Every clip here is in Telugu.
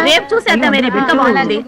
రేపు చూసేద్దామే, రేపు ఇంకా బాగుంది.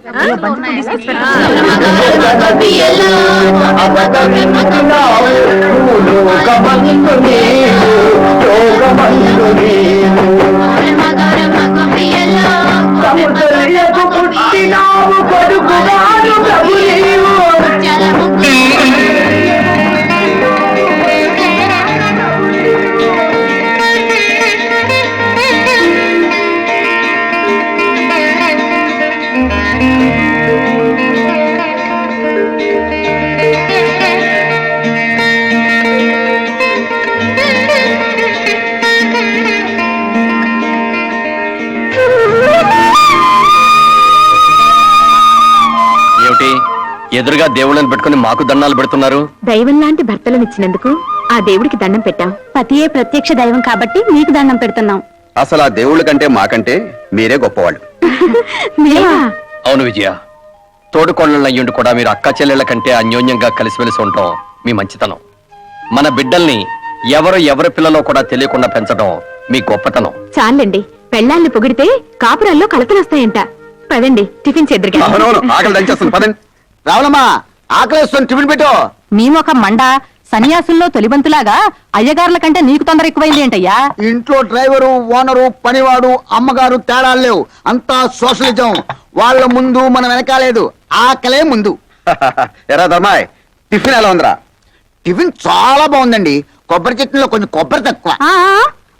ఎదురుగా దేవుళ్ళని పెట్టుకుని మాకు దండాలు పెడుతున్నారు. దైవం లాంటి భర్తలను ఇచ్చినందుకు ఆ దేవుడికి దండం పెట్టాం. పతియే ప్రత్యక్ష దైవం కాబట్టి మీకు దండం పెడుతున్నాం. అసలు ఆ దేవుళ్ళ కంటే మాకంటే మీరే గొప్పవాళ్ళు. అవును విజయ, తోడుకోళ్ళయ్యుండి కూడా మీరు అక్క చెల్లెళ్ల కంటే అన్యోన్యంగా కలిసిమెలిసి ఉంటాం మీ మంచితనం. మన బిడ్డల్ని ఎవరి పిల్లలో కూడా తెలియకుండా పెంచడం మీ గొప్పతనం. చాలండి, పెళ్ళాన్ని పొగిడితే కాపురాల్లో కలతలొస్తాయంట. పదండి టిఫిన్ చేద్దరు. ఆకలి దంచేస్తుంది, పదండి. రావులమ్మా, ఆకలిస్తుంది, టిఫిన్ పెట్టు. మేమొక మండ సన్యాసుల్లో తొలిబంతులాగా అయ్యగారుల కంటే నీకు తొందర ఎక్కువైంది ఏంటయ్యా? ఇంట్లో డ్రైవరు, ఓనరు, పనివాడు, అమ్మగారు తేడాలు లేవు. అంతా సోషలిజం. వాళ్ళ ముందు మనం వెనకాలేదు, ఆకలే ముందు. ఎరా ధర్మాయ్, టిఫిన్ ఎలా ఉందిరా? టిఫిన్ చాలా బాగుందండి. కొబ్బరి చట్నీలో కొంచెం కొబ్బరి తక్కువ.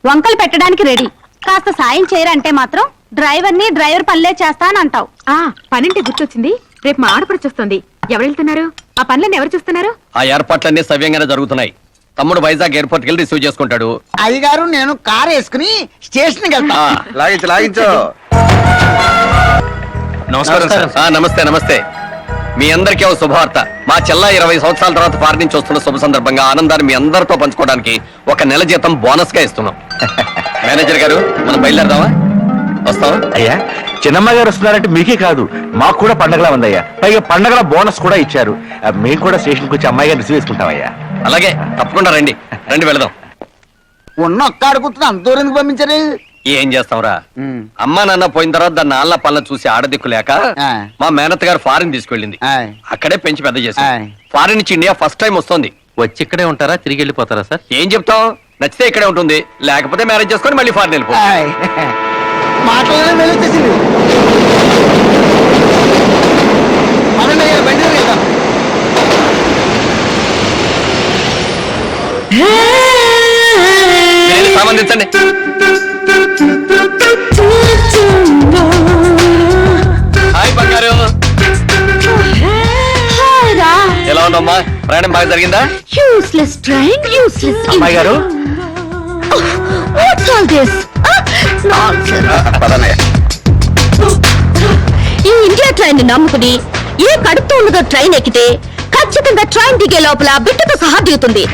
వంకలు పెట్టడానికి రెడీ. కాస్త సాయం చేయరంటే మాత్రం డ్రైవర్ పనులే చేస్తానంటావు. పనింటి గుర్తొచ్చింది, రేపు మా ఆడపడుచొస్తుంది. ఎవరు వెళ్తున్నారు? ఆ పనులన్నీ ఎవరు చూస్తున్నారు? ఆ ఏర్పాట్లన్నీ సవ్యంగానే జరుగుతున్నాయి. తమ్ముడు వైజాగ్ ఎయిర్పోర్ట్ కి వెళ్ళి రిసీవ్ చేసుకుంటాడు. అయ్యగారు నేను కారు వేసుకుని స్టేషన్కి వెళ్తా. లాగించు. నమస్కారం సార్. నమస్తే నమస్తే. మీ అందరికీ ఒక శుభవార్త. మా చెల్ల 20 సంవత్సరాల తర్వాత ఫారెన్ నుంచి వస్తున్న శుభ సందర్భంగా ఆనందాన్ని మీ అందరితో పంచుకోవడానికి ఒక నెల జీతం బోనస్ గా ఇస్తున్నాం. మేనేజర్ గారు, మనం బయలుదేరదామా? వస్తాం. అయ్యా, చిన్నమ్మ గారు వస్తున్నారంటే మీకే కాదు, మాకు కూడా పండగలా ఉందయ్యా. పైగా పండగల బోనస్ కూడా ఇచ్చారు. మేము కూడా స్టేషన్కి వచ్చి అమ్మాయి గారిని రిసీవ్ చేసుకుంటామయ్యా. అలాగే, తప్పకుండా రండి. వెళదాం. ఉన్న ఒక్క అడుగుతున్నా అంత దూరం పంపించరు. ఏం చేస్తాంరా, అమ్మా నాన్న పోయిన తర్వాత దాన్ని ఆళ్ళ పనులు చూసి ఆడదిక్కు లేక మా మేనత్ గారు ఫారిన్ తీసుకెళ్ళింది. అక్కడే పెంచి పెద్ద చేసి ఫారిన్ నుంచి ఇండియా ఫస్ట్ టైం వస్తుంది. వచ్చి ఇక్కడే ఉంటారా, తిరిగి వెళ్ళిపోతారా సార్? ఏం చెప్తాం, నచ్చితే ఇక్కడే ఉంటుంది, లేకపోతే మ్యారేజ్ చేసుకొని మళ్ళీ ఫారిన్ వెళ్ళిపో. మాటలోనే వెళ్ళొచ్చేసింది. సంబంధించండి. హాయ్ బంగారు, ఎలా ఉండమ్మా? ప్రయాణం బాగా జరిగిందా? అమ్మాయి గారు, ఈ ఇండియా ట్రైన్ నమ్ముకుని ఏ కడుపుతో ఉన్నదో ట్రైన్ ఎక్కితే ఖచ్చితంగా ట్రైన్ దిగే లోపల బిడ్డతో సహా దిగుతుంది.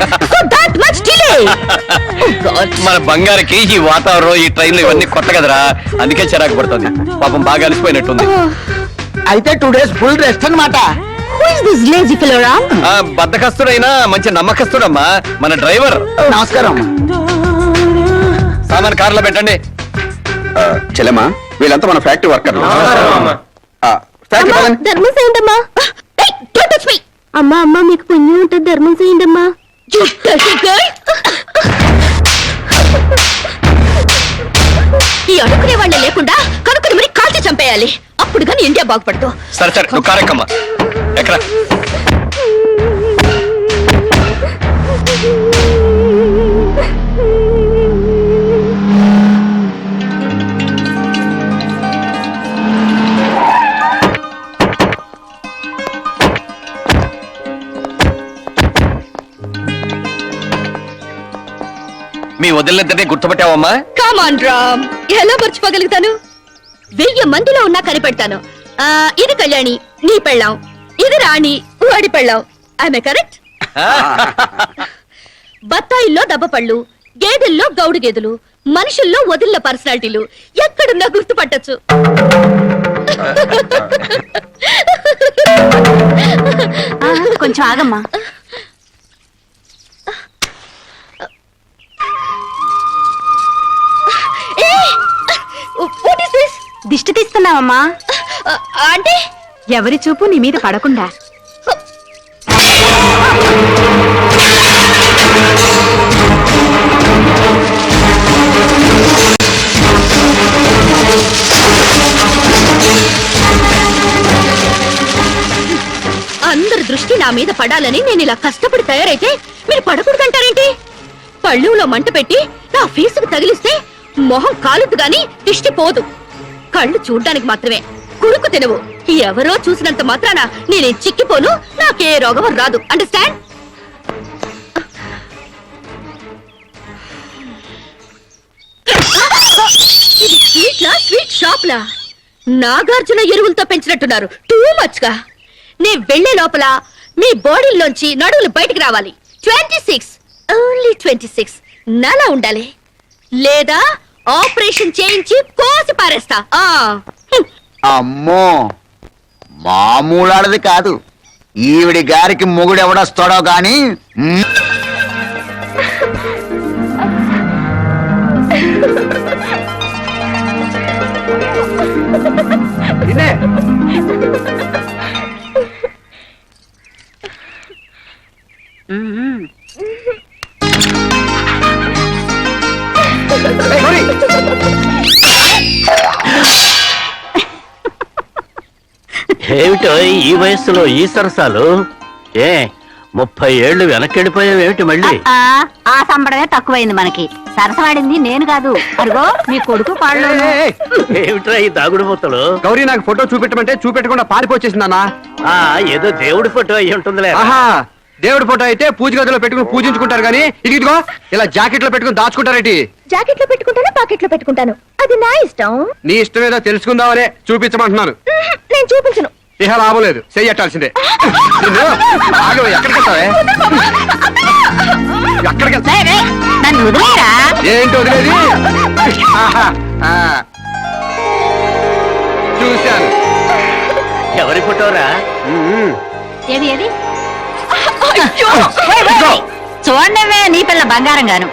మన బంగారుకి ఈ వాతావరణం, ఈ ట్రైన్లు ఇవన్నీ కొత్త కదరా, అందుకే చిరాకు పడుతుంది. పాపం బాగా అలసిపోయినట్టుంది. అయితే 2 days ఫుల్ రెస్ట్ అన్నమాట. బద్దకస్తుడైనా మంచి నమ్మకస్తుడమ్మా మన డ్రైవర్. నమస్కారం. సామాన్ కార్లో పెట్టండి. చెల్లెమ్మా, వీళ్ళంతా మన ఫ్యాక్టరీ వర్కర్లు. అమ్మా అమ్మా, మీకు పుణ్యం ఉంటుంది, ధర్మం చేయండి అమ్మా. ఈ అడుగునే వాళ్ళే లేకుండా కనుక్కుని మరి కాల్చి చంపేయాలి, అప్పుడు కానీ ఇండియా బాగుపడదు. సరే సరే, నువ్వు కారెక్కమ్మా. ఎక్కడ మీ వదిలిద్దరినీ గుర్తుపట్టావమ్మా? కమాన్ రామ్, ఎలా మర్చిపోగలుగుతాను? 1000 మందిలో ఉన్నా కనిపెడతాను. ఇది కళ్యాణి, నీ పెళ్ళాం. ఇది రాణి, వాడి పెళ్ళాం. I'm correct? బత్తాయిల్లో దబ్బపళ్ళు, గేదెల్లో గౌడు గేదెలు, మనుషుల్లో వదిలిన పర్సనాలిటీలు ఎక్కడున్నా గుర్తుపట్టచ్చు. కొంచెం ఆగమ్మా. దిష్టి తీస్తున్నావమ్మా. అంటే ఎవరి చూపు నీ మీద పడకుండా. అందరి దృష్టి నా మీద పడాలని నేను ఇలా కష్టపడి తయారైతే మీరు పడకూడదంటారేంటి? పళ్ళులో మంట పెట్టి నా ఫేసుకు తగిలిస్తే మొహం కాలుద్దు గాని దిష్టి పోదు. కళ్ళు చూడ్డానికి మాత్రమే, కురుకు తినవు. ఎవరో చూసినంత మాత్రాన నేనే చిక్కిపోను, నాకే రోగం రాదు. అండర్స్టాండ్? ఇది స్వీట్ షాప్ లా నాగార్జున ఎరువులతో పెంచినట్టున్నారు. టూ మచ్ గా. నే వెళ్లే లోపల మీ బాడీలోంచి నడువులు బయటికి రావాలి. 26 ఓన్లీ 26 నలా ఉండాలి, లేదా ఆపరేషన్ చేయించి కోసి పారేస్తా. అమ్మో మామూలాడది కాదు. ఈవిడి గారికి మొగుడెవడొస్తాడో గాని ఏమిటో ఈ వయస్సులో ఈ సరసాలు? 30 ఏళ్ళు వెనకెళ్ళిపోయావేమిటి మళ్ళీ? ఆ సంబడమే తక్కువైంది మనకి. సరసవాడింది నేను కాదు, అరుగో మీ కొడుకు పాళ్ళు. ఏమిట్రా ఈ దాగుడు మూతలు? గౌరీ నాకు ఫోటో చూపెట్టమంటే చూపెట్టకుండా పారిపోచేసిందన్నా. ఏదో దేవుడి ఫోటో అయి ఉంటుందిలే. దేవుడి ఫోటో అయితే పూజ గదిలో పెట్టుకుని పూజించుకుంటారు కానీ ఇదిగో ఇలా జాకెట్ లో పెట్టుకుని దాచుకుంటారేంటి? జాకెట్ లో పెట్టుకుంటాను, పాకెట్ లో పెట్టుకుంటాను, అది నా ఇష్టం. నీ ఇష్టం ఏదో తెలుసుకుందామనే చూపించమంటున్నాను. నేను చూపించను. ఇహ లాభం లేదు, చెయ్యట్టాల్సిందే. ఎక్కడికి వెళ్తావే? ఎక్కడికి వెళ్తా? నన్ను వదిలేరా? ఏంటి వదిలేది? చూశాను. ఎవరి ఫోటోరా? ఏది ఏది చూడండి, నీ పిల్ల బంగారం గాను.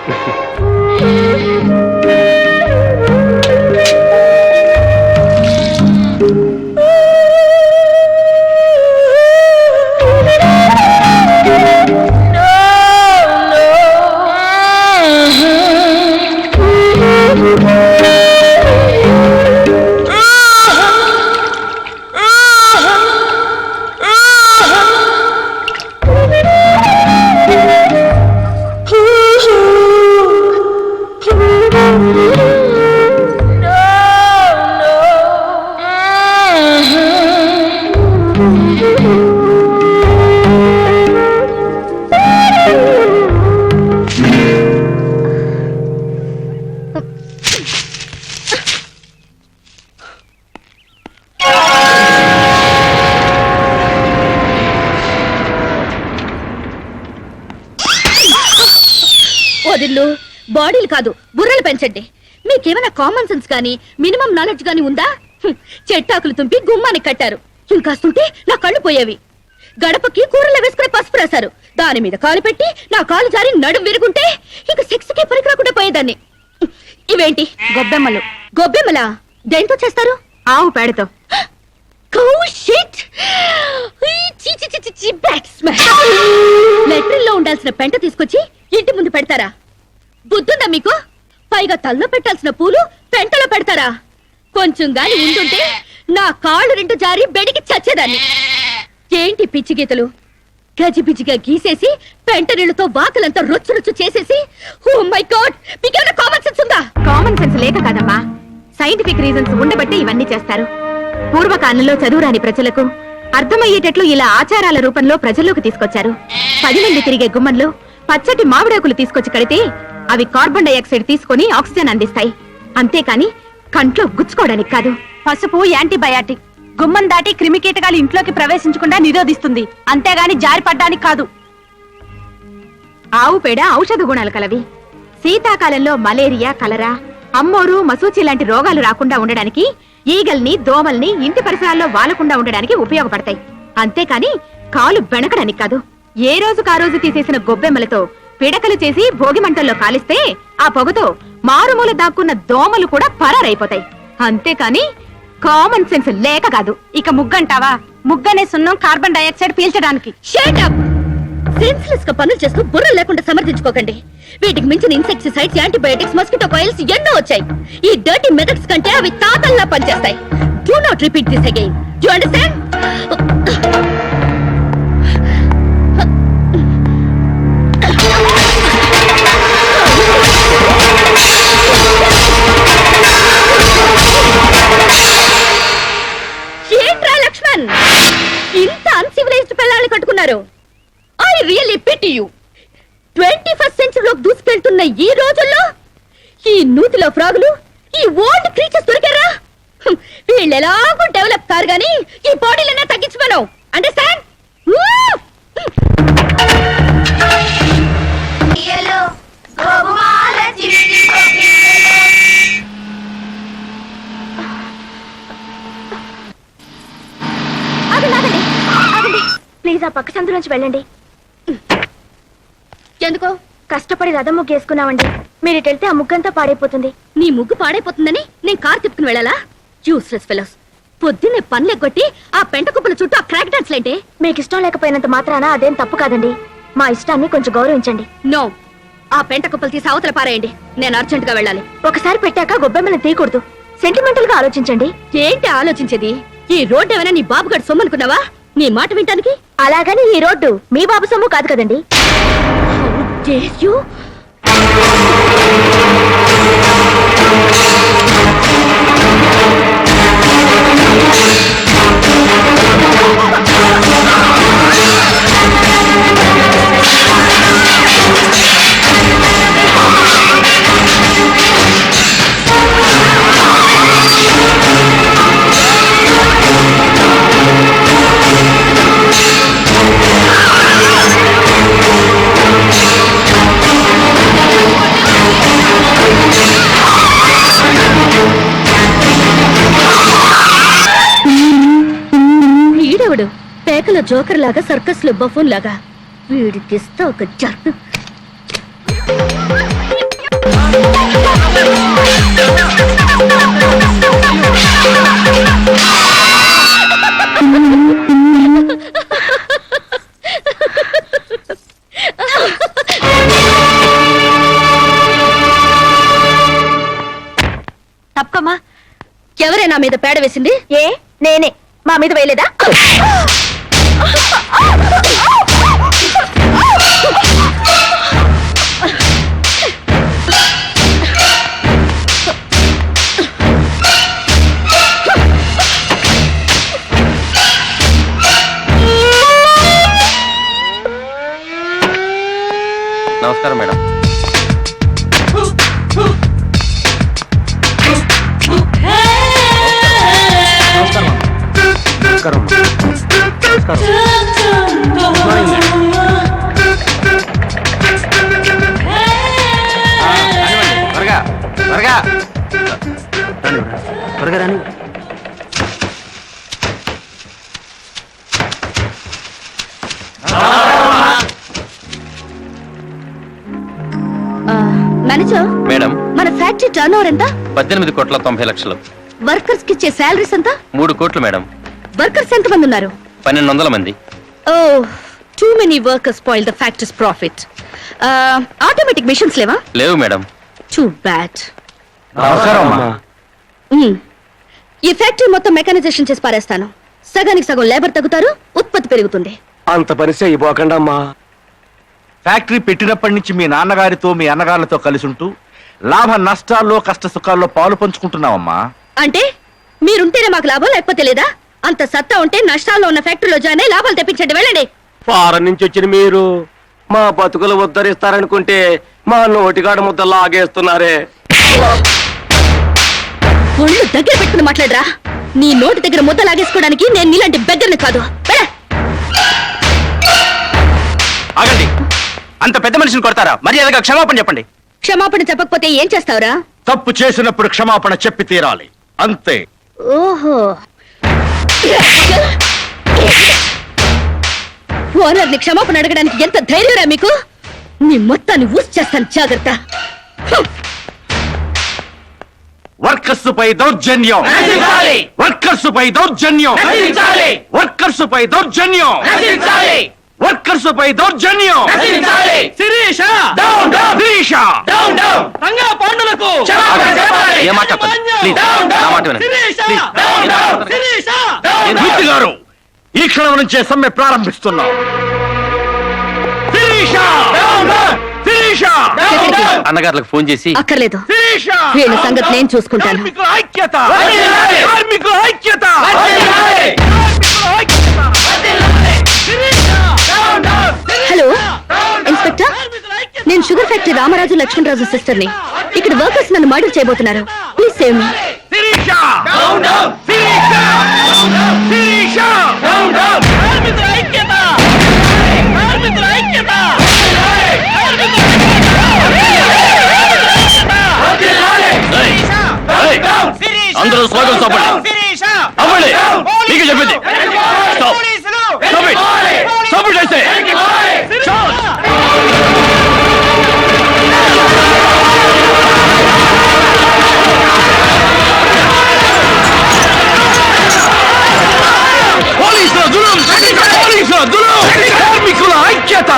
వదిల్లు, బాడీలు కాదు బుర్రలు పెంచండి. మీకేమైనా కామన్ సెన్స్ గానీ మినిమం నాలెడ్జ్ గానీ ఉందా? చెట్టాకులు తుంపి గుమ్మానికి కట్టారు, ఇంకాస్తుంటే నా కళ్ళు పోయేవి. గడపకి కూరలో వేసుకునే పసుపు రాశారు, దాని మీద కాలు పెట్టి నా కాలు జారి నడుం విరుగుంటే ఇంక సెక్స్ కి పనికి రాకుండా పోయేదాన్ని. ఇవేంటి? గొబ్బెమ్మలు. గొబ్బెమ్మలా? దేంతో చేస్తారు? ఆవు పేడతో. లెట్రిన్లో ఉండాల్సిన పెంట తీసుకొచ్చి ఇంటి ముందు పెడతారా? బుద్ధుందా మీకు? పైగా తల్లో పెట్టాల్సిన పూలు పెంటలో పెడతారా? కొంచెం గాని ఉండుంటే నా కాళ్ళు 2 జారి బెడికి చచ్చేదాన్ని. ఏంటి పిచ్చి గీతలు? గజిబిజిగా గీసేసి పెంట నీళ్లతో వాకలంతా రొచ్చు రొచ్చు చేసేసి, ఓ మై గాడ్, మీకేమైనా కామన్ సెన్స్ ఉందా? కామన్ సెన్స్ లేక కాదమ్మా, సైంటిఫిక్ రీజన్స్ ఉండబట్టి ఇవన్నీ చేస్తారు. పూర్వకాలంలో చదువురాని ప్రజలకు అర్థమయ్యేటట్లు ఇలా ఆచారాల రూపంలో ప్రజల్లోకి తీసుకొచ్చారు. 10 మంది తిరిగే గుమ్మంలో పచ్చటి మామిడాకులు తీసుకొచ్చి కడితే అవి కార్బన్ డైఆక్సైడ్ తీసుకొని ఆక్సిజన్ అందిస్తాయి, అంతేకాని కంట్లో గుచ్చుకోవడానికి కాదు. పసుపు యాంటీబయాటిక్, గుమ్మం దాటి క్రిమికీటకాలు ఇంట్లోకి ప్రవేశించకుండా నిరోధిస్తుంది, అంతేగాని జారిపడ్డానికి కాదు. ఆవు పేడ ఔషధ గుణాలు కలవి. శీతాకాలంలో మలేరియా, కలరా, అమ్మోరు, మసూచి లాంటి రోగాలు రాకుండా ఉండడానికి, ఈగల్ని, దోమల్ని ఇంటి పరిసరాల్లో వాలకుండా ఉండడానికి ఉపయోగపడతాయి, అంతేకాని కాలు బెణకడానికి కాదు. ఏ రోజుకు ఆ రోజు తీసేసిన గొబ్బెమ్మలతో పిడకలు చేసి భోగి మంటల్లో కాలిస్తే ఆ పొగతో మారుమూల దాక్కున్న దోమలు కూడా పరారైపోతాయి, అంతేకాని కామన్ సెన్స్ లేక కాదు. ఇక ముగ్గంటావా? ముగ్గనే సున్నం కార్బన్ డైఆక్సైడ్ పీల్చడానికి. సెన్స్లెస్ గా పనులు చేస్తూ బుర్ర లేకుండా సమర్థించుకోకండి. వీటికి మించిన ఇన్సెక్టిసైడ్స్, యాంటీబయాటిక్స్, మస్కిటో కాయిల్స్ ఎన్నో వచ్చాయి. ఈ డర్టీ మెథడ్స్ కంటే అవి తాతల్లా పనిచేస్తాయి. Do not repeat this again. Do you understand? ఏంట్రా లక్ష్మణ్, ఇంత అన్సివిలైజ్డ్ పిల్లల్ని కట్టుకున్నారు? I really pity you. 21st సెంచరీలోకి దూసుకెళ్తున్న ఈ రోజుల్లో ఈ నూతిలో ఫ్రాగులు, ఈ ఓల్డ్ క్రీచర్స్ దొరికారా? వీళ్ళు ఎలాగో డెవలప్ కారు గానీ ఈ బాడీలన్నా తగ్గించమను. అండర్స్టాండ్? ప్లీజ్ ఆ పక్క సందు నుంచి వెళ్ళండి. ఎందుకో? కష్టపడి రథం ముగ్గు వేసుకున్నామండి. మీరు ఇటు వెళ్తే ఆ ముగ్గంతా పాడైపోతుంది. నీ ముగ్గు పాడైపోతుందని నేను కారు తిప్పుకుని వెళ్ళాలా? Useless fellows. పొద్దున్నే పనులు ఎగ్గొట్టి ఆ పెంట కుప్పల చుట్టూ ఆ క్రాక్ డాన్స్ లేంటే? మీకు ఇష్టం లేకపోయినంత మాత్రాన అదేం తప్పు కాదండి. మా ఇష్టాన్ని కొంచెం గౌరవించండి. నో, ఆ పెంట కుప్పలు తీసి అవతల పారేయండి. నేను అర్జెంట్ గా వెళ్ళాలి. ఒకసారి పెట్టాక గొబ్బెమ్మని తీయకూడదు. సెంటిమెంటల్ గా ఆలోచించండి. ఏంటి ఆలోచించేది? ఈ రోడ్డు ఏమైనా నీ బాబుగాడు సొమ్మనుకున్నావా? నీ మాట వింటానికి? అలాగని ఈ రోడ్డు మీ బాబు సొమ్ము కాదు కదండి. ఈడెవడు పేకల జోకర్ లాగా, సర్కస్ లో బఫూన్ లాగా? వీడికిస్తా ఒక జర్ను. తప్పకమ్మా. ఎవరైనా మీద పేడ వేసింది? ఏ నేనే. మా మీద వేయలేదా? నమస్కారం మేడం. త్వరగా త్వరగా త్వరగా రాని. మేనేజర్, మేడం, మన ఫ్యాక్టరీ టర్న్ ఓవర్ ఎంత? 18,90,00,000. వర్కర్స్ కి ఇచ్చే శాలరీస్ ఎంత? 3 కోట్లు మేడం. వర్కర్స్ ఎంత మంది ఉన్నారు? 1,200 మంది. Oh, too many workers spoil the factories profit. Automatic machines లేవా? లేవు మేడం. Too bad. నమస్కారం అమ్మా. ఈ ఫ్యాక్టరీ మొత్తం మెకానైజేషన్ చేసి పారేస్తాను. సగానికి సగం లేబర్ తగ్గుతారు, ఉత్పత్తి పెరుగుతుంది. అంత పని చేయబోకండి అమ్మా. ఫ్యాక్టరీ పెట్టినప్పటి నుంచి మీ నాన్నగారితో మీ అన్నగారులతో కలిసి ఉంటూ లాభ నష్టాల్లో కష్ట సుఖాల్లో పాలు పంచుకుంటున్నావమ్మా. అంటే మీరుంటేనే మాకు లాభం, లేకపోతే లేదా? అంత సత్తా ఉంటే నష్టాల్లో ఉన్న ఫ్యాక్టరీలో జాయిన్ అయ్యి లాభాలు తెప్పించండి. వెళ్ళండి. ఫారెన్ నుంచి వచ్చిన మీరు మా బతుకులు ఉద్ధరిస్తారనుకుంటే మా నోటిగాడ ముద్ద లాగేస్తున్నారే. ఒళ్ళు దగ్గర పెట్టుకుని మాట్లాడరా. నీ నోటి దగ్గర ముద్ద లాగేసుకోవడానికి నేను నీలాంటి బెగ్గర్ని కాదు. ఆగండి. అంత పెద్ద మనిషిని కొడతారా? మర్యాదగా క్షమాపణ చెప్పండి. క్షమాపణ చెప్పకపోతే ఏం చేస్తావురా? తప్పు చేసినప్పుడు క్షమాపణ చెప్పి తీరాలి, అంతే. ఓహో, ఓనర్ని క్షమాపణ అడగడానికి ఎంత ధైర్యరా మీకు? నీ మొత్తాన్ని ఊసి చేస్తాను, జాగ్రత్త. వర్కర్స్ పై దౌర్జన్యం, వర్కర్స్ పై దౌర్జన్యం వర్కర్స్ పై దౌర్జన్యం వర్కర్స్ పై దౌర్జన్యం శిరీష శిరీష రంగా పాండులకు ఏ మాట్లాడతాను ప్లీజ్ నా మాట వినండి మూర్తి గారు ఈ క్షణం నుంచే సమ్మె ప్రారంభిస్తున్నాం శిరీష శిరీష అన్నగారులకు ఫోన్ చేసి అక్కర్లేదు శిరీష వీళ్ళ సంగతి నేను చూసుకుంటాను కార్మికుల ఐక్యత కార్మికుల ఐక్యత హలో ఇన్స్పెక్టర్ నేను షుగర్ ఫ్యాక్టరీ రామరాజు లక్ష్మణరాజు సిస్టర్ని ఇక్కడ వర్కర్స్ నన్ను మర్డర్ చేయబోతున్నారు please save me Sirisha Sirisha Sirisha కార్మికుల ఐక్యత కార్మికుల ఐక్యత అందరూ స్లోగన్ చెప్పండి అవ్వండి నీకు చెప్పింది Stop. Stop it. Stop it, I say. పోలీసుల జులుం పోలీసుల జులుం కార్మికుల ఐక్యత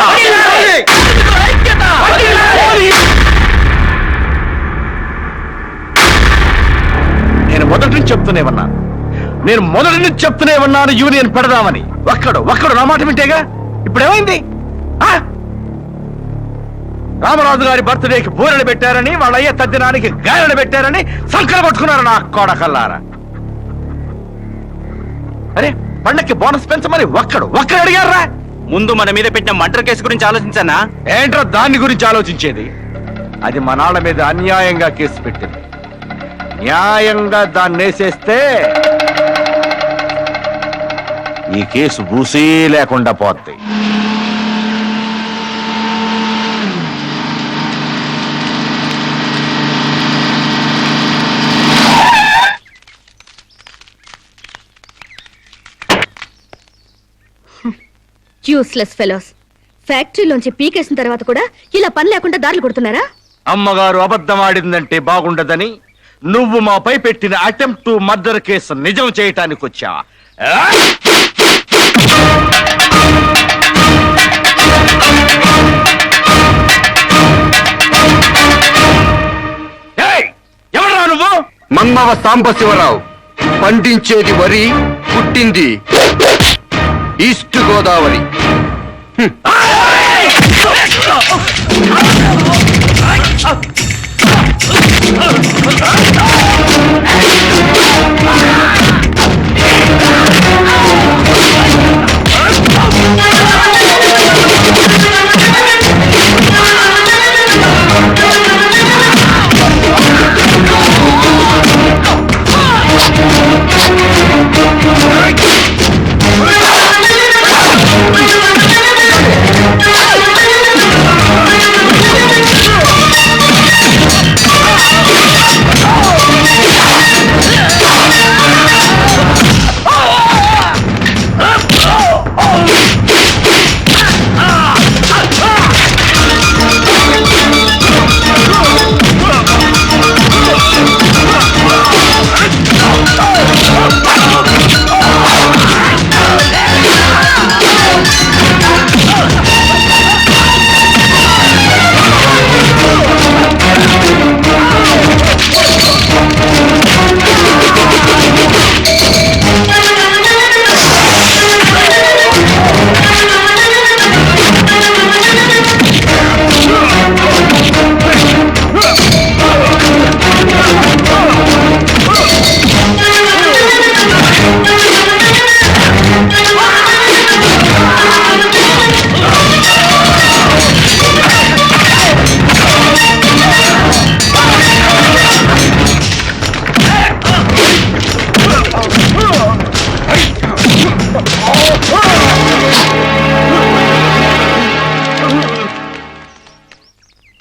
నేను మొదటి నుంచి చెప్తూనే ఉన్నాను యూనియన్ పెడదామని ఒక్కడు నా మాట వింటేగా ఇప్పుడు ఏమైంది రామరాజు గారి బర్త్డేకి బూరెలు పెట్టారని వాళ్ళ అయ్యే తద్దినానికి గారెలు పెట్టారని సంకల పట్టుకున్నారు నా కోడకల్లారా అరే పండక్కి బోనస్ పెంచమని ఒక్కడు అడిగారా ముందు మన మీద పెట్టిన మర్డర్ కేసు గురించి ఆలోచించానా? ఏంట్రా దాని గురించి ఆలోచించేది? అది మా నాన్న మీద అన్యాయంగా కేసు పెట్టింది. న్యాయంగా దాన్ని వేసేస్తే ఈ కేసు బూసీ లేకుండా పోద్ది. Useless fellows. ఫ్యాక్టరీలోంచి పీకేసిన తర్వాత కూడా ఇలా పని లేకుండా దారులు కొడుతున్నారా? అమ్మగారు అబద్ధం ఆడిందంటే బాగుండదని నువ్వు మాపై పెట్టిన అటెంప్ట్ టు మర్డర్ కేసు నిజం చేయటానికి వచ్చా. ఎవరా నువ్వు? మన్నవ సాంబశివరావు. పండించేది వరి, పుట్టింది ఈస్ట్ గోదావరి.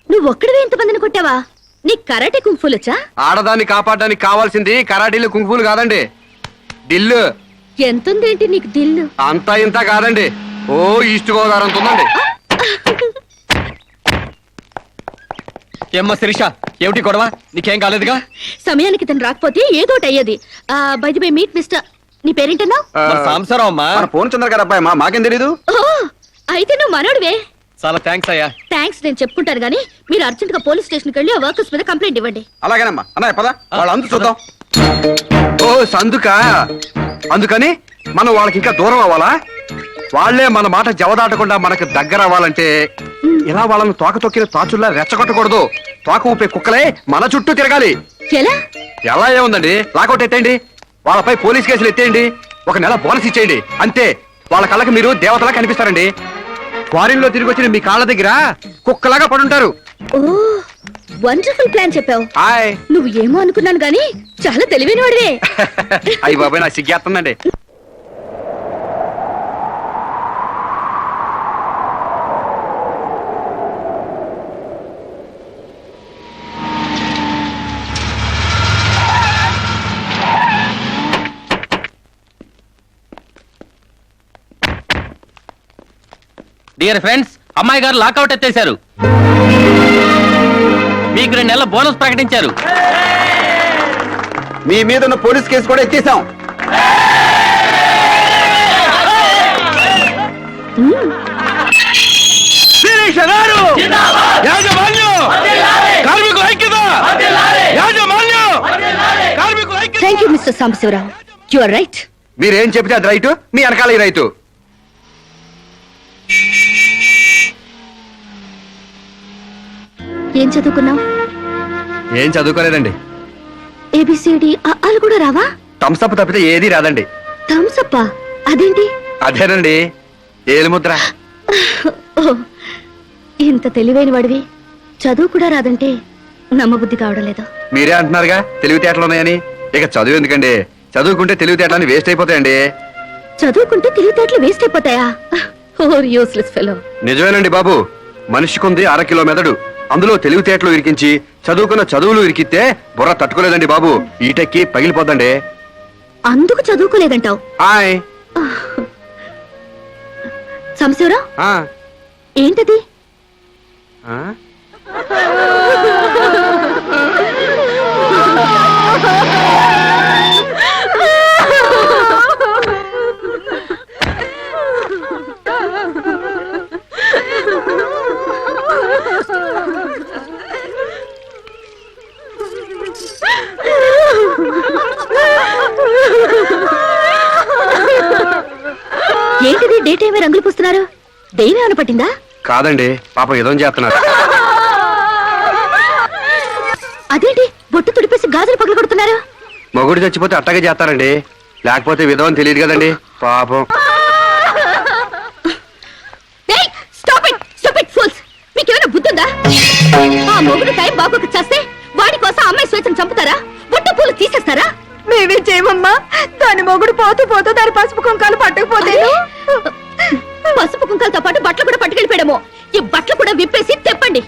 నువ్వు ఒక్కడివే ఇంతమందిని కొట్టావా? నీ కరాటే కుంఫులొచ్చా? ఆడదాన్ని కాపాడడానికి కావాల్సింది కరాటీలు కుంఫులు కాదండి, దిల్లు. ఎంతుందేంటి నీకు దిల్లు? అంతా ఇంత కాదండి, ఓ ఈస్ట్ గోదావరి అంత ఉందండి. ఏమ్మా శిరీష, ఏమిటి గొడవ? నీకేం కాలేదుగా? సమయానికి తను రాకపోతే ఏదో ఒకటి అయ్యేది. By the way, meet mister, నీ పేరేంటన్నా? మన సాంబశివరావు అమ్మా. మన ఫోన్ చంద్ర గారు అబ్బాయి మాకేం తెలీదు. ఓ, అయితే నువ్వు మనోడివే. చాలా థ్యాంక్స్ అయ్యా. థ్యాంక్స్ నేను చెప్పుకుంటాను గానీ మీరు అర్జెంట్ గా పోలీస్ స్టేషన్కి వెళ్ళి ఆ వర్కర్స్ మీద కంప్లైంట్ ఇవ్వండి. అలాగేనమ్మా. అన్నయ్య పద, వాళ్ళ అందు చూద్దాం. ఓ సందుకా, అందుకని మనం వాళ్ళకి ఇంకా దూరం అవ్వాలా? వాళ్ళే మన మాట జవదాటకుండా మనకి దగ్గర అవ్వాలంటే ఇలా వాళ్ళని తోక తొక్కిన తాచుల్లా రెచ్చగొట్టకూడదు. తోక ఊపే కుక్కలే మన చుట్టూ తిరగాలి. ఎలా? ఎలా ఏముందండి, లాకౌట్ ఎత్తేయండి, వాళ్ళపై పోలీస్ కేసులు ఎత్తేయండి, 1 నెల బోనస్ ఇచ్చేయండి, అంతే. వాళ్ళ కళ్ళకి మీరు దేవతలా కనిపిస్తారండి. ఫారిన్ లో తిరిగి వచ్చిన మీ కాళ్ళ దగ్గర కుక్కలాగా పడుంటారు. ఓ, వండర్ఫుల్ ప్లాన్ చెప్పావు. హాయ్. నువ్వు ఏమో అనుకున్నాను గానీ చాలా తెలివైన వాడివే. అయ్యి బాబాయ్, నాకు సిగ్గేస్తుందండి. డియర్ ఫ్రెండ్స్, అమ్మాయి గారు లాకౌట్ ఎత్తేశారు. మీకు 2 నెలల బోనస్ ప్రకటించారు. మీ మీద ఉన్న పోలీస్ కేసు కూడా ఎత్తేసాం. Thank you mister Sambasivarao, you are right. మీరేం చెప్తే అది రైటు, మీ వెనకాల ఈ రైతు. ఏం చదువుకున్నావు? ఏం చదువుకోలేదండి. ఏబిసిడి అలు కూడా రావా? థమ్స్అప్ తప్పితే ఏది రాదండి. థమ్సప్? అదేంటి? అదేనండి, ఏలుముద్ర. ఓ, ఇంత తెలివైన వాడివి చదువు కూడా రాదంటే నమ్మబుద్ధి కావడం లేదు. మీరే అంటున్నారుగా తెలివితేటలు ఉన్నాయని. ఇక చదువు ఎందుకండి, చదువుకుంటే తెలివితేటలని వేస్ట్ అయిపోతాయండి. చదువుకుంటే తెలివితేటలు వేస్ట్ అయిపోతాయా? Useless fellow. నిజమేనండి బాబు, మనిషికుంది 1/2 కిలో మెదడు, అందులో తెలివితేటలు ఇరికించి చదువుకున్న చదువులు ఇరికితే బుర్ర తట్టుకోలేదండి బాబు, ఈటెక్కి పగిలిపోద్దండి. అందుకు చదువుకోలేదంటావు? హాయ్. సాంబశివరావు, ఆ, ఏంటది? ఆ? ఏంటిది డే టైమే రంగులు పూస్తున్నారు? దెయ్యం ఏమైనా పట్టిందా? కాదండి, పాప ఏదో చేస్తున్నారు. అదేంటి బొట్టు తుడిపేసి గాజులు పగలు కొడుతున్నారు? మొగుడు చచ్చిపోతే అట్టగే చేస్తారండి, లేకపోతే విధవని తెలియదు కదండి పాపం. మీకేమైనా బుద్ధుందా? ఆ మొగుడు టైం బాబుకు చేస్తే వాడి కోసం అమ్మాయి స్వేచ్ఛను చంపుతారా? బొట్టు పూలు తీసేస్తారా? మేమే చేయమమ్మా, దాని మొగుడు పోతూ పోతూ దాని పసుపు కుంకాలు పట్టకపోతే పసుపు కుంకాలతో పాటు బట్టలు కూడా పట్టుకెళ్ళిపోయాము. ఈ బట్టలు కూడా విప్పేసి తెప్పండి.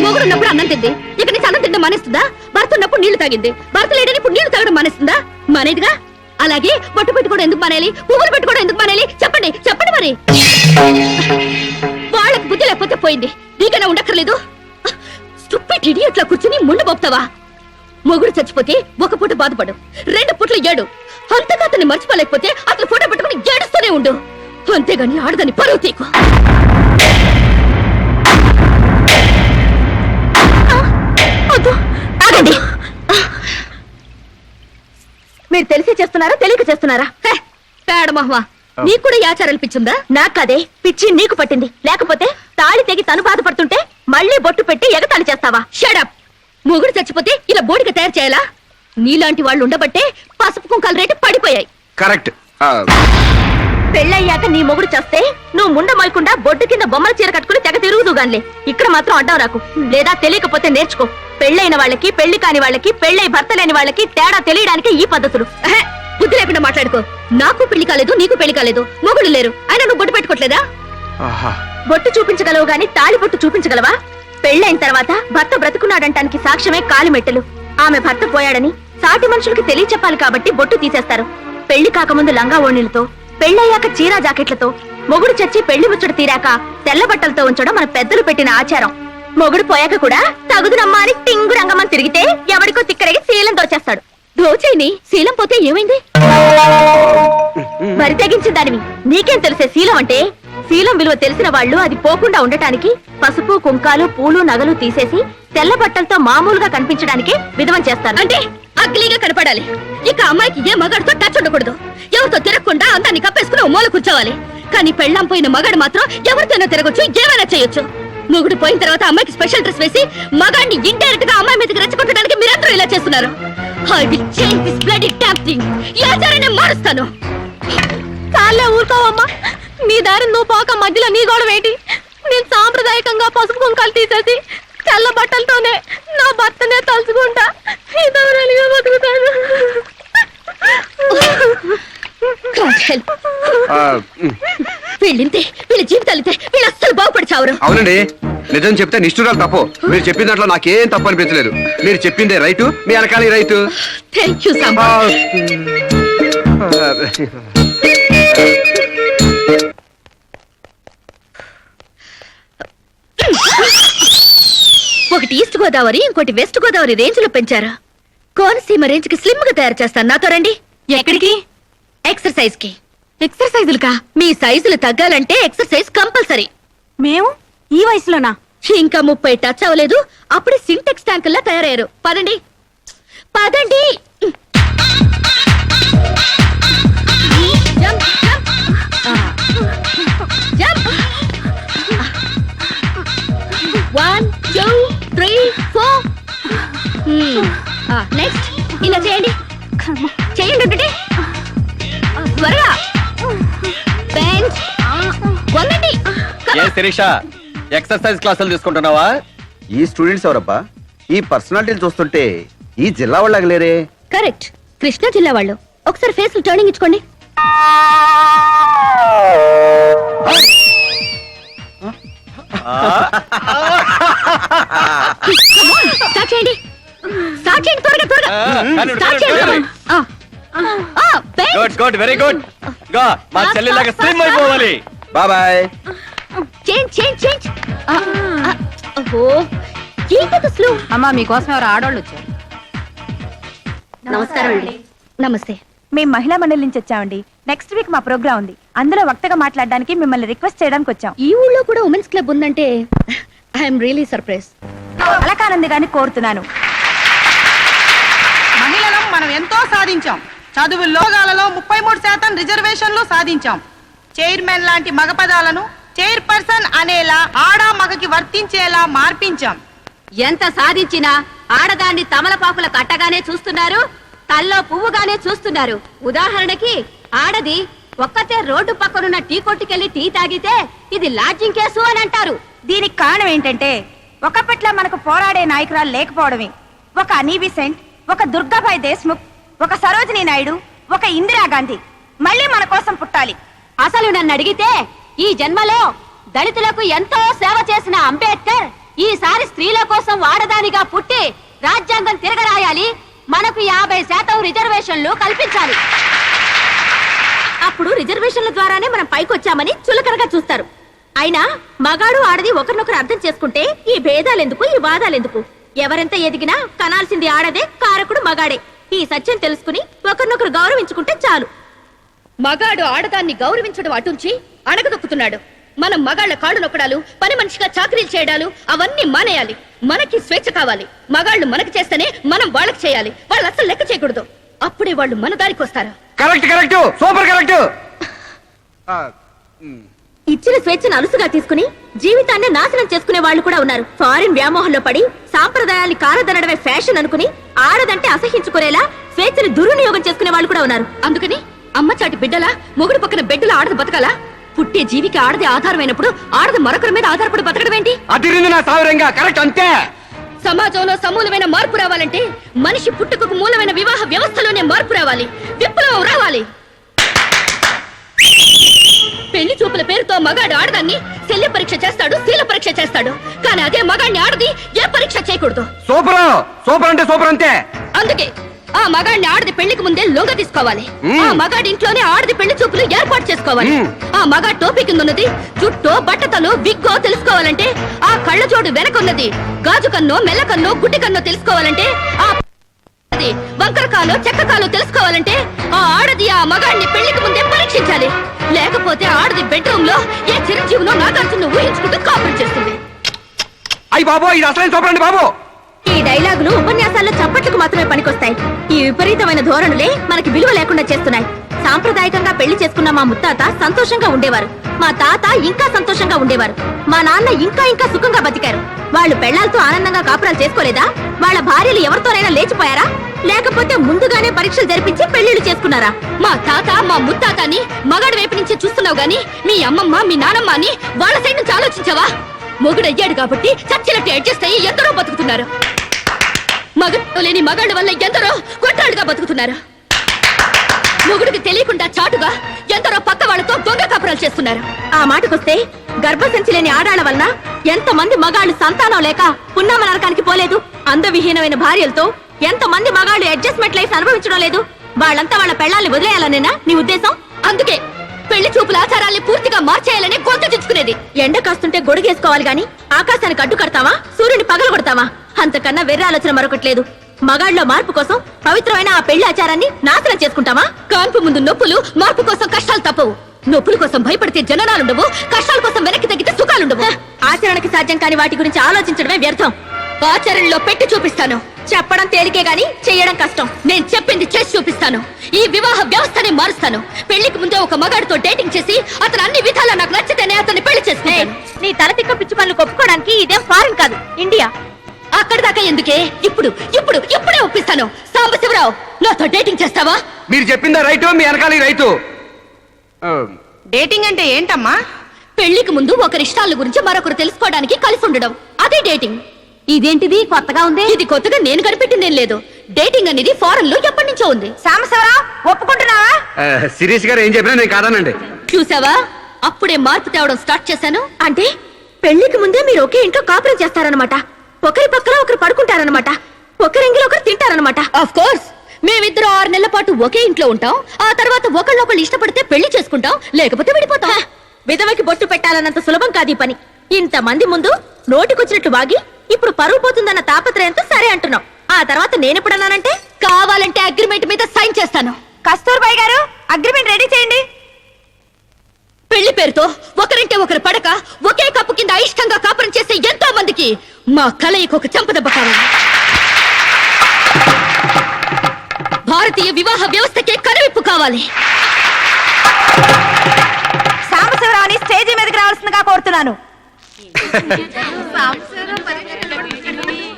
మొగుడు ఉన్నప్పుడు అన్నం తింది, ఇక నుంచి అన్నం తింటే మానేస్తుందా? భర్త ఉన్నప్పుడు నీళ్లు తాగింది, భర్త లేడని ఇప్పుడు నీళ్లు తాగడం మానేస్తుందా? మానేదిగా. అలాగే బొట్టు పెట్టుకోవడం ఎందుకు మానేయాలి? పువ్వులు పెట్టుకోవడం ఎందుకు మానేయాలి? చెప్పండి చెప్పండి మరి. వాళ్ళకి బుద్ధి లేకపోతే పోయింది, నీకైనా ఉండక్కర్లేదు. స్టూపిడ్ ఇడియట్లా కూర్చుని ముందు పోపుతావా? మొగుడు చచ్చిపోతే 1 పూట బాధపడు, 2 పూటలు ఏడు. అంతగా అతన్ని మర్చిపోలేకపోతే అతను ఫోటో పెట్టుకుని ఏడుస్తూనే ఉండు. అంతేగాని ఆడదాన్ని పరువు తీకు. ఆగండి. మీరు తెలిసి చేస్తున్నారా తెలియక చేస్తున్నారా? పేడ మహ్వా, నీకు కూడా ఈ ఆచారాలు పిచ్చుందా? నాకదే పిచ్చి నీకు పట్టింది. లేకపోతే తాళి తెగి తను బాధపడుతుంటే మళ్ళీ బొట్టు పెట్టి ఎగతాళి చేస్తావా? షడప్. మొగుడు చచ్చిపోతే ఇలా బోడిగా తయారు చేయాలా? నీలాంటి వాళ్ళు ఉండబట్టే పసుపు కుంకాల రేటు పడిపోయాయి. కరెక్ట్. పెళ్ళయ్యాక నీ మొగుడు చేస్తే నువ్వు ముండ మొయకుండా బొడ్డు కింద బొమ్మల చీర కట్టుకుని తెగ తిరుగుదుగాన్లే. ఇక్కడ మాత్రం అడ్డం రాకు, లేదా తెలియకపోతే నేర్చుకో. పెళ్ళైన వాళ్ళకి, పెళ్లి కాని వాళ్ళకి, పెళ్ళై భర్త లేని వాళ్ళకి తేడా తెలియడానికి ఈ పద్ధతులు. బుద్ధి లేకుండా మాట్లాడుకో. నాకు పెళ్లి కాలేదు, నీకు పెళ్లి కాలేదు, మొగుడు లేరు, అయినా నువ్వు బొట్టు పెట్టుకోవట్లేదా? బొట్టు చూపించగలవు గాని తాళి బొట్టు చూపించగలవా? పెళ్ళైన తర్వాత భర్త బ్రతుకున్నాడంటానికి సాక్ష్యమే కాలిమెట్టెలు. ఆమె భర్త పోయాడని సాటి మనుషులకి తెలియచెప్పాలి కాబట్టి బొట్టు తీసేస్తారు. పెళ్లి కాకముందు లంగా ఓణీలతో, పెళ్ళయ్యాక చీరా జాకెట్లతో, మొగుడు చచ్చి పెళ్లి ముచ్చట తీరాక తెల్ల బట్టలతో ఉంచడం మన పెద్దలు పెట్టిన ఆచారం. మొగుడు పోయాక కూడా తగుదునమ్మా అని టింగు రంగమ్మని తిరిగితే ఎవడికో తిక్కరగి శీలం దోచేస్తాడు. దోచేని శీలం పోతే ఏమైంది? మరి తెగించిన దానివి నీకేం తెలిసే శీలం అంటే? శీలం విలువ తెలిసిన వాళ్ళు అది పోకుండా ఉండటానికి పసుపు కుంకాలు పూలు నగలు తీసేసి తెల్ల బట్టలతో మామూలుగా కనిపించడానికి విధవం చేస్తారు. అంటే అగ్లీగా కనపడాలి. ఇక అమ్మాయికి ఏ మగాడితో టచ్ ఉండకూడదు. ఎవరితో తిరగకుండా అందాన్ని కప్పేసుకుని ఓ మూల కూర్చోవాలి. కానీ పెళ్ళాం పోయిన మగాడు మాత్రం ఎవరితోనో తిరగొచ్చు, ఏమైనా చేయొచ్చు. మొగుడు పోయిన తర్వాత అమ్మాయికి స్పెషల్ డ్రెస్ వేసి మగాడిని ఇండైరెక్ట్ గా అమ్మాయి మీదకి రెచ్చగొట్టడానికి మీరందరూ ఇలా చేస్తున్నారు. I will change this bloody damn thing. ఈ ఆచారాన్ని మారుస్తాను. చాలే ఊరుకోవమ్మా, నీ దారి నువ్వు పోక మధ్యలో నీ గొడవ ఏంటి? నేను సాంప్రదాయకంగా పసుపు కుంకాలు తీసేసి తెల్ల బట్టలతోనే నా భర్తనే తలుచుకుంటా ఇదవరనిగా బతుకుతాను. Can't help. వీళ్ళింతే, వీళ్ళ జీవితాలితే, వీళ్ళు అస్సలు బాగుపడి చావరు. అవునండి, నిజం చెప్తే నిష్ఠురాలు తప్పు. మీరు చెప్పిన దాంట్లో నాకేం తప్పు అనిపించలేదు. మీరు చెప్పిందే రైటు, మీ వెనకాల రైటు. Thank you Samba. ఒకటి ఈస్ట్ గోదావరి, ఇంకోటి వెస్ట్ గోదావరి రేంజ్ లో పెంచారు. కోనసీమ రేంజ్ కి స్లిమ్ గా తయారు చేస్తాను. నాతో రండి. ఎక్కడికి? ఎక్సర్సైజ్ కి. ఎక్సర్సైజులుకా? మీ సైజులు తగ్గాలంటే ఎక్సర్సైజ్ కంపల్సరీ. మేము ఈ వయసులోనా? ఇంకా 30 టచ్ అవ్వలేదు, అప్పుడే సింటెక్స్ ట్యాంకుల్లా తయారయ్యారు. పదండి పదండి. Jump, jump. జంప్. 1 2 3 4. నెక్స్ట్ ఇలా చేయండి. చేయండి ఒకటి త్వరగా. బెంచ్ వంగండి. ఏ శిరీష, ఎక్సర్సైజ్ క్లాసులు తీసుకుంటున్నావా? ఈ స్టూడెంట్స్ ఎవరబ్బా? ఈ పర్సనాలిటీలు చూస్తుంటే ఈ జిల్లా వాళ్ళకి లేరే. కరెక్ట్, కృష్ణా జిల్లా వాళ్ళు. ఒకసారి ఫేస్ టర్నింగ్ ఇచ్చుకోండి. స్టార్ట్ చేయండి, స్టార్ట్ చేయండి త్వరగా త్వరగా. స్టార్ట్ చేయండి. Good good, very good. మా చెల్లిలాగా స్లిమ్ అయిపోవాలి. బాబాయ్. Change change change. ఓహో, ఏంటది స్లో? అమ్మా, మీకోసం ఎవరు ఆడవాళ్ళు వచ్చారు. నమస్కారం అండి. నమస్తే. మేము మహిళా మండలి నుంచి వచ్చామండి. నెక్స్ట్ వీక్ మా ప్రోగ్రామ్ ఉంది. అందులో వక్తగా మాట్లాడడానికి మిమ్మల్ని రిక్వెస్ట్ చేయడానికి వచ్చాం. ఈ ఊళ్ళో కూడా ఉమెన్స్ క్లబ్ ఉందంటే ఐఎమ్ రియలీ సర్ప్రైజ్. అలకానంది గాని కోరుతున్నాను. మహిళలం మనం ఎంతో సాధించాం. చదువుల్లో గాలలో 33% రిజర్వేషన్లు సాధించాం. చైర్మన్ లాంటి మగ పదాలను చైర్పర్సన్ అనేలా ఆడా మగకి వర్తించేలా మార్పించాం. ఎంత సాధించినా ఆడదాన్ని తమలపాకుల కట్టగానే చూస్తున్నారు, తల్లో పువ్వుగానే చూస్తున్నారు. ఉదాహరణకి ఆడది ఒక్కతే రోడ్డు పక్కనున్న టీ కొట్టుకెళ్లి టీ తాగితే ఇది లాడ్జింగ్ కేసు అని అంటారు. దీనికి కారణం ఏంటంటే ఒకప్పట్లో మనకు పోరాడే నాయకురాలు లేకపోవడమే. ఒక అనీ బిసెంట్, ఒక దుర్గాబాయ్ దేశ్ముఖ్, ఒక సరోజినీ నాయుడు, ఒక ఇందిరాగాంధీ మళ్ళీ మన కోసం పుట్టాలి. అసలు నన్ను అడిగితే ఈ జన్మలో దళితులకు ఎంతో సేవ చేసిన అంబేద్కర్ ఈసారి స్త్రీల కోసం వాడదానిగా పుట్టి రాజ్యాంగం తిరగరాయాలి, మనకు 50% రిజర్వేషన్లు కల్పించాలి. అప్పుడు రిజర్వేషన్ల ద్వారానే మనం పైకొచ్చామని చులకనగా చూస్తారు. అయినా మగాడు ఆడది ఒకరినొకరు అర్థం చేసుకుంటే ఈ భేదాలెందుకు, ఈ వాదాలెందుకు? ఎవరెంత ఎదిగినా కనాల్సింది ఆడదే, కారకుడు మగాడే. ఈ సత్యం తెలుసుకుని ఒకరినొకరు గౌరవించుకుంటే చాలు. మగాడు ఆడదాన్ని గౌరవించడం అటుంచి అణగదొక్కుతున్నాడు. మనం మగాళ్ళ కాళ్ళు నొక్కడాలు, పని మనిషిగా చాకరీలు చేయడాలు అవన్నీ మానేయాలి. మనకి స్వేచ్ఛ కావాలి. మగాళ్ళు మనకి చేస్తేనే మనం వాళ్ళకి చేయాలి. వాళ్ళు అసలు లెక్క చేయకూడదు. అప్పుడే వాళ్ళు మన దారికి వస్తారు. Correct correct, super correct. ఇచ్చిన స్వేచ్ఛను అలుసుగా తీసుకుని జీవితాన్ని నాశనం చేసుకునే వాళ్ళు కూడా ఉన్నారు. ఫారిన్ వ్యామోహంలో పడి సాంప్రదాయాన్ని కారదనడమే ఫ్యాషన్ అనుకుని ఆడదంటే అసహించుకునేలా స్వేచ్ఛను దుర్వినియోగం చేసుకునే వాళ్ళు కూడా ఉన్నారు. అందుకని అమ్మ చాటి బిడ్డలా, మొగుడు పక్కన బిడ్డలా ఆడదు బతకాలా? పుట్టే జీవికి ఆడది ఆధారమైనప్పుడు ఆడది మరొకరి మీద ఆధారపడి బతకడం ఏంటి? అదిరింది నా సావరంగా. కరెక్ట్, అంతే. సమాజంలో సమూలమైన మార్పు రావాలంటే మనిషి పుట్టుకకు మూలమైన వివాహ వ్యవస్థలోనే మార్పు రావాలి, విప్లవం రావాలి. పెళ్లి చూపుల పేరుతో మగాడు ఆడదాన్ని శల్య పరీక్ష చేస్తాడు, శీల పరీక్ష చేస్తాడు. కానీ అదే మగాడిని ఆడది ఏ పరీక్ష చేయకూడదు. సూపర్, సూపర్ అంటే సూపర్, అంతే. అందుకే ఆ మగాడిని ఆడది పెళ్లికి ముందే లొంగ తీసుకోవాలి. ఆ మగాడి ఇంట్లోనే ఆడది పెళ్లి చూపులు ఏర్పాటు చేసుకోవాలి. ఆ మగాడి టోపీ కింద ఉన్నది జుట్టో బట్టతలు విగ్గో తెలుసుకోవాలంటే, ఆ కళ్ళ జోడు వెనకున్నది గాజు కన్నో మెల్ల కన్నో గుడ్డి కన్నో తెలుసుకోవాలంటే, ఆ వంకరకాలో చెక్కకాలో తెలుసుకోవాలంటే ఆ ఆడది ఆ మగాడిని పెళ్లికి ముందే పరీక్షించాలి. లేకపోతే ఆడది బెడ్రూమ్ లో ఏ చిరంజీవినో నాగార్జున ఊహించుకుంటూ కాపురం చేస్తుంది. అయ్యి బాబు, ఇది అసలు చూపండి బాబు. ఈ డైలాగులు ఉపన్యాసాల్లో చప్పట్లకు మాత్రమే పనికొస్తాయి. ఈ విపరీతమైన ధోరణులే మనకి విలువ లేకుండా చేస్తున్నాయి. సాంప్రదాయకంగా పెళ్లి చేసుకున్న మా ముత్తాత సంతోషంగా ఉండేవారు. మా తాత ఇంకా సంతోషంగా ఉండేవారు. మా నాన్న ఇంకా ఇంకా సుఖంగా బతికారు. వాళ్ళు పెళ్లాలతో ఆనందంగా కాపురాలు చేసుకోలేదా? వాళ్ళ భార్యలు ఎవరితోనైనా లేచిపోయారా? లేకపోతే ముందుగానే పరీక్షలు జరిపించి పెళ్లిళ్లు చేసుకున్నారా? మా తాత మా ముత్తాతని మగాడి వైపు నుంచి చూస్తున్నావు గాని మీ అమ్మమ్మ మీ నానమ్మ అని వాళ్ళ సైడ్ నుంచి ఆలోచించావా? మొగుడయ్యాడు కాబట్టి చచ్చినట్టు అడ్జస్ట్ అయ్యి ఎందరో బతుకుతున్నారు. మగ లేని మగాళ్ళ వల్ల ఎందరో కొట్టాడుగా బతుకుతున్నారు. మొగుడికి తెలియకుండా చాటుగా ఎందరో పక్క వాళ్ళతో దొంగ కాపురాలు చేస్తున్నారు. ఆ మాటకొస్తే గర్భసంచి లేని ఆడాళ్ల వలన ఎంతమంది మగాళ్ళు సంతానం లేక పున్నామ నరకానికి పోలేదు? అందవిహీనమైన భార్యలతో ఎంతమంది మగాళ్ళు అడ్జస్ట్మెంట్ లైఫ్ అనుభవించడం లేదు? వాళ్ళంతా వాళ్ళ పెళ్లాల్ని వదిలేయాలనేనా నీ ఉద్దేశం? అందుకే పెళ్లి చూపుల ఆచారాల్ని పూర్తిగా మార్చేయాలని గొంతు తెచ్చుకునేది. ఎండ కాస్తుంటే గొడుగేసుకోవాలి గాని ఆకాశానికి అడ్డు కడతావా? సూర్యుని పగలగొడతావా? అంతకన్నా వెర్ర ఆలోచన మరొకట్లేదు. మగాళ్ళలో మార్పు కోసం పవిత్రమైన ఆ పెళ్లి ఆచారాన్ని నాశనం చేసుకుంటావా? కాన్పు ముందు నొప్పులు, మార్పు కోసం కష్టాలు తప్పవు. నొప్పుల కోసం భయపడితే జననాలుండవు, కష్టాల కోసం వెనక్కి తగ్గితే సుఖాలుండవు. ఆచరణకి సాధ్యం కాని వాటి గురించి ఆలోచించడమే వ్యర్థం. ఆచరణలో పెట్టి చూపిస్తాను. చెప్పడం తేలికే గాని చేయడం కష్టం. నేను చెప్పింది చేసి చూపిస్తాను. ఈ వివాహ వ్యవస్థని మారుస్తాను. పెళ్లికి ముందే ఒక మగాడితో డేటింగ్ చేసి అతను అన్ని విధాలా నాకు నచ్చితేనే అతన్ని పెళ్లి చేసుకుంటాను. నీ తలతిక్క పిచ్చి పనులు ఒప్పుకోవడానికి ఇదేం ఫారిన్ కాదు, ఇండియా. అక్కడి దాకా ఎందుకే? ఇప్పుడే ఒప్పిస్తాను. సాంబశివరావు, నాతో డేటింగ్ చేస్తావా? మీరు చెప్పిందా రైతు, మీ వెనకాల రైతు. డేటింగ్ అంటే ఏంటమ్మా? పెళ్లికి ముందు ఒకరి ఇష్టాల గురించి మరొకరు తెలుసుకోవడానికి కలిసి ఉండడం, అదే డేటింగ్. ఇదేంటిది కొత్తగా ఉంది? ఇది కొత్తగా నేను కనిపెట్టిందేం లేదు. డేటింగ్ అనేది ఫారెన్ లో ఎప్పటి నుంచో ఉంది. సాంబశివరావు, ఒప్పుకుంటున్నావా? శిరీష్ గారు ఏం చెప్పినా నేను కాదానండి. చూసావా, అప్పుడే మార్పు తేవడం స్టార్ట్ చేశాను. అంటే పెళ్లికి ముందే మీరు ఒకే ఇంట్లో కాపురం చేస్తారనమాట. ఒకరి పక్కన ఒకరు పడుకుంటారనమాట. ఒకరింగిలో ఒకరు తింటారనమాట. ఆఫ్ కోర్స్, మేమిద్దరం 6 నెలల పాటు ఒకే ఇంట్లో ఉంటాం. ఆ తర్వాత ఒకళ్ళొకళ్ళు ఇష్టపడితే పెళ్లి చేసుకుంటాం, లేకపోతే విడిపోతాం. విధవకి బొట్టు పెట్టాలన్నంత సులభం కాదు ఈ పని. ఇంతమంది ముందు నోటికొచ్చినట్టు వాగి ఇప్పుడు పరువు పోతుందన్న తాపత్రయంతో సరే అంటున్నాం. ఆ తర్వాత నేనెప్పుడన్నానంటే కావాలంటే అగ్రిమెంట్ మీద సైన్ చేస్తాను. కస్తూర్బాయ్ గారు, అగ్రిమెంట్ రెడీ చేయండి. పెళ్లి పేరుతో ఒకరింటే ఒకరు పడక ఒకే కప్పు కింద అయిష్టంగా కాపురం చేసే ఎంతో మందికి మా కలయికి ఒక చెంపదెబ్బ కావాలి. భారతీయ వివాహ వ్యవస్థకే కనువిప్పు కావాలి. సాంబశివరావుని స్టేజీ మీదకి రావాల్సిందిగా కోరుతున్నాను.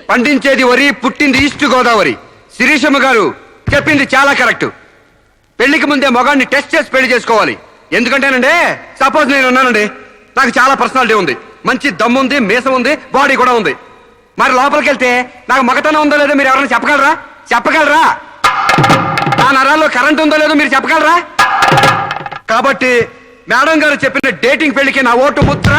పండించేది వరి, పుట్టింది ఈస్ట్ గోదావరి. శిరీషమ్మ గారు చెప్పింది చాలా కరెక్ట్. పెళ్లికి ముందే మగాడిని టెస్ట్ చేసి పెళ్లి చేసుకోవాలి. ఎందుకంటేనండి, సపోజ్ నేను ఉన్నానండి, నాకు చాలా పర్సనాలిటీ ఉంది, మంచి దమ్ము ఉంది, మీసం ఉంది, బాడీ కూడా ఉంది. మరి లోపలికి వెళ్తే నాకు మగతనం ఉందో లేదో మీరు ఎవరైనా చెప్పగలరా? నా నరాల్లో కరెంట్ ఉందో లేదో మీరు చెప్పగలరా? కాబట్టి మేడం గారు చెప్పిన డేటింగ్ పెళ్లికి నా ఓటు ముద్ర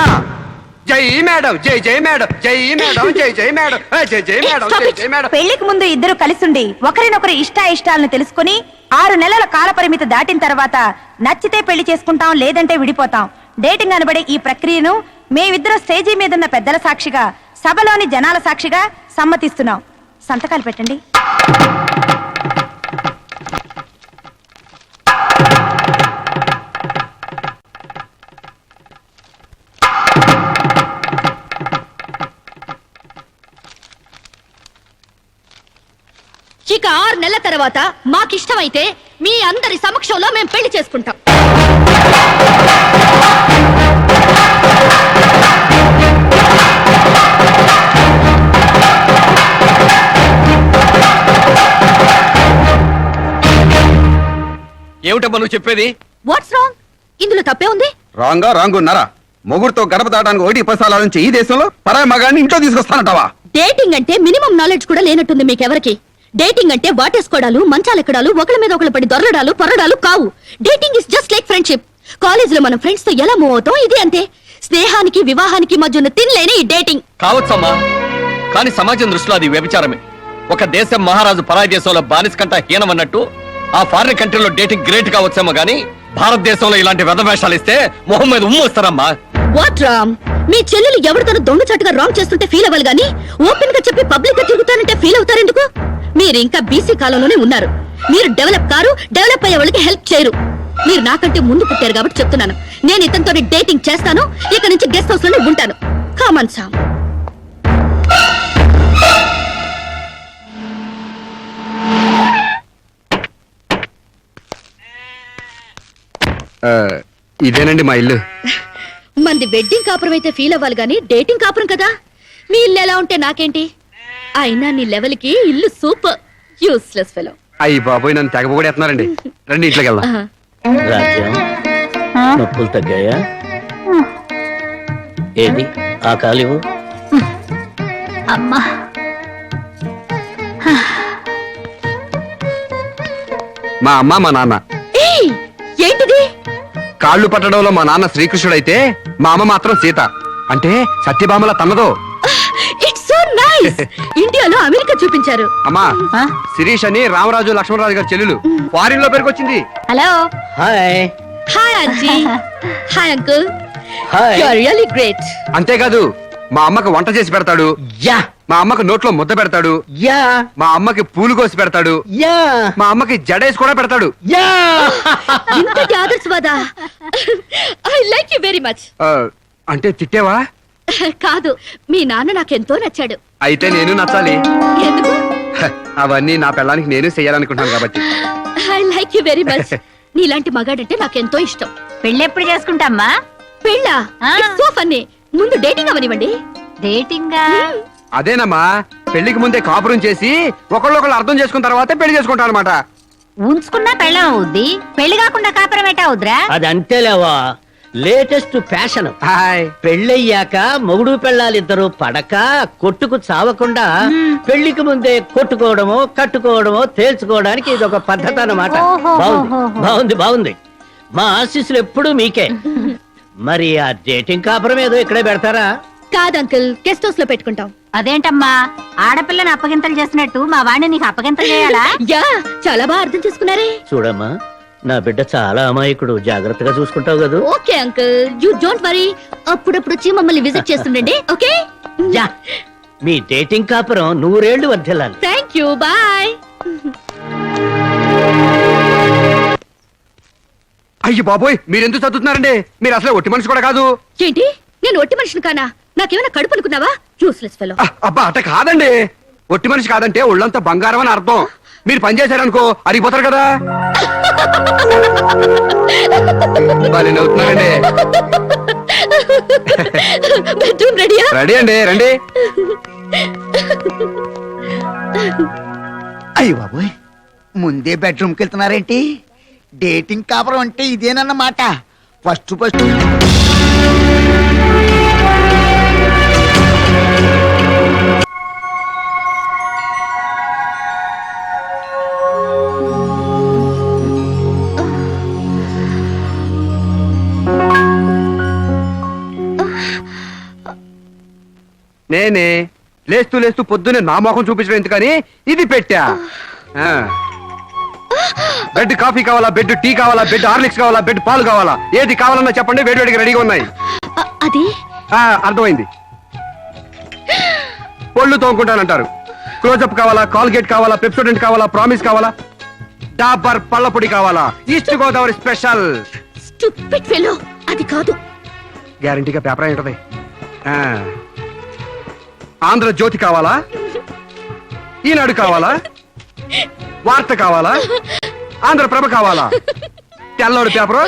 జై మేడం, జై జై మేడం, జై మేడం, జై జై మేడం, జై జై మేడం, జై జై మేడం. పెళ్లికి ముందు ఇద్దరు కలిసుండి ఒకరినొకరు ఇష్టాయిష్టాలను తెలుసుకుని 6 నెలల కాల పరిమితి దాటిన తర్వాత నచ్చితే పెళ్లి చేసుకుంటాం, లేదంటే విడిపోతాం. డేటింగ్ అనబడే ఈ ప్రక్రియను మేమిద్దరు స్టేజీ మీదున్న పెద్దల సాక్షిగా, సభలోని జనాల సాక్షిగా సమ్మతిస్తున్నాం. సంతకాలు పెట్టండి. ఇక 6 నెలల తర్వాత మాకిష్టమైతే మీ అందరి సమక్షంలో మేము పెళ్లి చేసుకుంటాం. ఏమిటమ్మా నువ్వు చెప్పేది? What's wrong? ఇందులో తప్పే ఉంది? రాంగున్నారా? మొగుడుతో గడప దాటానికి 1 నుంచి ఈ దేశంలో పరాయి మగాడిని ఇంట్లో తీసుకొస్తానంటావా? డేటింగ్ అంటే మినిమం నాలెడ్జ్ కూడా లేనట్టుంది మీకెవరికి. డేటింగ్ అంటే వాటేసుకోవడాలు, మంచాలెక్కడాలు, ఒకళ్ళ మీద ఒకళ్ళు పడి దొరలడాలు, పొరడాలు కావు. Dating is just like friendship. కాలేజీలో మనం ఫ్రెండ్స్ తో ఎలా మూవ్ అవుతాం, ఇది అంతే. స్నేహానికి వివాహానికి మధ్య ఉన్న తినలేని ఈ డేటింగ్ కావచ్చమ్మా, కానీ సమాజం దృష్టిలో అది వ్యభిచారమే. ఒక దేశం మహారాజు పరాయి దేశంలో బానిస కంట హీనమన్నట్టు ఆ ఫారిన్ కంట్రీలో డేటింగ్ గ్రేట్ గా వచ్చామో గానీ భారతదేశంలో ఇలాంటి వెధవేషాలు ఇస్తే మొహం మీద ఉమ్ము వస్తారమ్మా. వాట్ రామ్, మీ చెల్లెలు ఎవరితోనూ దొంగచాటుగా రాంగ్ చేస్తుంటే ఫీల్ అవ్వాలి గానీ ఓపెన్ గా చెప్పి పబ్లిక్ గా తిరుగుతానంటే ఫీల్ అవుతారెందుకు? మీరు ఇంకా బీసీ కాలంలోనే ఉన్నారు. మీరు డెవలప్ కారు, డెవలప్ అయ్యే వాళ్ళకి హెల్ప్ చేయరు. మీరు నాకంటే ముందు పుట్టారు కాబట్టి చెప్తున్నాను. నేను ఇతనితో డేటింగ్ చేస్తాను. ఇక నుంచి గెస్ట్ హౌస్ లోనే ఉంటాను. Come on. ఇదేనండి మా ఇల్లు. మంది వెడ్డింగ్ కాపురం అయితే ఫీల్ అవ్వాలి గానీ డేటింగ్ కాపురం కదా. మీ ఇల్లు ఎలా ఉంటే నాకేంటి? అయినా నీ లెవెల్ కి ఇల్లు సూపర్. Useless fellow. అయ్యి బాబోయ్, నన్ను తెగ కూడా ఎత్తున్నారండి. రండి ఇంట్లోకి వెళ్దాం. రాజ్యం నొప్పులు తగ్గాయా? ఏది ఆ కాలివు? అమ్మా మా అమ్మ మా నాన్న. ఏయ్, ఏంటిది? కాళ్ళు పట్టడంలో మా నాన్న శ్రీకృష్ణుడైతే మా అమ్మ మాత్రం సీత. అంటే సత్యభామల తన్నదో. It's so nice. ఇండియాలో అమెరికా చూపించారు. అమ్మా, శిరీష్ అని రామరాజు లక్ష్మణరాజు గారి చెల్లెలు ఫారిన్ లో పెరిగొచ్చింది. Hello. Hi. Hi aunty. Hi uncle. Hi. You are really great. అంతేకాదు మా అమ్మకి వంట చేసి పెడతాడు. యా మా అమ్మకి నోట్లో ముద్ద పెడతాడు. యా మా అమ్మకి పూలు కోసి పెడతాడు. యా మా అమ్మకి జడేసి కూడా పెడతాడు. యా ఇంతటి ఆదర్శవాదా? I like you very much. అంటే తిట్టేవా? కాదు, మీ నాన్న నాకెంతో నచ్చాడు. అయితే నేను నచ్చాలి. ఎందుకు? హ, అవన్నీ నా పిల్లానికి నేను చెయ్యాలనుకుంటున్నాను కాబట్టి. I like you very much. నీలాంటి మగాడంటే నాకెంతో ఇష్టం. పెళ్ళెప్పుడు చేసుకుంటామ్మా? పెళ్ళా? So funny. ముందు డేటింగ్ అవనివ్వండి. డేటింగా? అదేనమ్మా, పెళ్లికి ముందే కాపురం చేసి ఒకళ్ళొకళ్ళు అర్థం చేసుకున్న తర్వాతే పెళ్లి చేసుకుంటాను అనమాట. ఉంచుకున్నా పెళ్ళం అవుద్ది, పెళ్లి కాకుండా కాపురం ఎట్టా అవుద్రా? అది అంతేలేవా, లేటెస్ట్ ఫ్యాషన్. హాయ్. పెళ్ళయ్యాక మొగుడు పెళ్ళాలిద్దరూ పడక కొట్టుకు చావకుండా పెళ్లికి ముందే కొట్టుకోవడమో కట్టుకోవడమో తేల్చుకోవడానికి ఇది ఒక పద్ధతి అన్నమాట. బాగుంది బాగుంది బాగుంది. మా ఆశీస్సులు ఎప్పుడూ మీకే. మరి ఆ డేటింగ్ కాపురం ఏదో ఇక్కడే పెడతారా? కాదు అంకుల్, గెస్ట్ హౌస్ లో పెట్టుకుంటాం. అదేంటమ్మా, ఆడపిల్లని అప్పగింతలు చేసినట్టు మా వాడిని నీకు అప్పగింతలు చేయాలా? యా, చాలా బాగా అర్థం చేసుకున్నారే. చూడమ్మా, నా బిడ్డ చాలా అమాయకుడు, జాగ్రత్తగా చూసుకుంటావు కదా. Okay uncle, you don't worry. అప్పుడప్పుడు వచ్చి మమ్మల్ని విజిట్ చేస్తుండండి. ఓకే. యా, మీ డేటింగ్ కాపురం 100 ఏళ్లు వర్ధిల్లాలి. Thank you, bye. అయ్యి బాబోయ్, మీరెందుకు చదువుతున్నారండి? మీరు అసలే ఒట్టి మనిషి కూడా కాదు. ఏంటి, నేను ఒట్టి మనిషిని కానా? నాకేమైనా కడుపు అనుకున్నావా? Useless fellow. అబ్బా, అట కాదండి. ఒట్టి మనిషి కాదంటే ఒళ్ళంతా బంగారం అని అర్థం. మీరు పని చేశారనుకో అరిగిపోతారు కదా. భలే నవ్వుతున్నారండి. బెడ్రూమ్ రెడీయా? రెడీ అండి, రండి. అయ్య బాబోయ్, ముందే బెడ్రూమ్కి వెళ్తున్నారేంటి? డేటింగ్ కాపురం అంటే ఇదేనన్నమాట. ఫస్ట్ నేనే లేస్తూ లేస్తూ పొద్దున్నే నా మొఖం చూపించడం ఎందుకని ఇది పెట్టా. బెడ్ కాఫీ కావాలా, బెడ్ టీ కావాలా, బెడ్ హార్లిక్స్ కావాలా, బెడ్ పాలు కావాలా, ఏది కావాలన్నా చెప్పండి, వేడివేడిగా రెడీగా ఉన్నాయి. అది అర్థమైంది. పళ్ళు తోముకుంటానంటారు. క్లోజప్ కావాలా, కాల్గేట్ కావాలా, పెప్సోడెంట్ కావాలా, ప్రామిస్ కావాలా, డాబర్ పళ్ళ పొడి కావాలా, east Godavari special. Stupid fellow, అది కాదు. గ్యారంటీగా పేపర్ అయి ఉంటది. ఆంధ్రజ్యోతి కావాలా, ఈనాడు కావాలా, వార్త కావాలా, ఆంధ్రప్రభ కావాలా, తెల్లోడు పేపరు,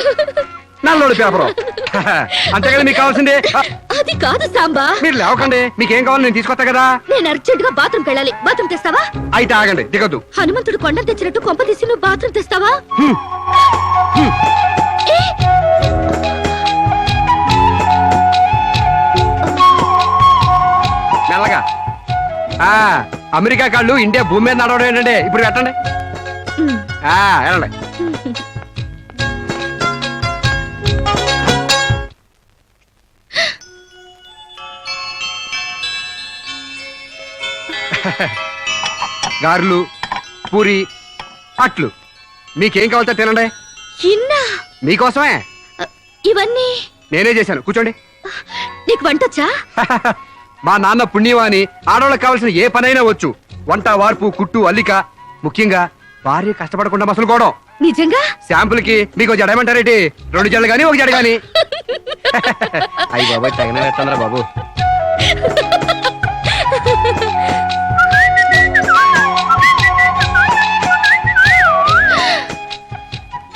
నల్లోడు పేపరు. అంతేగాని మీకు కావాల్సిందే. అది కాదు సాంబా. మీరు లేవకండి, మీకేం కావాలి నేను తీసుకొస్తా కదా. నేను అర్జెంట్ గా బాత్రూమ్ వెళ్ళాలి. బాత్రూమ్ తెస్తావా? అయితే ఆగండి, దిగద్దు. హనుమంతుడు కొండలు తెచ్చినట్టు కొంప తీసి నువ్వు బాత్రూమ్ తెస్తావా? మెల్లగా. అమెరికా కాళ్ళు ఇండియా భూమి మీద నడవడం ఏంటంటే ఇప్పుడు పెట్టండి. వెళ్ళండి. గారెలు పూరి అట్లు మీకేం కావాలో తినండి. ఇన్నా మీకోసమే ఇవన్నీ నేనే చేశాను, కూర్చోండి. నీకు వంటొచ్చా? మా నాన్న పుణ్యవాని ఆడవాళ్ళకి కావాల్సిన ఏ పనైనా వచ్చు. వంట వార్పు కుట్టు అల్లిక, ముఖ్యంగా భార్య కష్టపడకుండా మసలుకోవడం. నిజంగా? శాంపుల్ కి మీకు జడేమంటారేటి? 2 జడలు గాని 1 జడ గాని. అయ్యి బాబా తగిన ఎత్తంద్రా బాబు.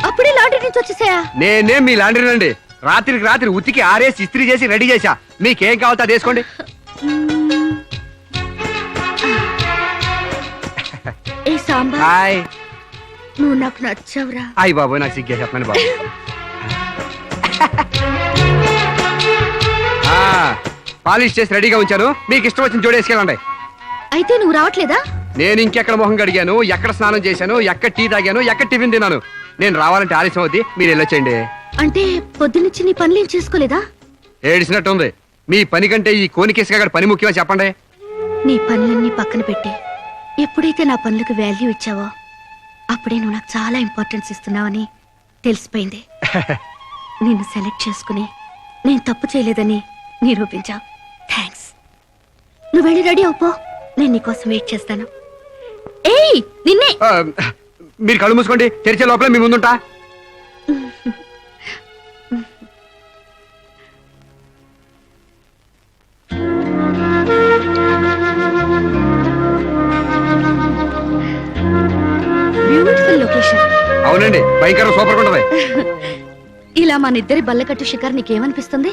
అప్పుడే లాండ్రీ నుంచి వచ్చేసాయా? నేనే మీ లాండ్రీనండి. రాత్రికి రాత్రి ఉతికి ఆరేసి ఇస్త్రీ చేసి రెడీ చేశా. మీకేం కావాలో అది వేసుకోండి. ఏ సాంబార్, హాయ్. నువ్వు నాకు నచ్చావురా. అయ్యి బాబు నాకు సిగ్గే చెప్పండి బాబు. పాలిష్ చేసి రెడీగా ఉంచాను, మీకు ఇష్టం వచ్చిన జోడేసుకెళ్ళండి. అయితే నువ్వు రావట్లేదా? నేను ఇంకెక్కడ మొహం కడిగాను, ఎక్కడ స్నానం చేశాను, ఎక్కడ టీ తాగాను, ఎక్కడ టిఫిన్ తిన్నాను. నేను రావాలంటే ఆలస్యం అవుద్ది, మీరు వెళ్ళొచ్చండి. అంటే పొద్దున్నుంచి నీ పనులేం చేసుకోలేదా? ఏడిసినట్టుంది. మీ పని కంటే ఈ కోనికేసుగా పని ముఖ్యమా చెప్పండి. నీ పనులన్నీ పక్కన పెట్టి ఎప్పుడైతే నా పనులకు వాల్యూ ఇచ్చావో అప్పుడే నువ్వు నాకు చాలా ఇంపార్టెన్స్ ఇస్తున్నావని తెలిసిపోయింది. నిన్ను సెలెక్ట్ చేసుకుని నేను తప్పు చేయలేదని నిరూపించావు. థ్యాంక్స్. నువ్వు వెళ్ళి రెడీ అవుపో, నేను నీకోసం వెయిట్ చేస్తాను. ఏయ్ నిన్నే. మీరు కళ్ళు మూసుకోండి, తెరిచే లోపల మీ ముందుంటా. Beautiful location. అవునండి, భయంకర సూపర్ ఉంటది. ఇలా మన ఇద్దరి బల్లకట్టు షికార్ నీకేమనిపిస్తుంది?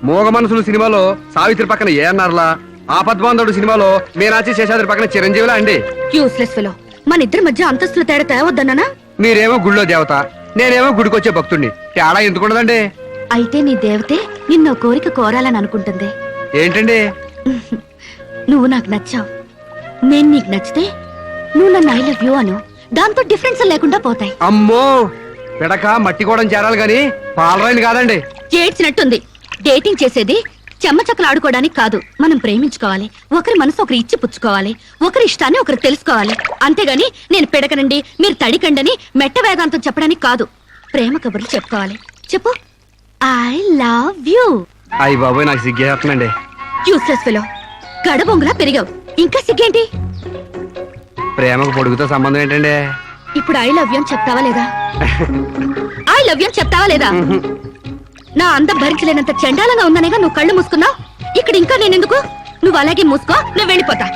మోగ మనసులు సినిమాలో సావిత్రి పక్కన ఏఎన్ఆర్లా, ఆపద్బాంధవుడు సినిమాలో మీనాచి శేషాద్రి పక్కన చిరంజీవిలా అండి. Useless fellow. మన ఇద్దరి మధ్య అంతస్తుల తేడా తేవద్దన్నానా? మీరేమో గుళ్ళో దేవత, నేనేమో గుడికొచ్చే భక్తుడిని. తేడా ఎందుకుండదండి? అయితే నీ దేవతే నిన్నో కోరిక కోరాలని అనుకుంటుంది. ఏంటండి? నువ్వు నాకు నచ్చావు, నేను నీకు నచ్చితే నువ్వు నన్ను ఐ లవ్ యూ అను. దాంతో డిఫరెన్స్ లేకుండా పోతాయి. అమ్మో, పిడక మట్టి కూడా చేరాలి గాని పాలరాయిని కాదండి. చేడ్చినట్టుంది. డేటింగ్ చేసేది చెమ్మచక్కలు ఆడుకోవడానికి కాదు, మనం ప్రేమించుకోవాలి. ఒకరి మనసు ఒకరు ఇచ్చి పుచ్చుకోవాలి, ఒకరి ఇష్టాన్ని ఒకరు తెలుసుకోవాలి. అంతేగాని నేను పిడకనండి మీరు తడికండని మెట్ట వేదాంతం చెప్పడానికి కాదు. ప్రేమ కబుర్లు చెప్పుకోవాలి. చెప్పు, ఐ లవ్ యూ. అయ్యి బాబోయ్, నాకు సిగ్గేస్తుందండి. Useless fellow. గడబొంగులా పెరిగావు, ఇంకా సిగ్గేంటి? ప్రేమకు పొడుగుతో సంబంధం ఏంటండి? ఇప్పుడు ఐ లవ్ యూ అని చెప్తావా లేదా? ఐ లవ్ యూ అని చెప్తావా లేదా? నా అందం భరించలేనంత చండాలంగా ఉందనేగా నువ్వు కళ్ళు మూసుకున్నావు. ఇక్కడ ఇంకా నేనెందుకు? నువ్వు అలాగే మూసుకో, నువ్వు వెళ్ళిపోతా.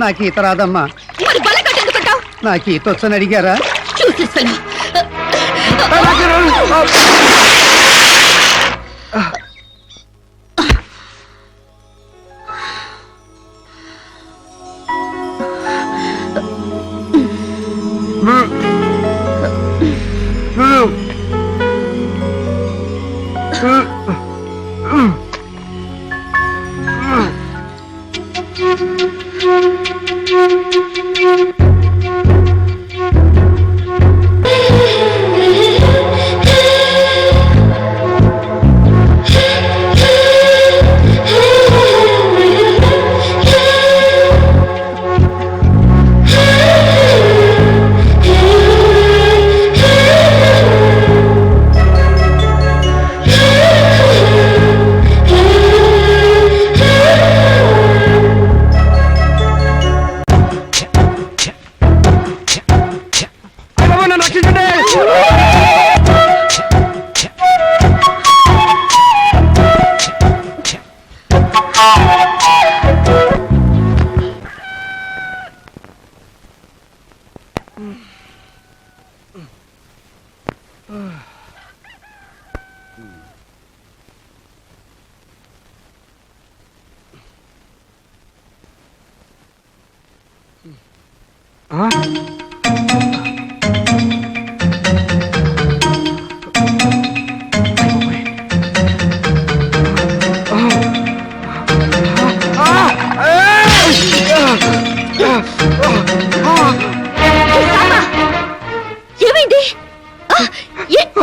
నాకు ఈత రాదమ్మా. మరి బలకట్టెందుకుంటావు? నాకు ఈత వచ్చని అడిగారా? చూసేస్తాను.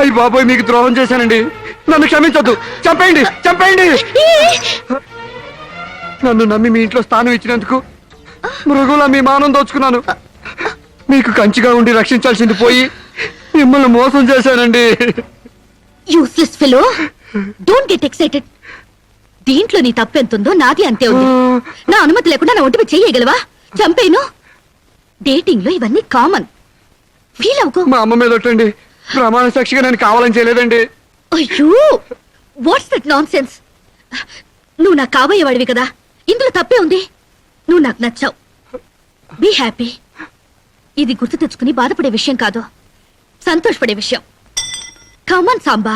అయ్యి బాబోయ్, మీకు ద్రోహం చేశానండి. నన్ను క్షమించొద్దు. చంపేయండి, చంపేయండి. నన్ను నమ్మి మీ ఇంట్లో స్థానం ఇచ్చినందుకు మృగులా మీ మానం దోచుకున్నాను. మీకు కంచిగా ఉండి రక్షించాల్సింది పోయి మిమ్మల్ని మోసం చేశానండి. Useless fellow, don't get excited. దీంట్లో నీ తప్పెంతుందో నాది అంతే ఉంది. నా అనుమతి లేకుండా నా ఒంటిపై చెయ్యగలవా? చంపేను. డేటింగ్ లో ఇవన్నీ కామన్. ఫీల్ అవుకో. మా అమ్మ మీద ఒట్టండి. ప్రమాణ సాక్షిగా నేను కావాలని చేయలేదండి. అయ్యో, వాట్స్ దట్ నాన్ సెన్స్? నువ్వు నాకు కాబోయేవాడివి కదా, ఇందులో తప్పే ఉంది. నువ్వు నాకు నచ్చావు. Be happy. ఇది గుర్తు తెచ్చుకుని బాధపడే విషయం కాదు, సంతోషపడే విషయం. Come on Samba,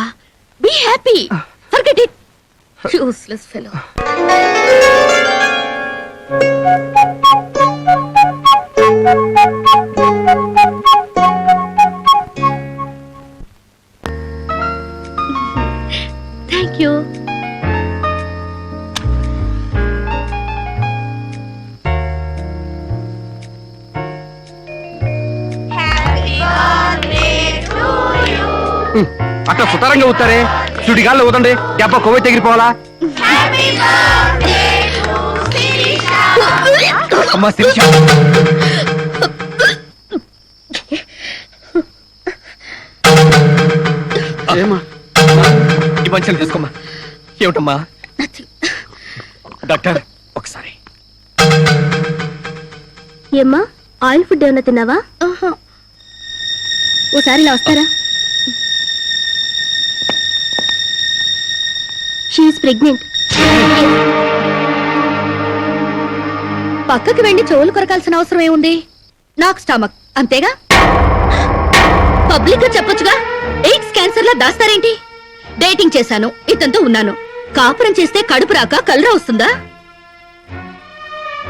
be happy. Forget it. Useless fellow. Thank you. అట్లా సుతారంగా ఊతారే, సుడిగాల్లో ఊదండి. దెబ్బ కొవ్వై తెగిరిపోవాలా? అమ్మా శిరీష, ఏమా ఈ మంచిని తీసుకోమ్మా. ఏమిటమ్మా? డాక్టర్ ఒకసారి. ఏమ్మా, ఆయిల్ ఫుడ్ ఏమన్నా తిన్నావా? ఓసారి ఇలా వస్తారా? She is pregnant. పక్కకి వెండి చెవులు కొరకాల్సిన అవసరం ఏముంది? నాకు స్టమక్, అంతేగా. పబ్లిక్ గా చెప్పొచ్చుగా. ఎయిడ్స్ క్యాన్సర్ లా దాస్తారేంటి? డేటింగ్ చేశాను, ఇతనితో ఉన్నాను. కాపురం చేస్తే కడుపు రాక కలరా వస్తుందా?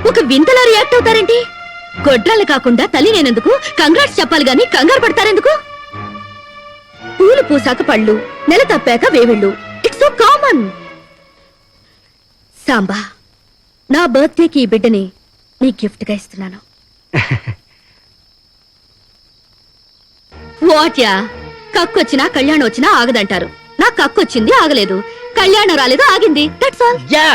ఒక వింతలా రియాక్ట్ అవుతారేంటి? గొడ్రాలు కాకుండా తల్లి నేనెందుకు కంగ్రాట్స్ చెప్పాలి గాని కంగారు పడతారెందుకు? పూలు పూసాక పళ్ళు, నెల తప్పాక వేవిళ్ళు. It's so common. సాంబా, నా బర్త్డేకి ఈ బిడ్డని నీ గిఫ్ట్ గా ఇస్తున్నాను. వాట్యా, కక్కొచ్చినా కళ్యాణం వచ్చినా ఆగదంటారు. నాకు కక్కొచ్చింది, ఆగలేదు. కళ్యాణం రాలేదు, ఆగింది. That's all. యా,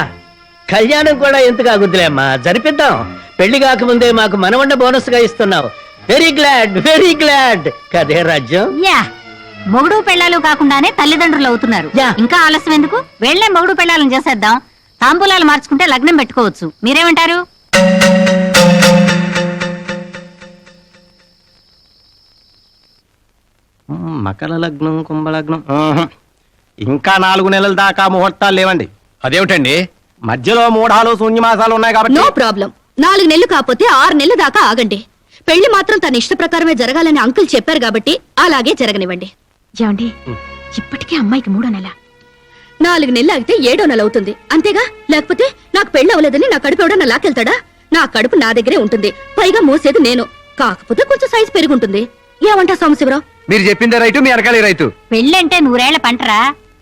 కళ్యాణం కూడా ఎందుకు ఆగుద్దులే అమ్మా, జరిపిద్దాం. పెళ్లి కాకముందే మాకు మనవండ బోనస్ గా ఇస్తున్నావు. Very glad, very glad. కదే రాజ్యం. యా, మొగుడు పెళ్ళాలు కాకుండానే తల్లిదండ్రులు అవుతున్నారు. యా. ఇంకా ఆలస్యం ఎందుకు? వెళ్లే మొగుడు పెళ్ళాలను చేసేద్దాం. తాంబూలాలు మార్చుకుంటే లగ్నం పెట్టుకోవచ్చు. మీరేమంటారు? మకర లగ్నం, కుంభలగ్నం. ఇంకా 4 నెలల దాకా ముహూర్తాలు లేవండి. అదేమిటండి? మధ్యలో మూఢాలు శూన్యమాసాలు ఉన్నాయి కాబట్టి. No problem. 4 నెలలు కాకపోతే 6 నెలల దాకా ఆగండి. పెళ్లి మాత్రం తన ఇష్ట ప్రకారమే జరగాలని అంకుల్ చెప్పారు కాబట్టి అలాగే జరగనివ్వండి. ఏమండి, ఇప్పటికే అమ్మాయికి 3వ నెల. 4 నెలలు ఆగితే 7వ నెల అవుతుంది, అంతేగా. లేకపోతే నాకు పెళ్లి అవ్వలేదని నా కడుపు ఎవడన్నా లాకెళ్తాడా? నా కడుపు నా దగ్గరే ఉంటుంది, పైగా మోసేది నేను. కాకపోతే కొంచెం సైజు పెరుగుంటుంది. ఏమంటా సోమశివరావు? మీరు చెప్పిందే రైతు, మీ అరకాలి రైతు. పెళ్ళంటే 100 పంటరా.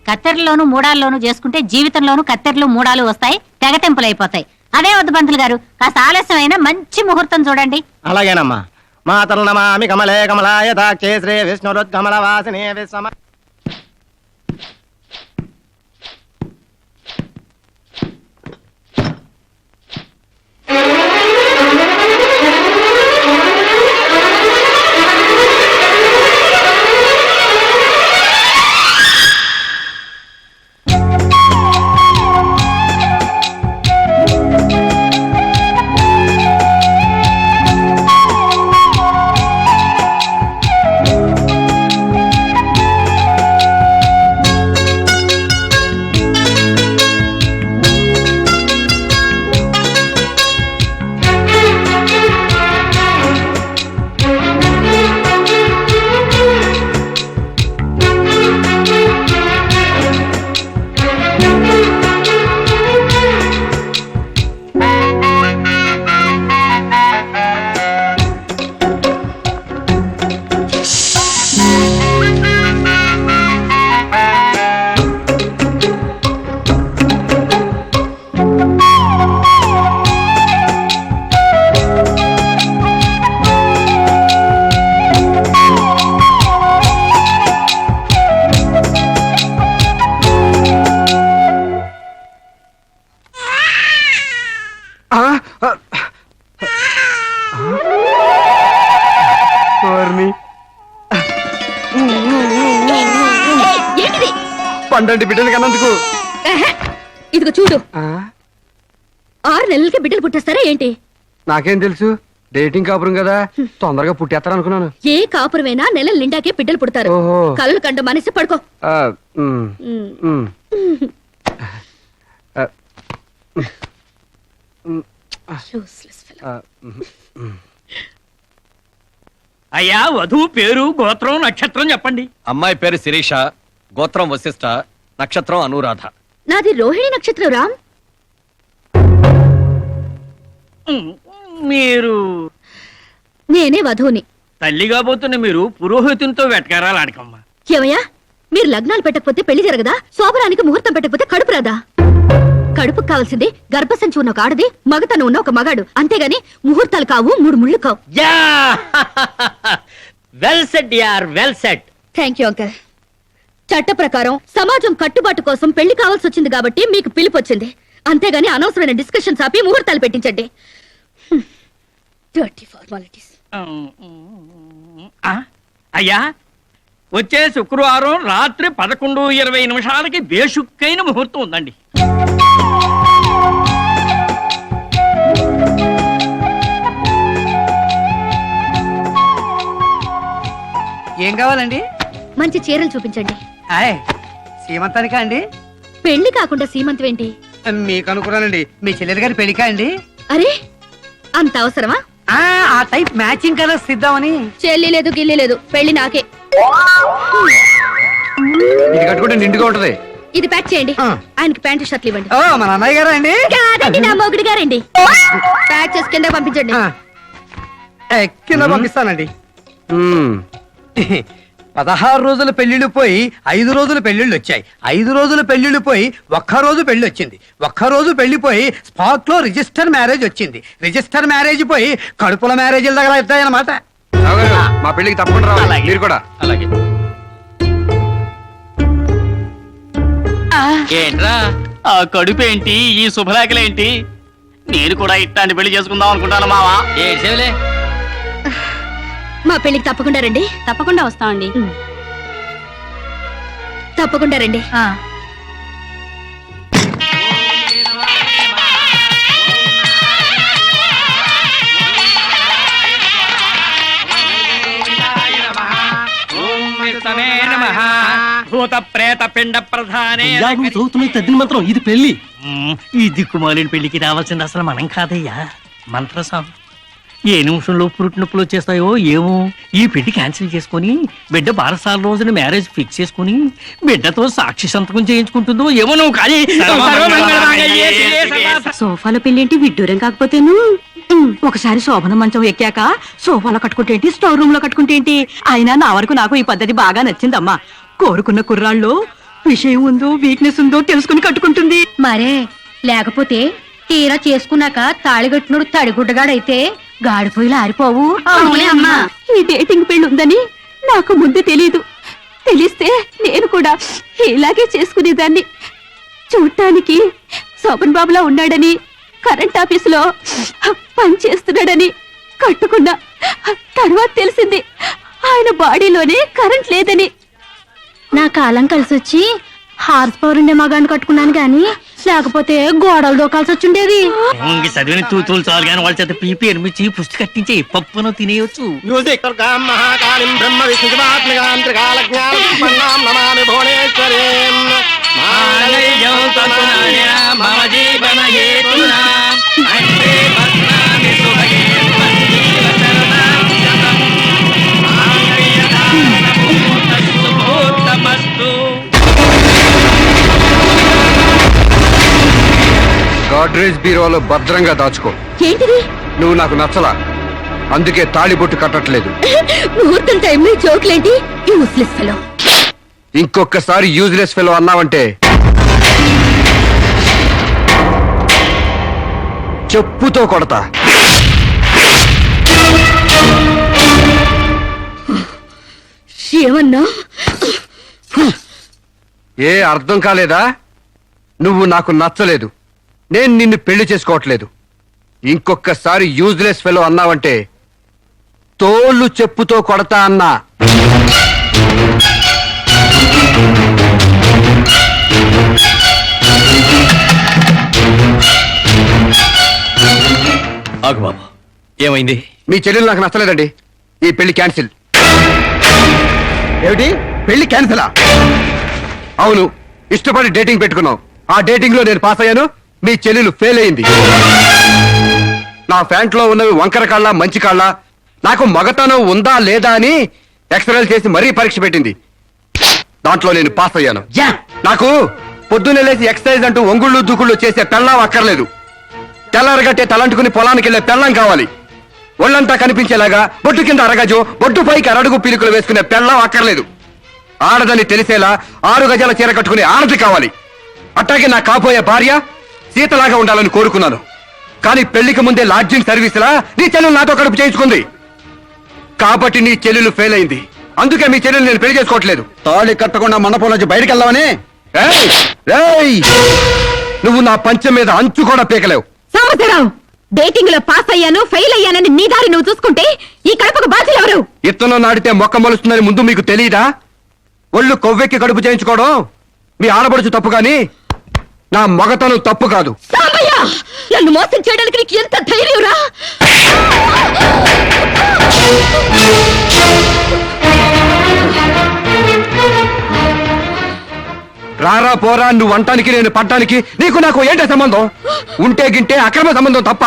కత్తెరలోను మూడాల్లోనూ చేసుకుంటే జీవితంలోనూ కత్తెరలు మూడాలు వస్తాయి, తెగతెంపులైపోతాయి. అదే వద్దు పంతులు గారు, కాస్త ఆలస్యమైన మంచి ముహూర్తం చూడండి. అలాగేనమ్మా. మాతలు నమామి కమలే కమలాయ దాక్షే శ్రీ విష్ణురుద్గమల వాసిని విశ్వమ. వారిని ఏయ్, ఏంటిది పండంటి బిడ్డలు కన్నందుకు ఎహె, ఇదిగో చూడు 6 నెలలకి బిడ్డలు పుట్టేస్తారా ఏంటి? నాకేం తెలుసు డేటింగ్ కాపురం కదా తొందరగా పుట్టేస్తారు అనుకున్నాను. ఏ కాపురమైనా నెలల నిండాకే బిడ్డలు పుడతారు. ఓహో. కళ్ళు కండ మనిషి పడుకో. ఆ, ఉమ్, ఉమ్. ఆ, Useless fellow. ఆ, ఉమ్. అయ్యా వధువు పేరు గోత్రం నక్షత్రం చెప్పండి. అమ్మాయి పేరు శిరీష, గోత్రం వశిష్ఠ, నక్షత్రం అనురాధ. నాది రోహిణి నక్షత్రం రామ్. మీరు నేనే వధువుని. తల్లి కాబోతున్న మీరు పురోహితునితో వెటకారాలు ఆడకమ్మా. ఏమయ్యా, మీరు లగ్నాలు పెట్టకపోతే పెళ్లి జరగదా? శోభనానికి ముహూర్తం పెట్టకపోతే కడుపు రాదా? కడుపుకు కావాల్సింది గర్భసంచి ఉన్న ఒక ఆడది, మగతను ఉన్న ఒక మగాడు. అంతేగాని ముహూర్తాలు కావు, 3 ముళ్ళు కావు. వెల్ సెట్ యార్, well set. Thank you uncle. చట్ట ప్రకారం సమాజం కట్టుబాటు కోసం పెళ్లి కావాల్సి వచ్చింది కాబట్టి మీకు పిలుపు వచ్చింది. అంతేగాని అనవసరమైన డిస్కషన్స్ ఆపి ముహూర్తాలు పెట్టించండి. Dirty formalities. అయ్యా వచ్చే శుక్రవారం రాత్రి 11:20 బేషుక్కైన ముహూర్తం ఉందండి. ఏం కావాలండి? మంచి చీరలు చూపించండి. సీమంతానికా అండి? పెళ్లి కాకుండా సీమంతం ఏంటి? మీకు అనుకున్నానండి, మీ చెల్లెలు గారి పెళ్లికా అండి? అరే, అంత అవసరమా? ఆ టైప్ మ్యాచింగ్ కలర్స్ ఇద్దామని. చెల్లి లేదు, గిల్లి లేదు, పెళ్లి నాకే. ఇది కట్టుకుంటే నిండుగా ఉంటది. ఇది ప్యాక్ చేయండి. ఆయనకి ప్యాంటు షర్ట్లు ఇవ్వండి. ఓ మన అన్నయ్య గారా అండి? కాదండి, నా మొగుడు గారండి. ప్యాక్ చేసి కింద పంపించండి. కింద పంపిస్తానండి. ఉమ్. 16 రోజుల పెళ్లిళ్ళు పోయి 5 రోజుల పెళ్లిళ్ళు వచ్చాయి. 5 రోజుల పెళ్లిళ్ళు పోయి 1 రోజు పెళ్లి వచ్చింది. 1 రోజు పెళ్లి పోయి స్పాట్ లో రిజిస్టర్ మ్యారేజ్ వచ్చింది. రిజిస్టర్ మ్యారేజ్ పోయి కడుపుల మ్యారేజీల దగ్గర అవుతాయన్నమాట. మా పెళ్లికి తప్పకుండా రావాలి. మీరు కూడా అలాగే. ఏంట్రా ఆ కడుపేంటి, ఈ శుభలేఖలేంటి? నేను కూడా ఇట్లాంటి పెళ్లి చేసుకుందాం అనుకుంటాను మావా. ఏడ్చేవిలే. మా పెళ్లికి తప్పకుండా రండి. తప్పకుండా వస్తామండి. తప్పకుండా రండి. భూత ప్రేత పిండ ప్రధానే చదువుతున్న తద్దిన మంత్రం ఇది పెళ్లి. ఈ దిక్కుమాలిన పెళ్లికి రావాల్సింది అసలు మనం కాదయ్యా, మంత్రసాం. ఏ నిమిషంలో పురుటి నొప్పులు వచ్చేస్తాయో ఏమో. ఈ పెళ్లి క్యాన్సిల్ చేసుకుని బిడ్డ 12 రోజున మ్యారేజ్ ఫిక్స్ చేసుకుని బిడ్డతో సాక్షి సంతకం చేయించుకుంటుందో ఏమో. నువ్వు కానీ సోఫాలో పెళ్ళేంటి విడ్డూరం కాకపోతేను. ఒకసారి శోభన మంచం ఎక్కాక సోఫాలో కట్టుకుంటేంటి, స్టోర్ రూమ్ లో కట్టుకుంటేంటి. అయినా నా వరకు నాకు ఈ పద్ధతి బాగా నచ్చిందమ్మా. కోరుకున్న కుర్రాళ్ళు విషయం ఉందో వీక్నెస్ ఉందో తెలుసుకుని కట్టుకుంటుంది. మరే లేకపోతే తీరా చేసుకున్నాక తాళిగట్టినోడు తడిగుడ్డగాడైతే గాడిపోయిలా ఆరిపోవు. ఈ డేటింగ్ పెళ్లి ఉందని నాకు ముందు తెలీదు. తెలిస్తే నేను కూడా ఇలాగే చేసుకునేదాన్ని. చూడటానికి శోభన్ బాబులా ఉన్నాడని, కరెంట్ ఆఫీసులో పని చేస్తున్నాడని కట్టుకున్నా. తర్వాత తెలిసింది ఆయన బాడీలోనే కరెంట్ లేదని. నా కాలం కలిసొచ్చి హార్స్ పవర్ ఉండే మగాన్ని కట్టుకున్నాను గాని లేకపోతే గోడలు దూకాల్సి వచ్చిండేది. చదివిన తూతులు చాలు కానీ వాళ్ళ చేత పీపీ ఎనిమిచ్చి పుష్టి కట్టించే పప్పును తినేయచ్చు. గాడ్రేజ్ బీరోలో భద్రంగా దాచుకో. ఏంటిది? నువ్వు నాకు నచ్చలా, అందుకే తాళిబొట్టు కట్టట్లేదు. ముహూర్తం టైంలో జోకులేంటి? Useless fellow. ఇంకొకసారి యూజ్లెస్ ఫెలో అన్నావంటే చెప్పుతో కొడతా. ఏమన్నా? ఏ అర్థం కాలేదా? నువ్వు నాకు నచ్చలేదు, నేను నిన్ను పెళ్లి చేసుకోవట్లేదు. ఇంకొకసారి యూజ్లెస్ ఫెలో అన్నావంటే తోళ్ళు చెప్పుతో కొడతా అన్నా. ఆగు బాబు, ఏమైంది? మీ చెల్లెలు నాకు నచ్చలేదండి. ఈ పెళ్లి క్యాన్సిల్. ఏమిటి, పెళ్లి క్యాన్సిలా? అవును, ఇష్టపడి డేటింగ్ పెట్టుకున్నాం. ఆ డేటింగ్ లో నేను పాస్ అయ్యాను, మీ చెల్లెలు ఫెయిల్ అయింది. నా ప్యాంట్లో ఉన్నవి వంకర కాళ్ళ మంచి కాళ్ళ, నాకు మగతనం ఉందా లేదా అని ఎక్స్రేలు చేసి మరీ పరీక్ష పెట్టింది. దాంట్లో నేను పాస్ అయ్యాను. నాకు పొద్దున్నే లేచి ఎక్సర్సైజ్ అంటూ ఒంగుళ్ళు దూకుళ్ళు చేసే పెళ్ళాం అక్కర్లేదు. తెల్లారగట్టే తలంటుకుని పొలానికి వెళ్లే పెళ్ళం కావాలి. ఒళ్ళంతా కనిపించేలాగా బొట్టు కింద అరగజో, బొట్టు పైకి అరడుగు పీలికలు వేసుకునే పెళ్ళం అక్కర్లేదు. ఆడదని తెలిసేలా 6 గజాల చీర కట్టుకునే ఆడది కావాలి. అట్టాగే నా కాబోయే భార్య సీతలాగా ఉండాలని కోరుకున్నాను. కానీ పెళ్లికి ముందే లాడ్జింగ్ సర్వీసులా నీ చెల్లెలు నాతో కడుపు చేయించుకుంది. కాబట్టి నీ చెల్లెలు ఫెయిల్ అయింది. అందుకే మీ చెల్లెలు నేను పెళ్లి చేసుకోవట్లేదు. తాళి కట్టకుండా మండపం నుంచి బయటికి వెళ్దామని. రేయ్! రేయ్! నువ్వు నా పంచె మీద అంచు కూడా పీకలేవు. సంవత్సరం డేటింగ్ లో పాస్ అయ్యాను ఫెయిల్ అయ్యానని నీ దారి నువ్వు చూసుకుంటే ఈ కడపకు బాధ్యులు ఎవరు? ఇత్తనం నాటితే మొక్క మొలుస్తుందని ముందు మీకు తెలియదా? ఒళ్ళు కొవ్వెక్కి కడుపు చేయించుకోవడం మీ ఆడపడుచు తప్పు గాని నా మగతనం తప్పు కాదు. సాంబయ్య, నన్ను మోసం చేయడానికి నీకు ఎంత ధైర్యం రా? రారా పోరా నువ్వు అంటానికి నేను పడ్డానికి నీకు నాకు ఏంటే సంబంధం? ఉంటే గింటే అక్రమ సంబంధం తప్ప.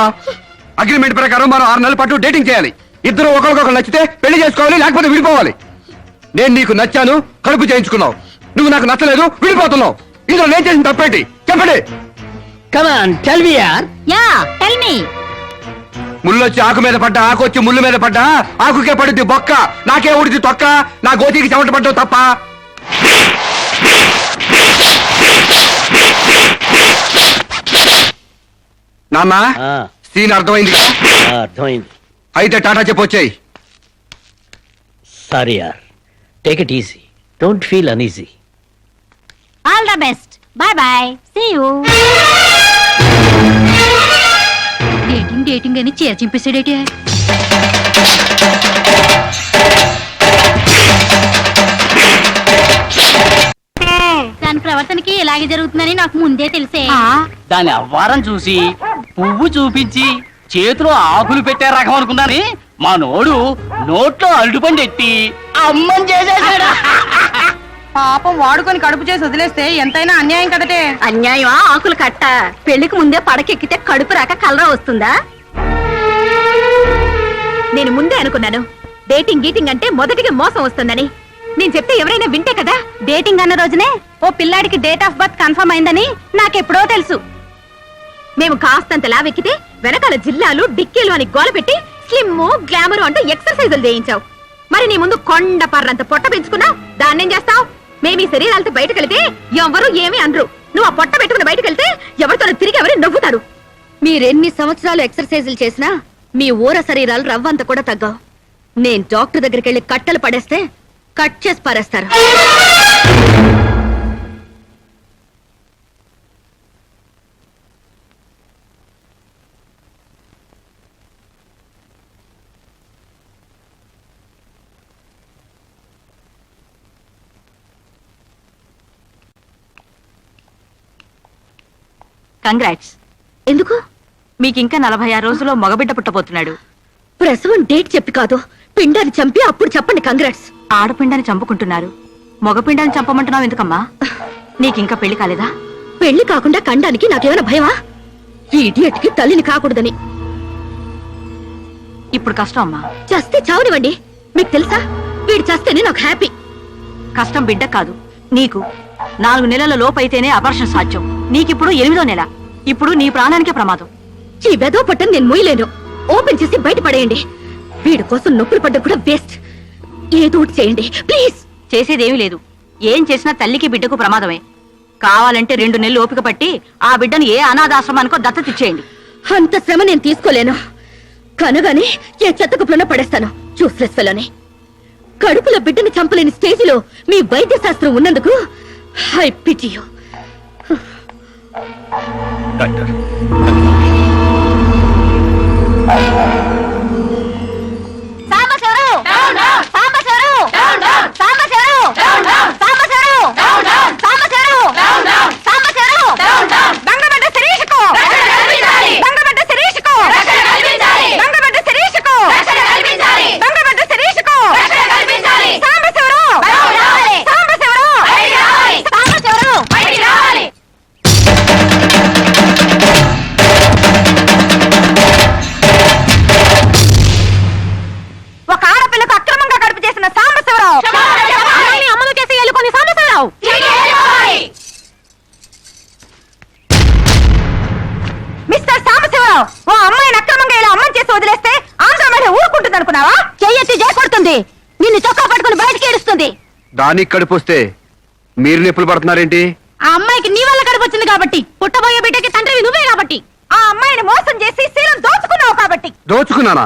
అగ్రిమెంట్ ప్రకారం మనం 6 నెలల పాటు డేటింగ్ చేయాలి. ఇద్దరు ఒకరికొకరు నచ్చితే పెళ్లి చేసుకోవాలి, లేకపోతే విడిపోవాలి. నేను నీకు నచ్చాను, కడుపు చేయించుకున్నావు. నువ్వు నాకు నచ్చలేదు, విడిపోతున్నావు. ఇందులో నేను చేసిన తప్పేంటి చెప్పండి. కమ్ ఆన్ టెల్ మీ యార్. Yeah, tell me. ముళ్ళొచ్చి ఆకు మీద పడ్డా, ఆకు వచ్చి ముళ్ళు మీద పడ్డా, ఆకుకే పడుద్ది బొక్క, నాకే ఉడిది తొక్క. నా గోతికి చెమట పడ్డావు తప్ప. నాన్న, సీన్ అర్థమైంది కదా? అర్థమైంది. అయితే టాటా చెప్పొచ్చాయి. సారీ యార్, take it easy, don't feel uneasy. All the best, bye bye, see you. Dating dating అని చీర చింపేసాడేటే. దాని ప్రవర్తనకి ఇలాగే జరుగుతుందని నాకు ముందే తెలిసే. దాని అవ్వారం చూసి పువ్వు చూపించి చేతిలో ఆకులు పెట్టే రకం అనుకున్నాని మా నోడు నోట్లో అరటిపండు ఎట్టి అమ్మని చేసేసాడు. పాపం వాడుకొని కడుపు చేసి వదిలేస్తే ఎంతైనా అన్యాయం కదటే. అన్యాయం ఆకులు కట్ట. పెళ్లికి ముందే పడకెక్కితే కడుపు రాక కలరా వస్తుందా? నేను ముందే అనుకున్నాను డేటింగ్ గీటింగ్ అంటే మొదటిగా మోసం వస్తుందని. నేను చెప్తే ఎవరైనా వింటే కదా. డేటింగ్ అన్న రోజునే ఓ పిల్లాడికి డేట్ ఆఫ్ బర్త్ కన్ఫర్మ్ అయిందని నాకెప్పుడో తెలుసు. మేము కాస్తంత లావెక్కితే వెనకాల జిల్లాలు డిక్కీలు అని గోల పెట్టి స్లిమ్ గ్లామర్ అంటూ ఎక్సర్సైజులు చేయించావు. మరి నీ ముందు కొండ పర్రంత పొట్ట పెంచుకున్నావు. దాన్నేం చేస్తావు? మేము ఈ శరీరాలతో బయటకెళ్తే ఎవరు ఏమీ అనరు. నువ్వు ఆ పొట్ట పెట్టుకుని బయటకెళ్తే ఎవరితో తిరిగి ఎవరు నవ్వుతారు. మీరెన్ని సంవత్సరాలు ఎక్సర్సైజులు చేసినా మీ ఊర శరీరాలు రవ్వంత కూడా తగ్గవు. నేను డాక్టర్ దగ్గరికి వెళ్ళి కట్టలు పడేస్తే కట్ చేసి పారేస్తారు. కంగ్రాట్స్. ఎందుకు? మీకింకా 46 రోజుల్లో మగబిడ్డ పుట్టబోతున్నాడు. ప్రసవం డేట్ చెప్పి కాదు, పిండాన్ని చంపి అప్పుడు చెప్పండి కంగ్రాట్స్. ఆడపిండాన్ని చంపుకుంటున్నారు, మగపిండాన్ని చంపమంటున్నావు ఎందుకమ్మా? నీకింకా పెళ్లి కాలేదా? పెళ్లి కాకుండా కండానికి నాకేమైనా భయమా? ఈ ఇడియట్ కి తల్లిని కాకూడదని. ఇప్పుడు కష్టం అమ్మా. చస్తే చావనివ్వండి. మీకు తెలుసా, వీడు చస్తేనే నాకు హ్యాపీ. కష్టం బిడ్డ కాదు నీకు. 4 నెలల లోపైతేనే అబార్షన్ సాధ్యం. నీకిప్పుడు 8వ నెల. ఇప్పుడు నీ ప్రాణానికే ప్రమాదం. ఈ వెదో పట్టని నేను మొయ్యలేను. ఓపెన్ చేసి బయట పడేయండి. వీడి కోసం నొప్పులు పడ్డం కూడా వేస్ట్. ఏదో ఒకటి చేయండి ప్లీజ్. చేసేదేమీ లేదు. ఏం చేసినా తల్లికి బిడ్డకు ప్రమాదమే. కావాలంటే 2 నెలలు ఓపిక పట్టి ఆ బిడ్డను ఏ అనాథాశ్రమానికో దత్తతిచ్చేయండి. అంత శ్రమ నేను తీసుకోలేను. కనుగాని ఏ చెత్తకుప్పులను పడేస్తాను. చూస్లెస్ ఫెలోని. కడుపులో బిడ్డని చంపలేని స్టేజిలో మీ వైద్య శాస్త్రం ఉన్నందుకు I pity you. Doctor, Sambasivarao నిన్ను చొక్కా పట్టుకుని బయటికి ఏడుస్తుంది. దానికి కడుపు వస్తే మీరు నొప్పులు పడుతున్నారేంటి? ఆ అమ్మాయికి నీ వల్ల కడుపు వచ్చింది కాబట్టి, పుట్టబోయే బిడ్డకి తండ్రివి నువ్వే కాబట్టి. ఆ అమ్మాయిని మోసం చేసి శీలం దోచుకున్నావు కాబట్టి. దోచుకున్నానా?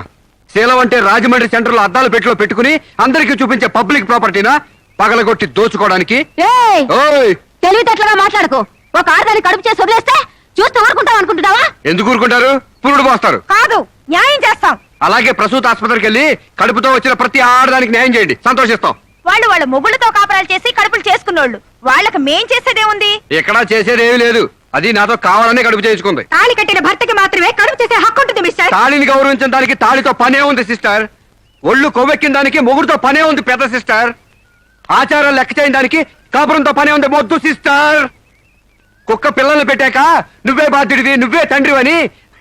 శీలం అంటే రాజమండ్రి సెంటర్ లో అద్దాల పెట్టిలో పెట్టుకుని అందరికీ చూపించే పబ్లిక్ ప్రాపర్టీనా పగలగొట్టి దోచుకోవడానికి? ఏయ్, ఓయ్ తెలివితేటలుగా మాట్లాడుకో. ఒక ఆడదాన్ని కడుపు చేసి వదిలేస్తే చూస్తూ ఊరుకుంటావు అనుకుంటున్నావా? ఎందుకు ఊరుకుంటారు? పురుడు పోస్తారు. కాదు, న్యాయం చేస్తాం. అలాగే ప్రసూత ఆసుపత్రికి వెళ్ళి కడుపుతో వచ్చిన ప్రతి ఆడదానికి న్యాయం చేయండి, సంతోషిస్తాం. వాళ్ళు వాళ్ళ మొగుళ్ళతో కాపరాలు చేసి కడుపులు చేసుకున్నోళ్ళు. వాళ్ళకి మేం చేసేదేముంది? ఎక్కడా చేసేదేమీ లేదు. అది నాతో కావాలని కడుపు చేయించుకుంది. తాళి కట్టిన భర్తకి మాత్రమే కడుపు చేసే హక్కు ఉంటుంది మిస్టర్. తాళిని గౌరవించిన దానికి తాళితో పనే ఉంది సిస్టర్. ఒళ్ళు కొవ్వెక్కిన దానికి మొగుడుతో పనే ఉంది పెద్ద సిస్టర్. ఆచారాలు లెక్క చేయని దానికి కాపురంతో పనే ఉంది మొద్దు సిస్టర్. కుక్క పిల్లల్ని పెట్టాక నువ్వే బాధ్యుడివి, నువ్వే తండ్రివని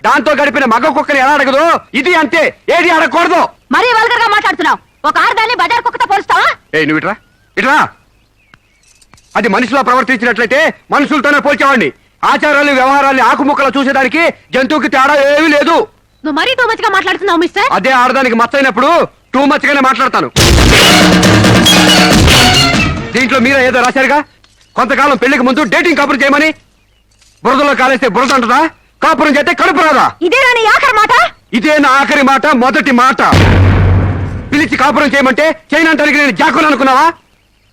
దాంతో గడిపిన మగ కుక్కని ఎలా అడగదు, ఇది అంతే. ఏది అడగకూడదు. మరీ వల్గర్ గా మాట్లాడుతున్నావు. ఒక ఆడదాన్ని బజార్ కుక్కతో పోలుస్తావా? నువ్వు ఇట్రా ఇట్రా. అది మనిషిలో ప్రవర్తించినట్లయితే మనుషులతోనే పోల్చేవాడిని. ఆచారాలు వ్యవహారాన్ని ఆకుముక్కలు చూసేదానికి జంతువుకి తేడా ఏమీ లేదు. నువ్వు మరీ టూ మచ్ గా మాట్లాడుతున్నావు మిస్టర్. అదే ఆడదానికి మచ్చైనప్పుడు టూ మచ్ గానే మాట్లాడతాను. దీంట్లో మీరే ఏదో రాశారుగా, కొంతకాలం పెళ్లికి ముందు డేటింగ్ కాపురం చేయమని. బురదలో కాలేస్తే బురద అంటదా? కాపురం చేస్తే కడుపు రాదా? ఇదేనా నీ ఆఖరి మాట? ఇదే నా ఆఖరి మాట, మొదటి మాట. పిలిచి కాపురం చేయమంటే చేయనంటానికి నేను జాకుని అనుకున్నావా?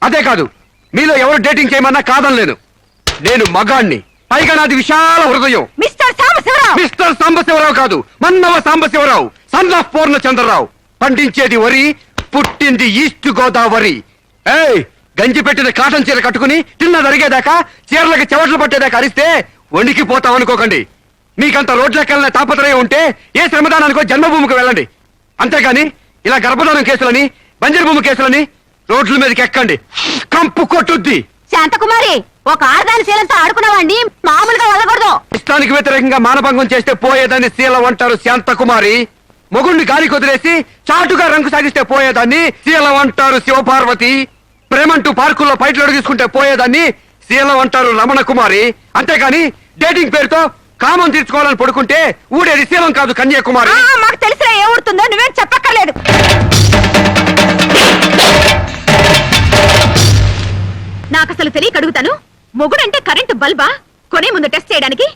అదే కాదు, మీలో ఎవరు డేటింగ్ చేయమన్నా కాదనలేను. నేను మగాణ్ణి, పైగా నాది విశాల హృదయం. మిస్టర్ సాంబశివరావు. మిస్టర్ సాంబశివరావు కాదు, మన్నవ సాంబశివరావు, సన్ ఆఫ్ పూర్ణచంద్రరావు. పండించేది వరి, పుట్టింది ఈస్ట్ గోదావరి. ఏయ్, గంజి పెట్టిన కాటన్ చీర కట్టుకుని తిన్నది అరిగేదాకా, చీరలకి చెవట్లు పట్టేదాకా అరిస్తే వణికిపోతామనుకోకండి. మీకంత రోడ్లకెళ్ళిన తాపత్రయం ఉంటే ఏ శ్రమదానానికో జన్మభూమికి వెళ్ళండి. అంతేగాని ఇలా గర్భధానం కేసులని, బంజరు భూమి కేసులని రోడ్ల మీదకి ఎక్కండి, కంపు కొట్టుద్ది. శాంతకుమారి, ఒక ఆడదాని శీలంతో ఆడుకున్నావాడిని మామూలుగా వదలకూడదు. ఇష్టానికి వ్యతిరేకంగా మానభంగం చేస్తే పోయేదాన్ని శీలం అంటారు శాంతకుమారి. మొగుణ్ణి గాలికి వదిలేసి చాటుగా రంగు సాగిస్తే పోయేదాన్ని శీలం అంటారు శివపార్వతి. ప్రేమంటూ పార్కుల్లో పైట్లు తీసుకుంటే పోయేదాన్ని శీలం అంటారు రమణ కుమారి. అంతేగాని డేటింగ్ పేరుతో కామం తీర్చుకోవాలని పడుకుంటే ఊడేది శీలం కాదు కన్యాకుమారి. మాకు తెలిసినా ఏ ఊడుతుందో నువ్వేం చెప్పక్కర్లేదు. నాకు అసలు తెలియక అడుగుతాను, మొగుడంటే కరెంటు బల్బా? కొనే ముందు టెస్ట్ చేయడానికి.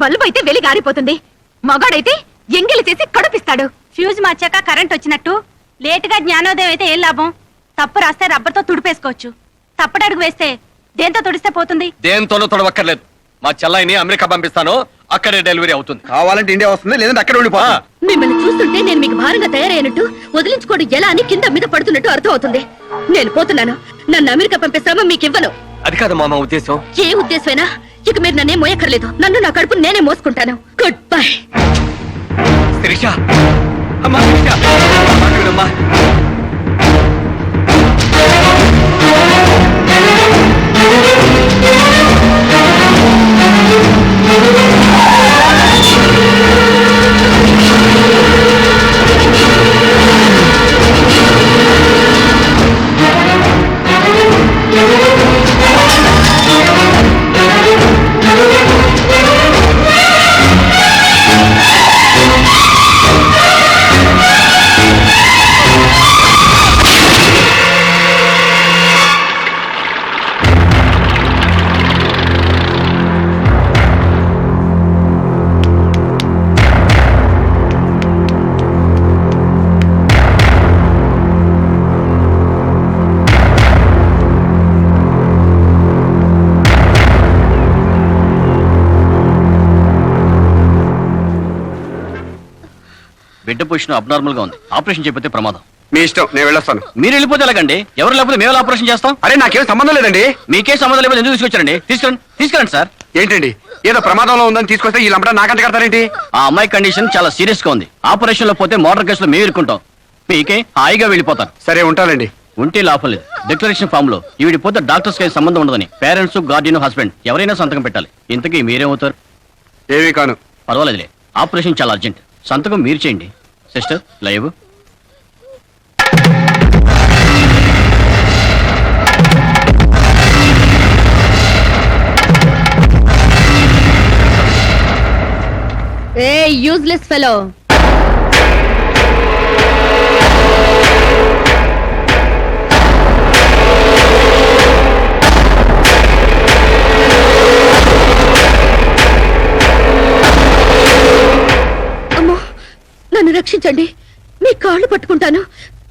బల్బు అయితే వెలి గారిపోతుంది, మగాడైతే ఎంగిలి చేసి కడుపిస్తాడు. ఫ్యూజ్ మార్చాక కరెంట్ వచ్చినట్టు లేటుగా జ్ఞానోదయం అయితే ఏం లాభం? తప్పు రాస్తే రబ్బర్తో తుడిపేసుకోవచ్చు. తప్పటడుగు వేస్తే దేంతో తుడిస్తే పోతుంది? దేంతోనూ తొడవక్కర్లేదు. మా చెల్లాయిని అమెరికా పంపిస్తాను, అక్కడే డెలివరీ అవుతుంది. కావాలంటే ఇండియా వస్తుంది, లేదంటే అక్కడ ఉండిపోతా. మిమ్మల్ని చూస్తుంటే నేను మీకు భారంగా తయారైనట్టు, వదిలించుకోవడం ఎలా అని కింద మీద పడుతున్నట్టు అర్థం అవుతుంది. నేను పోతున్నాను. నన్ను అమెరికా పంపే శ్రమ మీకు ఇవ్వను. అది కాదు మా ఉద్దేశం. ఏ ఉద్దేశమైనా ఇక మీరు నన్నే మోయక్కర్లేదు. నన్ను నా కడుపు నేనే మోసుకుంటాను. Good bye. శిరీష, అమ్మా శిరీష, అమ్మా చూడమ్మా. బిడ్డ పొజిషన్ అబ్నార్మల్ గా ఉంది. ఆపరేషన్ చేయకపోతే ప్రమాదం. మీ ఇష్టం, నేను వెళ్ళొస్తాను. మీరు వెళ్ళిపోతే ఎలాగండి? ఎవరు లేకపోతే మేము ఆపరేషన్ చేస్తాం. అరే నాకేం సంబంధం లేదండి. మీకే సంబంధం లేకపోతే ఎందుకు తీసుకొచ్చారండి? తీసుకురండి సార్. ఏంటండి, ఏదో ప్రమాదంలో ఉందని తీసుకొస్తే ఈ లంబడా నాకంట కడతారేంటి? ఆ అమ్మాయి కండిషన్ చాలా సీరియస్ గా ఉంది. ఆపరేషన్ లో పోతే మోటార్ కేసులో మేము ఇరుక్కుంటాం. మీకే హాయిగా వెళ్ళిపోతాను. సరే ఉంటానండి. ఉంటే లాభం లేదు. డిక్లరేషన్ ఫామ్ లో ఈవిడి పోతే డాక్టర్స్ కి సంబంధం ఉండదని పేరెంట్స్, గార్డియన్, హస్బెండ్ ఎవరైనా సంతకం పెట్టాలి. ఇంతకీ మీరేమవుతారు? ఏమీ కాను. పర్వాలేదులే, ఆపరేషన్ చాలా అర్జెంట్. సంతకం మీరు చేయండి. Sister live. ఏ యూజ్లెస్ ఫెలో, రక్షించండి. మీ కాళ్ళు పట్టుకుంటాను,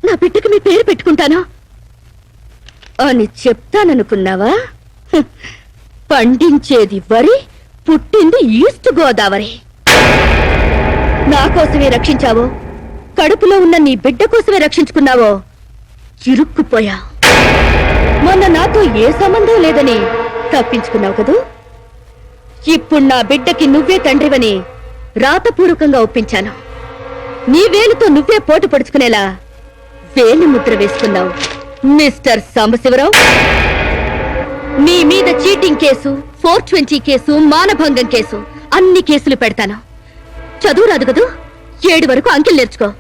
నా బిడ్డకి మీ పేరు పెట్టుకుంటాను అని చెప్తాననుకున్నావా? హ్మ్. పండించేది వరి, పుట్టింది ఈస్ట్ గోదావరి. నా కోసమే రక్షించావో, కడుపులో ఉన్న నీ బిడ్డ కోసమే రక్షించుకున్నావో చిరుక్కుపోయా. మొన్న నాతో ఏ సంబంధం లేదని తప్పించుకున్నావు కదూ. ఇప్పుడు నా బిడ్డకి నువ్వే తండ్రివని రాతపూర్వకంగా ఒప్పించాను. నీ వేలుతో నువ్వే పోటు పడుచుకునేలా వేలు ముద్ర వేసుకున్నావు మిస్టర్ సాంబశివరావు. నీ మీద చీటింగ్ కేసు, 420 కేసు, మానభంగం కేసు, అన్ని కేసులు పెడతాను. చదువు రాదు కదూ, 7 వరకు అంకెలు నేర్చుకో.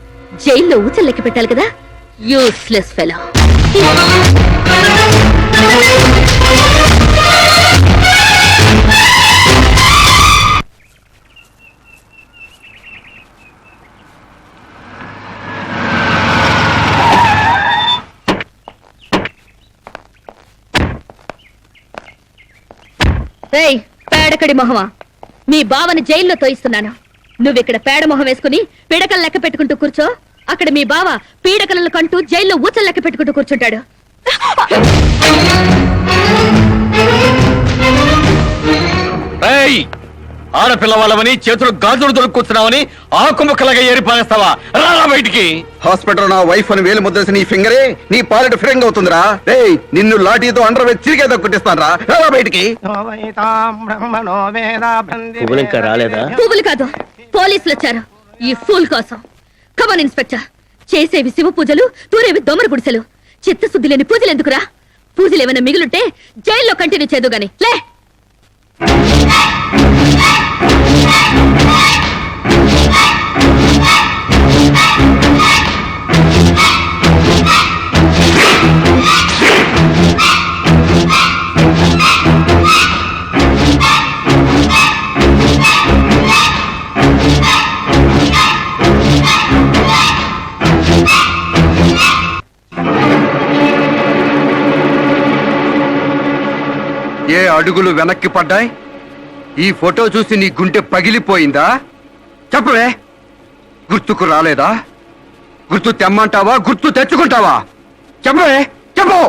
జైల్లో ఊచలు లెక్క పెట్టాలి కదా. Useless fellow. రేయ్ పేడకడి మొహమా, మీ బావని జైల్లో తోయిస్తున్నాను. నువ్విక్కడ పేడ మొహం వేసుకుని పీడకలు లెక్క పెట్టుకుంటూ కూర్చో. అక్కడ మీ బావ పీడకలను కంటూ జైల్లో ఊచలు లెక్క పెట్టుకుంటూ కూర్చుంటాడు. ఏయ్, ఆడపిల్ల వాళ్ళవని చేతులు గాజులు దొరుకుతున్నావని ఆకుముక్కలాగా ఏరి పారేస్తావా? రారా బయటికి. హాస్పిటల్ నా వైఫ్ అని వేలు ముద్రేసి నీ ఫింగరే నీ పాలెట్ ఫ్రెంగ్ అవుతుందిరా. ఏయ్, నిన్ను లాఠీతో అండర్ వేసి చిరిగేదో కుట్టిస్తాను రా. రారా బయటికి. పువ్వులు ఇంకా రాలేదా? పువ్వులు కాదు, పోలీసులు వచ్చారు ఈ ఫూల్ కోసం. Come on inspector. చేసేవి శివ పూజలు, తూరేవి దొమర గుడిసెలు. చిత్తశుద్ధి లేని పూజలు ఎందుకురా? పూజలు ఏమైనా మిగులుంటే జైల్లో కంటిన్యూ చేదు గాని లే. ఏ అడుగులు వెనక్కి పడ్డాయి? ఈ ఫోటో చూసి నీ గుండె పగిలిపోయిందా? చెప్పవే, గుర్తుకు రాలేదా? గుర్తు తెమ్మంటావా, గుర్తు తెచ్చుకుంటావా? చెప్పవే, చెప్పు.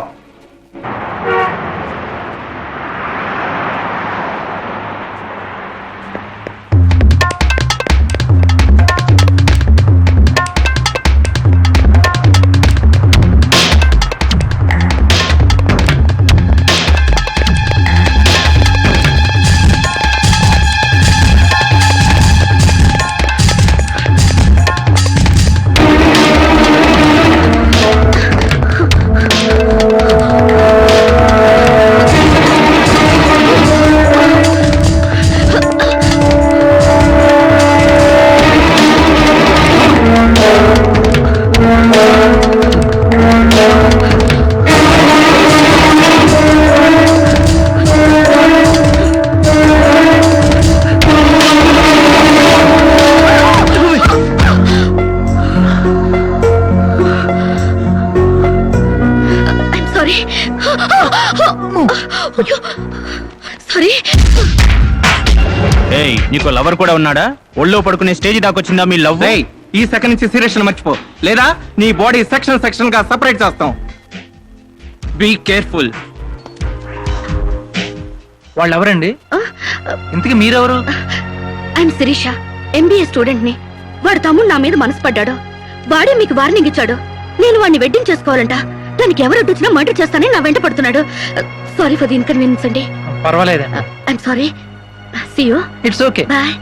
సారీ. ఏయ్, నీకు లవర్ కూడా ఉన్నాడా? ఒళ్ళో పడుకునే స్టేజ్ దాకొచ్చిందా మీ లవ్? ఈ సెకండ్ నుంచి సీరియస్ మర్చిపో, లేదా నీ బాడీ సెక్షన్ సెక్షన్ గా సెపరేట్ చేస్తాం. Be careful. వాళ్ళు ఎవరండి? ఇంతకీ మీరెవరు? ఐఎమ్ శిరీష, ఎంబీఏ స్టూడెంట్ ని. వాడు తమ్ముడు నా మీద మనసు పడ్డాడు. వాడే మీకు వార్నింగ్ ఇచ్చాడు. నేను వాడిని వెడ్డింగ్ చేసుకోవాలంట. దానికి ఎవరు అడ్డొచ్చినా మర్డర్ చేస్తానని నా వెంట పడుతున్నాడు. సారీ ఫర్ ది ఇన్కన్వీనియన్స్ అండి. పర్వాలేదండి. I'm sorry. See you. It's okay. Bye.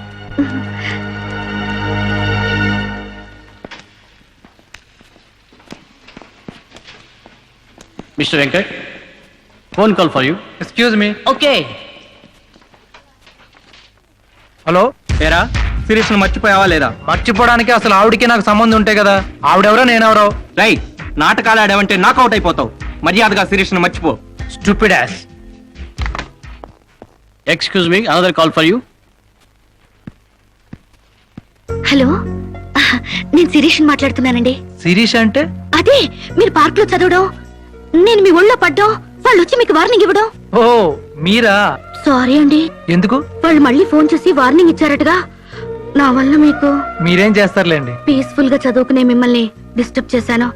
Mister Venkat, phone call for you. Excuse me. Okay. Hello, ఏరా, సిరీస్ మర్చిపోయావా లేదా? మర్చిపోవడానికి అసలు ఆవిడికి నాకు సంబంధం ఉంటాయి కదా. ఆవిడెవరో నేనెవరో. రైట్, నాటకాలు ఆడావంటే నాకౌట్ అయిపోతావు. మర్యాదగా సిరీస్ మర్చిపో. Stupid ass. Excuse me, another call for you. Hello, నేను శిరీష్ మాట్లాడుతున్నానండి. శిరీష్ అంటే? అదే మీరు పార్క్ లో చదవడం, నేను మీ ఒళ్ళో పడ్డం, వాళ్ళు వచ్చి మీకు వార్నింగ్ ఇవ్వడం. ఓ మీరా? సారీ అండి. ఎందుకు? వాళ్ళు మళ్ళీ ఫోన్ చేసి వార్నింగ్ ఇచ్చారటగా. నా వల్ల మీకు మీరేం చేస్తారులేండి. పీస్ఫుల్ గా చదువుకునే మిమ్మల్ని డిస్టర్బ్ చేశాను.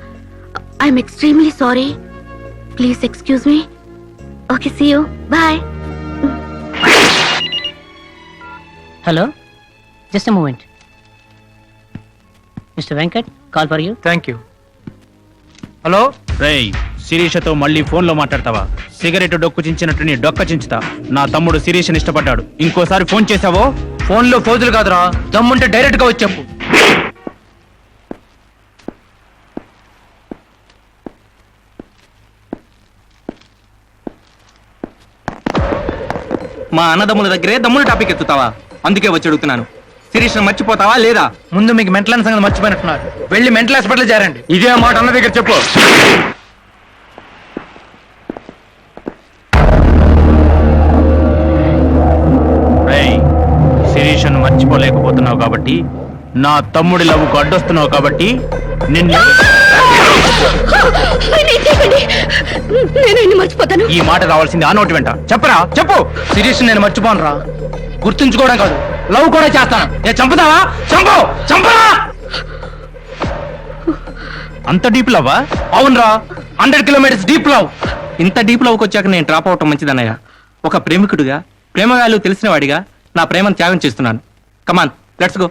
I'm extremely sorry. Please excuse me. Okay, see you. Bye. Hello, just moment. Mister Venkat, call for you. Thank you. Hello. రేయ్, శిరీషతో మళ్ళీ ఫోన్లో మాట్లాడతావా? సిగరెట్ డొక్కు చించినట్టు నీ డొక్క చించుతా. నా తమ్ముడు శిరీషని ఇష్టపడ్డాడు. ఇంకోసారి ఫోన్ చేసావో ఫోన్లో ఫోజులు కాదురా, దమ్ముంటే డైరెక్ట్ గా వచ్చి చెప్పు. మా అన్నదమ్ముల దగ్గరే దమ్ముల టాపిక్ ఎత్తుతావా? అందుకే వచ్చి అడుగుతున్నాను, శిరీష్ మర్చిపోతావా లేదా? ముందు మీకు మెంటల్ సంగతి మర్చిపోయినట్టున్నారు. వెళ్ళి మెంటల్ హాస్పిటల్ చేరండి. ఇదే మాట అన్న దగ్గర చెప్పు. రేయ్, శిరీషను మర్చిపోలేకపోతున్నావు కాబట్టి, నా తమ్ముడి లవ్వుకు అడ్డొస్తున్నావు కాబట్టి నిన్ను నేను మర్చిపోతాను. ఈ మాట రావాల్సింది ఆ నోటి వెంట. చెప్పరా, చెప్పు. శిరీష్ నేను మర్చిపోను రా, గుర్తుంచుకోవడం కాదు లవ్ కూడా చేస్తాను. చంపుతావా? చంపు, చంపరా. అంత డీప్ లవ్వా? అవునరా, 100 కిలోమీటర్స్ డీప్ లవ్. ఇంత డీప్ లవ్కి వచ్చాక నేను డ్రాప్ అవటం మంచిదన్నయ్య. ఒక ప్రేమికుడిగా, ప్రేమ వాల్యూ తెలిసిన వాడిగా నా ప్రేమను త్యాగం చేస్తున్నాను. కమాన్, లెట్స్ గో.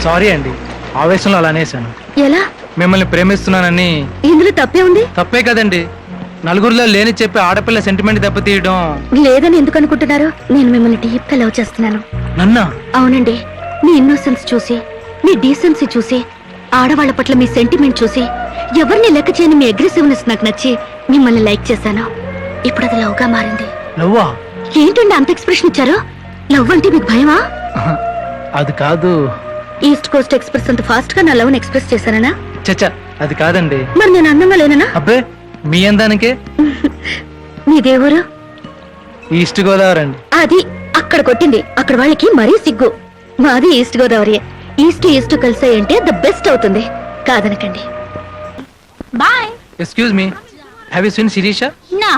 సారీ అండి, ఆవేశంలో అలా అనేసాను. ఎలా? మిమ్మల్ని ప్రేమిస్తున్నానని. ఇందులో తప్పే ఉంది? తప్పే కదండి, నలుగురిలో లేని చెప్పి ఆడపిల్ల సెంటిమెంట్ దెబ్బతీయడం. లేదని ఎందుకు అనుకుంటున్నారు? నేను మిమ్మల్ని డీప్ గా లవ్ చేస్తున్నాను. నన్నా? అవునండి. మీ ఇన్నోసెన్స్ చూసి, మీ డీసెన్సీ చూసి, ఆడవాళ్ల పట్ల మీ సెంటిమెంట్ చూసి, ఎవరిని లెక్క చేయని మీ అగ్రెసివ్నెస్ నాకు నచ్చి మిమ్మల్ని లైక్ చేశాను. ఇప్పుడు అది లవ్ గా మారింది. లవ్వా? ఏంటండి అంత ఎక్స్ప్రెషన్ ఇచ్చారు? లవ్ అంటే మీకు భయమా? అది కాదు. ఈస్ట్ కోస్ట్ ఎక్స్ప్రెస్ అంత ఫాస్ట్ గా నా లవ్ ఎక్స్ప్రెస్ చేశానా? చచ్చా, అది కాదండి. మరి నేను అందంగా లేనా? అబ్బే, మీ అందానికే. మీ దేవురు? ఈస్ట్ గోదావరి అండి. అది అక్కడ కొట్టింది. అక్కడ వాళ్ళకి మరీ సిగ్గు. మాది ఈస్ట్ గోదావరి. ఈస్ట్ ఈస్ట్ కలిసాయంటే ద బెస్ట్ అవుతుంది. కాదనకండి. Bye. Excuse me, have you seen Sirisha? నా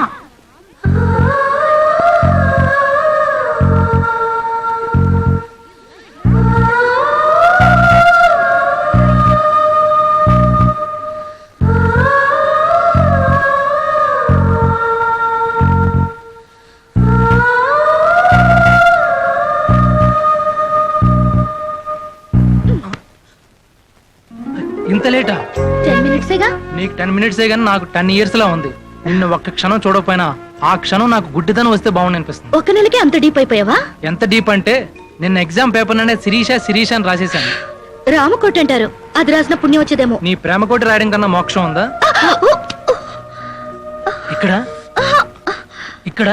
ఇంత లేటా? 10 మినిట్సేగా. నీకు 10 మినిట్సే కానీ నాకు 10 ఇయర్స్ లా ఉంది. నిన్ను ఒక్క క్షణం చూడకపోయినా ఆ క్షణం నాకు గుడ్డితనం వస్తే బాగుంది అనిపిస్తుంది. ఒక నెలకి అంత డీప్ అయిపోయావా? ఎంత డీప్ అంటే నిన్న ఎగ్జామ్ పేపర్ లోనే శిరీష శిరీష అని రాసేసాను. రామకోట అంటారు, అది రాసిన పుణ్యం వచ్చేదేమో. నీ ప్రేమ కోటి రాయడం కన్నా మోక్షం ఉందా? ఇక్కడ ఇక్కడ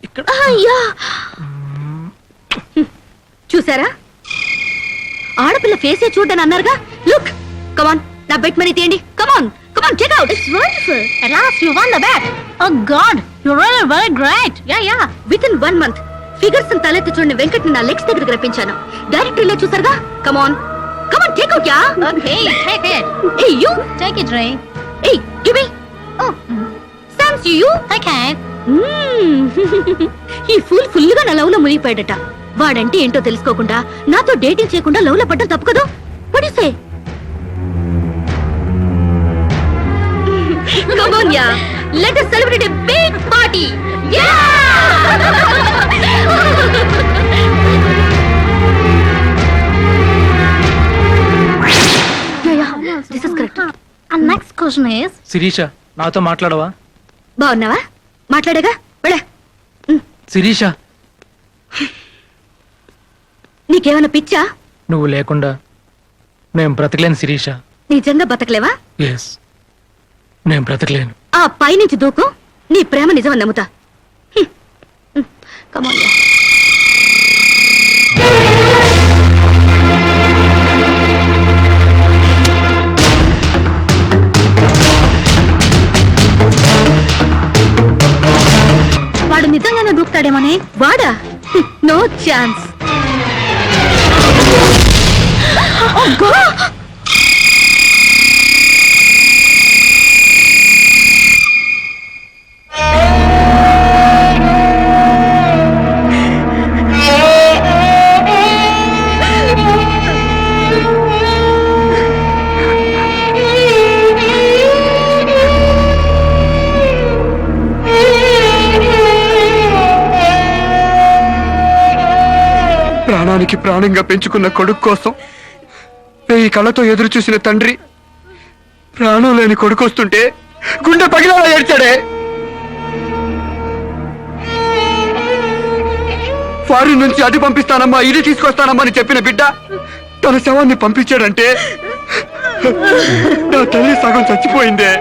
ఇక్కడ. అయ్యా, చూసారా? ఆడపిల్ల ఫేసే చూడని అన్నారుగా. లుక్, కమాన్, నా బెట్ మనీ తీయండి. Come on, come on, take out. It's wonderful. At last you won the bet. Oh God, you're really very great. Yeah. Within 1 month, figures తలెత్తి చూడని వెంకట్ నా లెగ్స్ దగ్గరికి రప్పించాను. డైరెక్ట్ రిలే చూసారుగా. Come on, come on, take out. Yeah. Okay, take it. Hey, you take it, Ray. Hey, give me. Oh, Sam's you. I can't. ఈ ఫుల్ గా నా లవ్ లో మునిగిపోయాడట. వాడంటే ఏంటో తెలుసుకోకుండా నాతో డేటింగ్ చేయకుండా లవ్ లో పడ్డం తప్పు కదా? What do you say? Come on, yeah. Let us celebrate a big party. Yeah! Yeah. This is correct. And next question is. Sirisha, నాతో మాట్లాడవా? బాగున్నావా? మాట్లాడగా వెళ్ళ. శిరీష, నీకేమైనా పిచ్చా? నువ్వు లేకుండా నేను బ్రతకలేను శిరీష. నిజంగా బతకలేవా? ఎస్, నేను బ్రతకలేను. ఆ పైనుంచి దూకు. నీ ప్రేమ నిజమని నమ్ముతా. కమాన్. వాడు నిజంగానే దూకుతాడేమోనే. వాడా? No chance. ప్రాణానికి ప్రాణంగా పెంచుకున్న కొడుకు కోసం 1000 కళ్ళతో ఎదురు చూసిన తండ్రి ప్రాణం లేని కొడుకు వస్తుంటే గుండె పగిలేలా ఏడ్చాడే. ఫారిన్ నుంచి అది పంపిస్తానమ్మా ఇది తీసుకొస్తానమ్మా అని చెప్పిన బిడ్డ తన శవాన్ని పంపించాడంటే నా తల్లి సగం చచ్చిపోయిందే.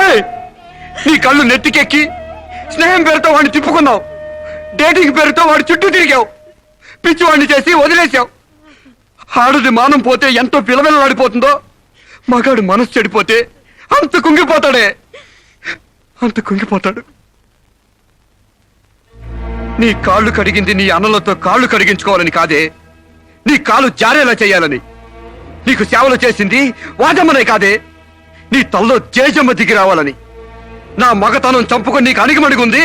ఏయ్! నీ కళ్ళు నెత్తికెక్కి స్నేహం పేరుతో వాడిని తిప్పుకున్నావు, డేటింగ్ పేరుతో వాడి చుట్టూ తిరిగావు, పిచ్చివాడిని చేసి వదిలేశావు. ఆడది మానం పోతే ఎంతో పిలవెలలాడిపోతుందో మగాడు మనసు చెడిపోతే అంత కుంగిపోతాడే, అంత కుంగిపోతాడు. నీ కాళ్ళు కడిగింది నీ అన్నలతో కాళ్ళు కడిగించుకోవాలని కాదే, నీ కాళ్ళు జారేలా చేయాలని. నీకు సేవలు చేసింది వాజమ్మనే కాదే, నీ తల్లో జేజమ్మ దిగి రావాలని. నా మగతనం చంపుకొని నీకు అణిగిమణిగుంది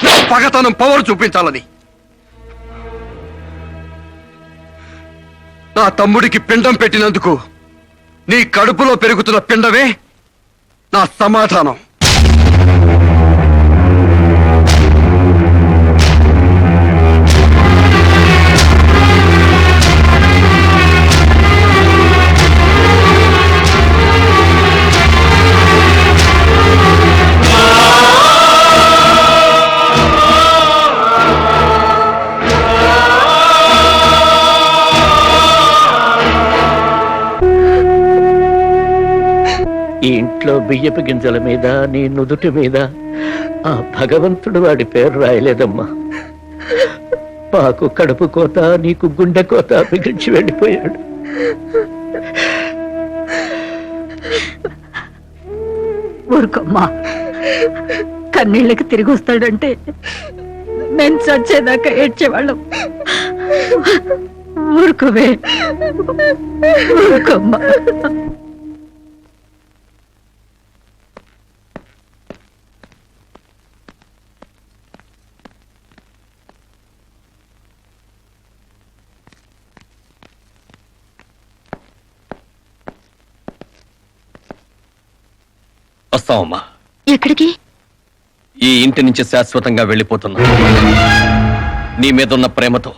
నా పగతనం పవర్ చూపించాలని. నా తమ్ముడికి పిండం పెట్టినందుకు నీ కడుపులో పెరుగుతున్న పిండమే నా సమాధానం. ఈ ఇంట్లో బియ్యపు గింజల మీద నీ నుదుటి మీద ఆ భగవంతుడు వాడి పేరు రాయలేదమ్మా. మాకు కడుపు కోత నీకు గుండె కోత మిగిల్చి వెళ్ళిపోయాడు. ఊరుకోమ్మా, కన్నీళ్ళకి తిరిగి వస్తాడంటే మేము చచ్చేదాకా ఏడ్చేవాళ్ళం. ఊరుకోవే, ఊరుకోమ్మా. వస్తావమ్మా. ఎక్కడికి? ఈ ఇంటి నుంచి శాశ్వతంగా వెళ్ళిపోతున్నా. నీ మీదున్న ప్రేమతో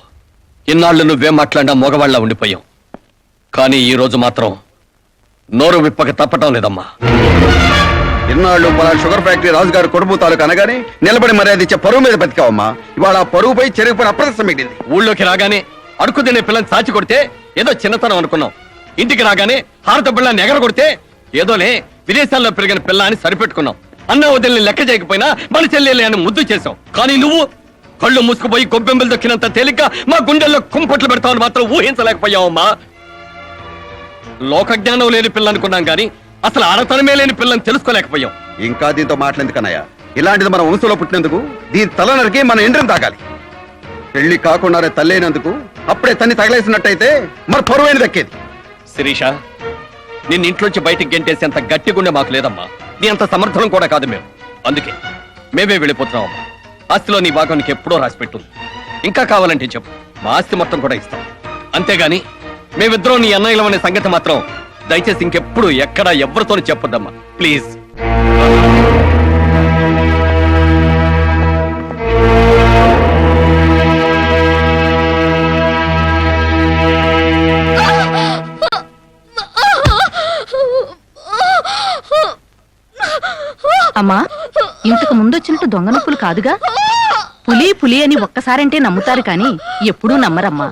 ఇన్నాళ్ళు నువ్వే మాట్లాడినా మగవాళ్ళ ఉండిపోయావు. కానీ ఈ రోజు మాత్రం నోరు విప్పక తప్పటం లేదమ్మా. ఇన్నాళ్ళు మన షుగర్ ఫ్యాక్టరీ రాజుగారు కొడుపు తాలూకు అనగానే నిలబడి మర్యాద ఇచ్చే పరువు మీద బతికావమ్మా. ఇవాళ ఆ పరువుపై చెరుగుపై అప్రదర్శన మిగిలింది. ఊళ్ళోకి రాగానే అడుగు తినే పిల్లని సాచి కొడితే ఏదో చిన్నతనం అనుకున్నాం. ఇంటికి రాగానే హారత పిల్లని ఎగర కొడితే ఏదోలే విదేశాల్లో పెరిగిన పిల్ల అని సరిపెట్టుకున్నాం. అన్న వదిలిని లెక్క చేయకపోయినా మన చెల్లెలే అని ముద్దు చేసావు. కానీ నువ్వు కళ్ళు మూసుకుపోయి గొబ్బెంబలు దొక్కినంత తేలిక మా గుండెల్లో కుంపట్లు పెడతావని మాత్రం ఊహించలేకపోయావమ్మా. లోక జ్ఞానం లేని పిల్ల అనుకున్నాం కానీ అసలు ఆడతనమే లేని పిల్లని తెలుసుకోలేకపోయాం. ఇంకా దీంతో మాట్లాడేందుకన్నయ్య, ఇలాంటిది మన వంశంలో పుట్టినందుకు దీని తల నరికి మన ఎండ్రం తాగాలి. పెళ్లి కాకుండానే తల్లైనందుకు అప్పుడే తన్ని తగలేసినట్టయితే మరి పరువైన దక్కేది. శిరీష, నిన్ను ఇంట్లోంచి బయటికి గెంటేసేంత గట్టి గుండె మాకు లేదమ్మా. నీ అంత సమర్థనం కూడా కాదు మేము. అందుకే మేమే వెళ్ళిపోతున్నామమ్మా. ఆస్తిలో నీ భాగం నీకు ఎప్పుడో రాసిపెట్టుంది. ఇంకా కావాలంటే చెప్పు, మా ఆస్తి మొత్తం కూడా ఇస్తాం. అంతేగాని మేమిద్దరం నీ అన్నయ్యలం అనే సంగతి మాత్రం దయచేసి ఇంకెప్పుడు ఎక్కడా ఎవరితోనూ చెప్పొద్దమ్మా, ప్లీజ్. అమ్మా, ఇంతకు ముందు వచ్చినట్టు దొంగ నొప్పులు కాదుగా? పులి పులి అని ఒక్కసారంటే నమ్ముతారు కానీ ఎప్పుడూ నమ్మరమ్మా.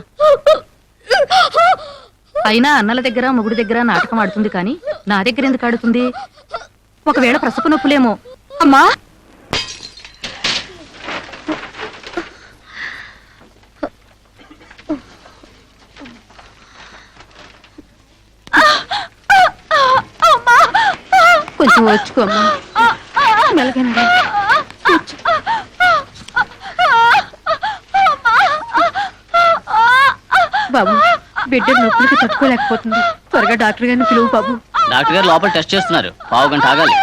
అయినా అన్నల దగ్గర మొగుడి దగ్గర నాటకం ఆడుతుంది కానీ నా దగ్గర ఎందుకు ఆడుతుంది? ఒకవేళ ప్రసవ నొప్పులేమో. అమ్మా, కొంచెం వచ్చుకోమ్మా. మెలగండి. బాబు, బిడ్డ నొప్పులకి తట్టుకోలేకపోతుంది. త్వరగా డాక్టర్ గారిని పిలువు బాబు. డాక్టర్ గారు లోపల టెస్ట్ చేస్తున్నారు, పావు గంట ఆగాలి.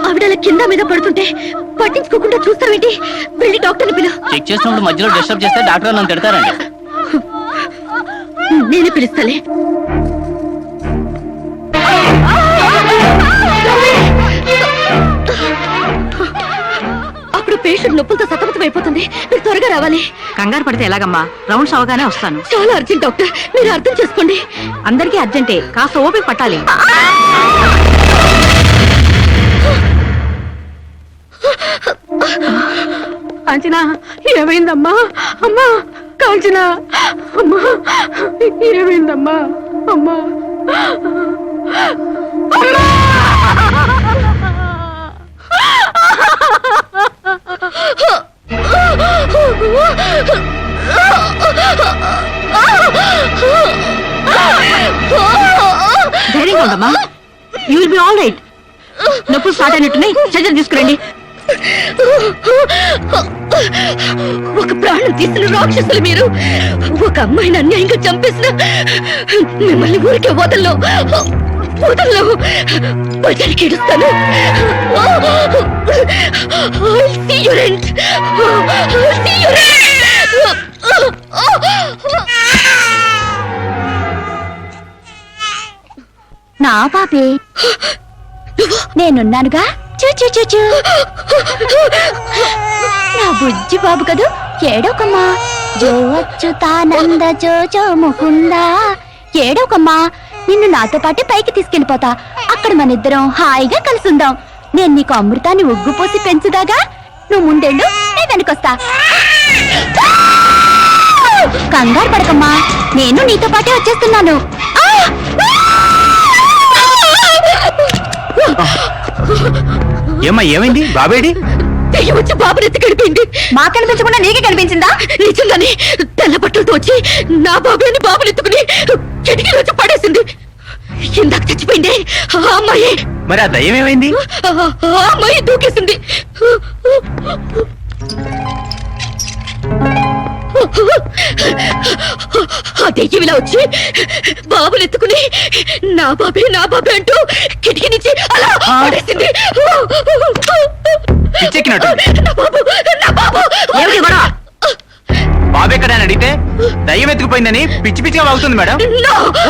ఆవిడ కింద మీద పడుతుంటే పట్టించుకోకుండా చూస్తావేంటి? వెళ్ళి డాక్టర్ని పిలు. చెక్ చేసినప్పుడు మధ్యలో డిస్టర్బ్ చేస్తే డాక్టర్ నన్ను తిడతారండి. నేనే పిలుస్తాలే. పేషెంట్ నొప్పులతో సతమతం అయిపోతుంది. మీరు త్వరగా రావాలి. కంగారు పడితే ఎలాగమ్మా? రౌండ్స్ అవగానే వస్తాను. చాలా అర్జెంట్ డాక్టర్, మీరు అర్థం చేసుకోండి. అందరికీ అర్జెంటే, కాస్త ఓపిక పట్టాలి. కాంచనా, ఏమైందమ్మా? అమ్మా కాంచనా, అమ్మా ఏమైందమ్మా? అమ్మా ధైర్యంగా ఉండమ్మా. You will be all right. నొప్పులు స్టార్ట్ అయినట్టున్నాయి, సర్జరీ తీసుకురండి. ఒక ప్రాణం తీసిన రాక్షసులు మీరు. ఒక అమ్మాయిని అన్యాయంగా చంపేసిన మిమ్మల్ని ఊరికే వదల్లో బజార్కి ఇడుస్తాను. నా పాపే, నేనున్నానుగా. చూ నా బుజ్జి బాబు కదూ, ఏడోకమ్మా. జో అచ్యుతానంద జో జో ముకుందా. ఏడోకమ్మా, నిన్ను నాతో పాటే పైకి తీసుకెళ్ళిపోతా. అక్కడ మన ఇద్దరం హాయిగా కలుసుందాం. నేను నీకు అమృతాన్ని ఉగ్గుపోసి పెంచుదాగా. నువ్వు ముందెళ్ళు, నేను వెనకొస్తా. కంగారు పడకమ్మా, నేను నీతో పాటే వచ్చేస్తున్నాను. ఏమ్మా, ఏమైంది? బాబేడి? దెయ్యం వచ్చి బాబుని ఎత్తి గడిపింది. మా కనిపించకుండా నీకే కనిపించిందా? నిజంగానే తెల్ల బట్టలతో వచ్చి నా బాబుని బాబుని ఎత్తుకుని కిటికీలో వచ్చి పడేసింది. ఇందాక చచ్చిపోయింది ఆ అమ్మాయి. మరి ఆ దయ్యం ఏమైంది? ఆ అమ్మాయి దూకేసింది. ఆ దెయ్యం ఇలా వచ్చి బాబుని ఎత్తుకుని నా బాబే అంటూ కిటికీ నుంచి అలా పడేసింది. నా బాబు ఏమిటి గొడవ? బాబు ఎక్కడ అని అడిగితే దయ్యం ఎత్తుకుపోయిందని పిచ్చి పిచ్చిగా అవుతుంది మేడం.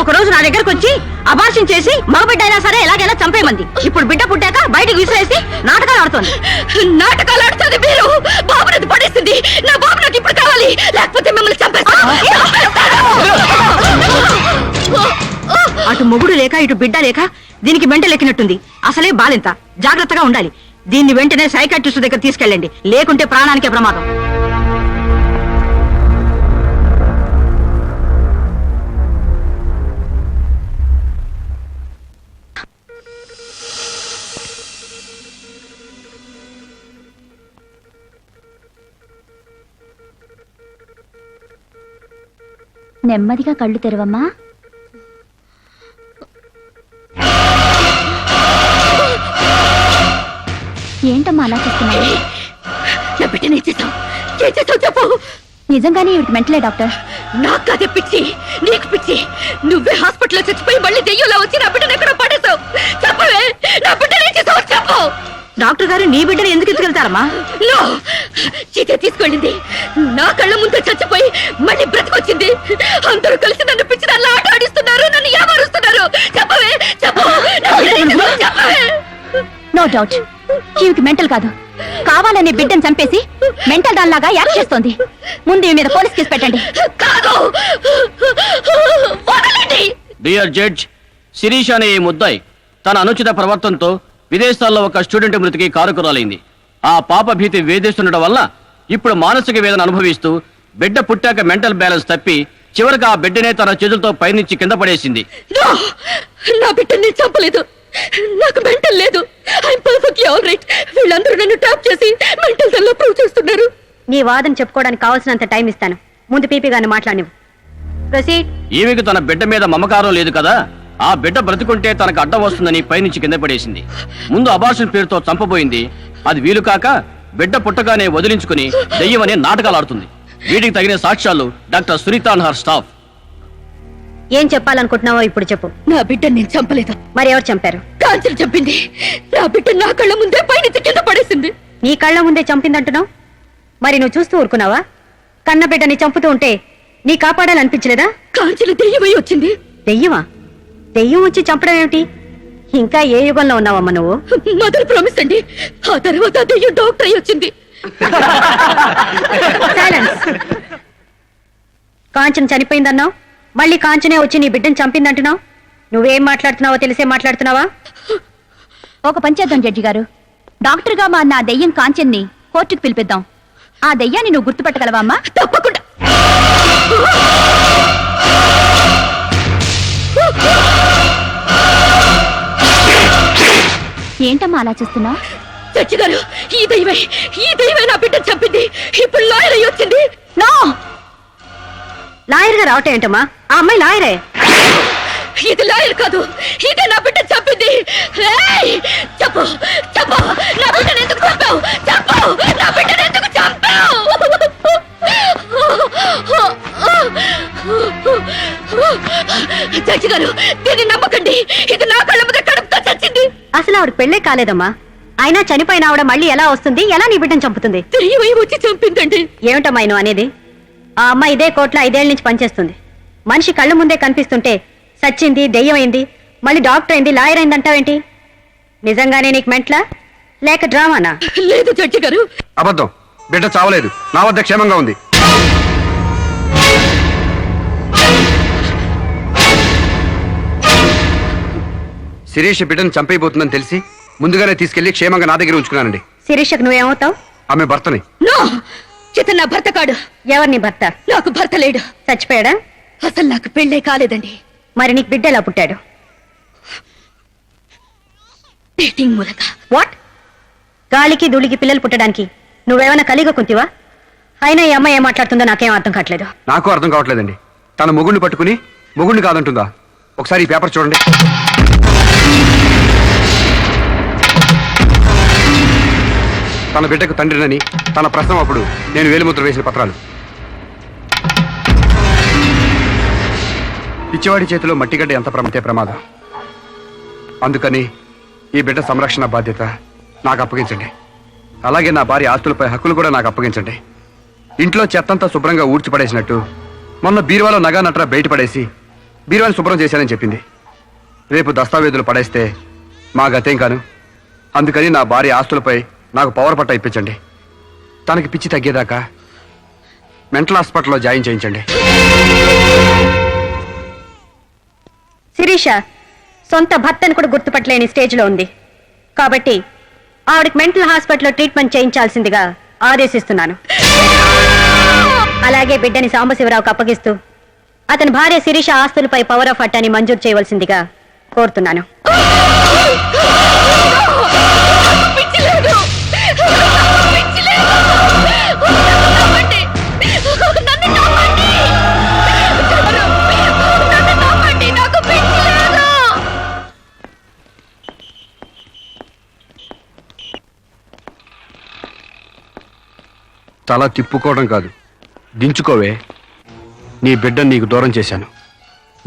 ఒక రోజు నా దగ్గరకు వచ్చి అబార్షన్ చేసి మగబిడ్డ అయినా సరే ఎలాగైనా చంపేయమంది. ఇప్పుడు బిడ్డ పుట్టాక బయటకు విసిరేసి నాటకాలు ఆడుతోంది. నాటకాలు ఆడుతుంది మీరు. బాబుని పడేసింది. నా బాబు నాకు ఇప్పుడు కావాలి, లేకపోతే మిమ్మల్ని చంపేస్తాను. అటు మొగుడు లేక ఇటు బిడ్డ లేక దీనికి మెంటలెక్కినట్టుంది. అసలే బాలింత, జాగ్రత్తగా ఉండాలి. దీన్ని వెంటనే సైకాట్రిస్ట్ దగ్గర తీసుకెళ్ళండి, లేకుంటే ప్రాణానికే ప్రమాదం. నెమ్మదిగా కళ్ళు తెరవమ్మా. ఏంటమ్మా అలా చేస్తున్నావు? నా బిడ్డని చేసావు చెప్పు. నిజంగానే ఇవిడికి మెంటలే డాక్టర్. నాకు అదే పిచ్చి, నీకు పిచ్చి. నువ్వే హాస్పిటల్లో చచ్చిపోయి మళ్ళీ దెయ్యంలో వచ్చి నా బిడ్డను ఎక్కడో పడేసావు. చెప్పవే, నా బిడ్డని చేసావు చెప్పు. డాక్టర్ గారు నీ బిడ్డను ఎందుకు ఎత్తుకెళ్తారమ్మా? చీతే తీసుకెళ్ళింది. నా కళ్ళ ముందే చచ్చిపోయి మళ్ళీ బ్రతికొచ్చింది. అందరూ కలిసి నన్ను పిచ్చి నన్ను ఆట ఆడిస్తున్నారు, నన్ను ఏమారుస్తున్నారు. చెప్పవే, చెప్పు. చెప్పవే. నో డౌట్, ఈవికి మెంటల్ కాదు, కావాలని బిడ్డను చంపేసి మెంటల్ దానిలాగా యాక్ట్ చేస్తోంది. ముందు ఈ మీద పోలీస్ కేసు పెట్టండి. కాదు, వదలండి. డియర్ జడ్జ్, శిరీష్ అనే ఈ ముద్దాయి తన అనుచిత ప్రవర్తనతో విదేశాల్లో ఒక స్టూడెంట్ మృతికి కారకురాలైంది. ఆ పాప భీతి వేధిస్తుండటం వల్ల ఇప్పుడు మానసిక వేదన అనుభవిస్తూ బిడ్డ పుట్టాక మెంటల్ బ్యాలెన్స్ తప్పి చివరికి ఆ బిడ్డనే తన చేతులతో పైనుంచి కింద పడేసింది. నా బిడ్డని చంపలేదు, నాకు మెంటల్ లేదు. I'm perfectly all right. వీళ్ళందరూ నన్ను ట్యాప్ చేసి మెంటల్ దానిలో ప్రూవ్ చేస్తున్నారు. నీ వాదన చెప్పుకోవడానికి కావాల్సినంత టైం ఇస్తాను. ముందు పీపీ గారిని మాట్లాడినవు. ప్రొసీడ్. ఈమెకు తన బిడ్డ మీద మమకారం లేదు కదా, ఆ బిడ్డ బ్రతుకుంటే తనకు అడ్డం వస్తుందని పైనుంచి కింద పడేసింది. ముందు అబార్షన్ పేరుతో చంపబోయింది. అది వీలు కాక బిడ్డ పుట్టగానే వదిలించుకుని దెయ్యమనే నాటకాలు ఆడుతుంది. వీటికి తగిన సాక్ష్యాలు doctor Sunitha and her staff. ఏం చెప్పాలనుకుంటున్నావో ఇప్పుడు చెప్పు. నా బిడ్డని నేను చంపలేదు. మరి ఎవరు చంపారు? కాంచన చంపింది. నా బిడ్డ నా కళ్ళ ముందే పైనుంచి కింద పడేసింది. నీ కళ్ళ ముందే చంపిందంటున్నావు, మరి నువ్వు చూస్తూ ఊరుకున్నావా? కన్న బిడ్డని చంపుతూ ఉంటే నీ కాపాడాలనిపించలేదా? కాంచన దెయ్యమై వచ్చింది. దెయ్యమా? దెయ్యం వచ్చి చంపడం ఏమిటి? ఇంకా ఏ యుగంలో ఉన్నావమ్మా నువ్వు? మదర్ ప్రామిస్ అండి. ఆ తర్వాత దెయ్యం డాక్టర్ అయి వచ్చింది. కాంచన చనిపోయిందన్నావు, మళ్ళీ కాంచనే వచ్చి నీ బిడ్డను చంపిందంటున్నావు. నువ్వేం మాట్లాడుతున్నావో తెలిసే మాట్లాడుతున్నావా? ఒక పని చేద్దాం జడ్జి గారు, డాక్టర్ గా మా నా దెయ్యం కాంచెన్ని కోర్టుకు పిలిపిద్దాం. ఆ దెయ్యాన్ని నువ్వు గుర్తుపట్టగలవా అమ్మా? తప్పకుండా. ఏంటమ్మా అలా చూస్తున్నావు? జడ్జి గారు, ఈ దైవే నా బిడ్డ చంపింది. ఇప్పుడు లాయర్ అయ్యి వచ్చింది. నో, లాయర్ గా రావటం ఏంటమ్మా? ఆ అమ్మాయి లాయరే. ఇది లాయర్ కాదు, ఇదే నా బిడ్డ చంపింది. ఏయ్! చెప్పు చెప్పు, నా బిడ్డను ఎందుకు చంపావు? చెప్పు, నా బిడ్డను ఎందుకు చంపావు? జడ్జి గారు, దీన్ని నమ్మకండి. ఇది నా కళ్ళ మీద కడుపుతో చచ్చింది. అసలు ఆవిడ పెళ్ళే కాలేదమ్మా. అయినా చనిపోయిన ఆవిడ మళ్ళీ ఎలా వస్తుంది? ఎలా నీ బిడ్డను చంపుతుంది? దెయ్యం వచ్చి చంపిందండి. ఏమిటమ్మా నువ్వు అనేది? ఆ అమ్మాయి ఇదే కోర్టులో 5 ఏళ్ల నుంచి పనిచేస్తుంది. మనిషి కళ్ళ ముందే కనిపిస్తుంటే సచ్చింది, దెయ్యమైంది, మళ్ళీ డాక్టర్ అయింది, లాయర్ అయింది అంటావేంటి? నిజంగానే నీకు మెంట్లా లేక డ్రామానా? లేదు జడ్జి గారు, అబద్ధం. బిడ్డ చావలేదు, నా వద్ద క్షేమంగా ఉంది. శిరీష్ బిడ్డను చంపైపోతుందని తెలిసి ముందుగానే తీసుకెళ్లి క్షేమంగా నా దగ్గర ఉంచుకున్నానండి. శిరీషకు నువ్వేమవుతావు? ఆమె భర్తని. నో, ఇతను నా భర్త కాడు. ఎవరు నీ భర్త? నాకు భర్త లేడు. చచ్చిపోయాడా? అసలు నాకు పెళ్ళే కాలేదండి. మరి నీకు బిడ్డ ఎలా పుట్టాడు? డేటింగ్ మూలంగా. వాట్? గాలికి ధూళికి పిల్లలు పుట్టడానికి నువ్వేమైనా కలిగ కుంతివా? అయినా ఈ అమ్మాయి ఏం మాట్లాడుతుందో నాకేం అర్థం కావట్లేదు. నాకు అర్థం కావట్లేదండి. తన మొగుడిని పట్టుకుని మొగుడిని కాదంటుందా? ఒకసారి ఈ పేపర్ చూడండి. తన బిడ్డకు తండ్రినని తన ప్రశ్న అప్పుడు నేను వేలిముద్ర వేసిన పత్రాలు. పిచ్చివాడి చేతిలో మట్టిగడ్డ ఎంత ప్రమాదం. అందుకని ఈ బిడ్డ సంరక్షణ బాధ్యత నాకు అప్పగించండి. అలాగే నా భార్య ఆస్తులపై హక్కులు కూడా నాకు అప్పగించండి. ఇంట్లో చెత్తంతా శుభ్రంగా ఊడ్చిపడేసినట్టు మొన్న బీరువాలో నగా నట్రా బయట పడేసి బీరువాని శుభ్రం చేశానని చెప్పింది. రేపు దస్తావేజులు పడేస్తే మా గతేం కాను. అందుకని నా భార్య ఆస్తులపై నాకు పవర్ పట్ట ఇప్పించండి. తనకి పిచ్చి తగ్గేదాకా మెంటల్ హాస్పిటల్లో జాయిన్ చేయించండి. శిరీష సొంత భర్తను కూడా గుర్తుపట్టలేని స్టేజ్లో ఉంది. కాబట్టి ఆవిడకి మెంటల్ హాస్పిటల్లో ట్రీట్మెంట్ చేయించాల్సిందిగా ఆదేశిస్తున్నాను. అలాగే బిడ్డని సాంబశివరావుకు అప్పగిస్తూ అతని భార్య శిరీష ఆస్తులపై పవర్ ఆఫ్ అట్టాని మంజూరు చేయవలసిందిగా కోరుతున్నాను. తల తిప్పుకోవడం కాదు, దించుకోవే. నీ బిడ్డను నీకు దూరం చేశాను.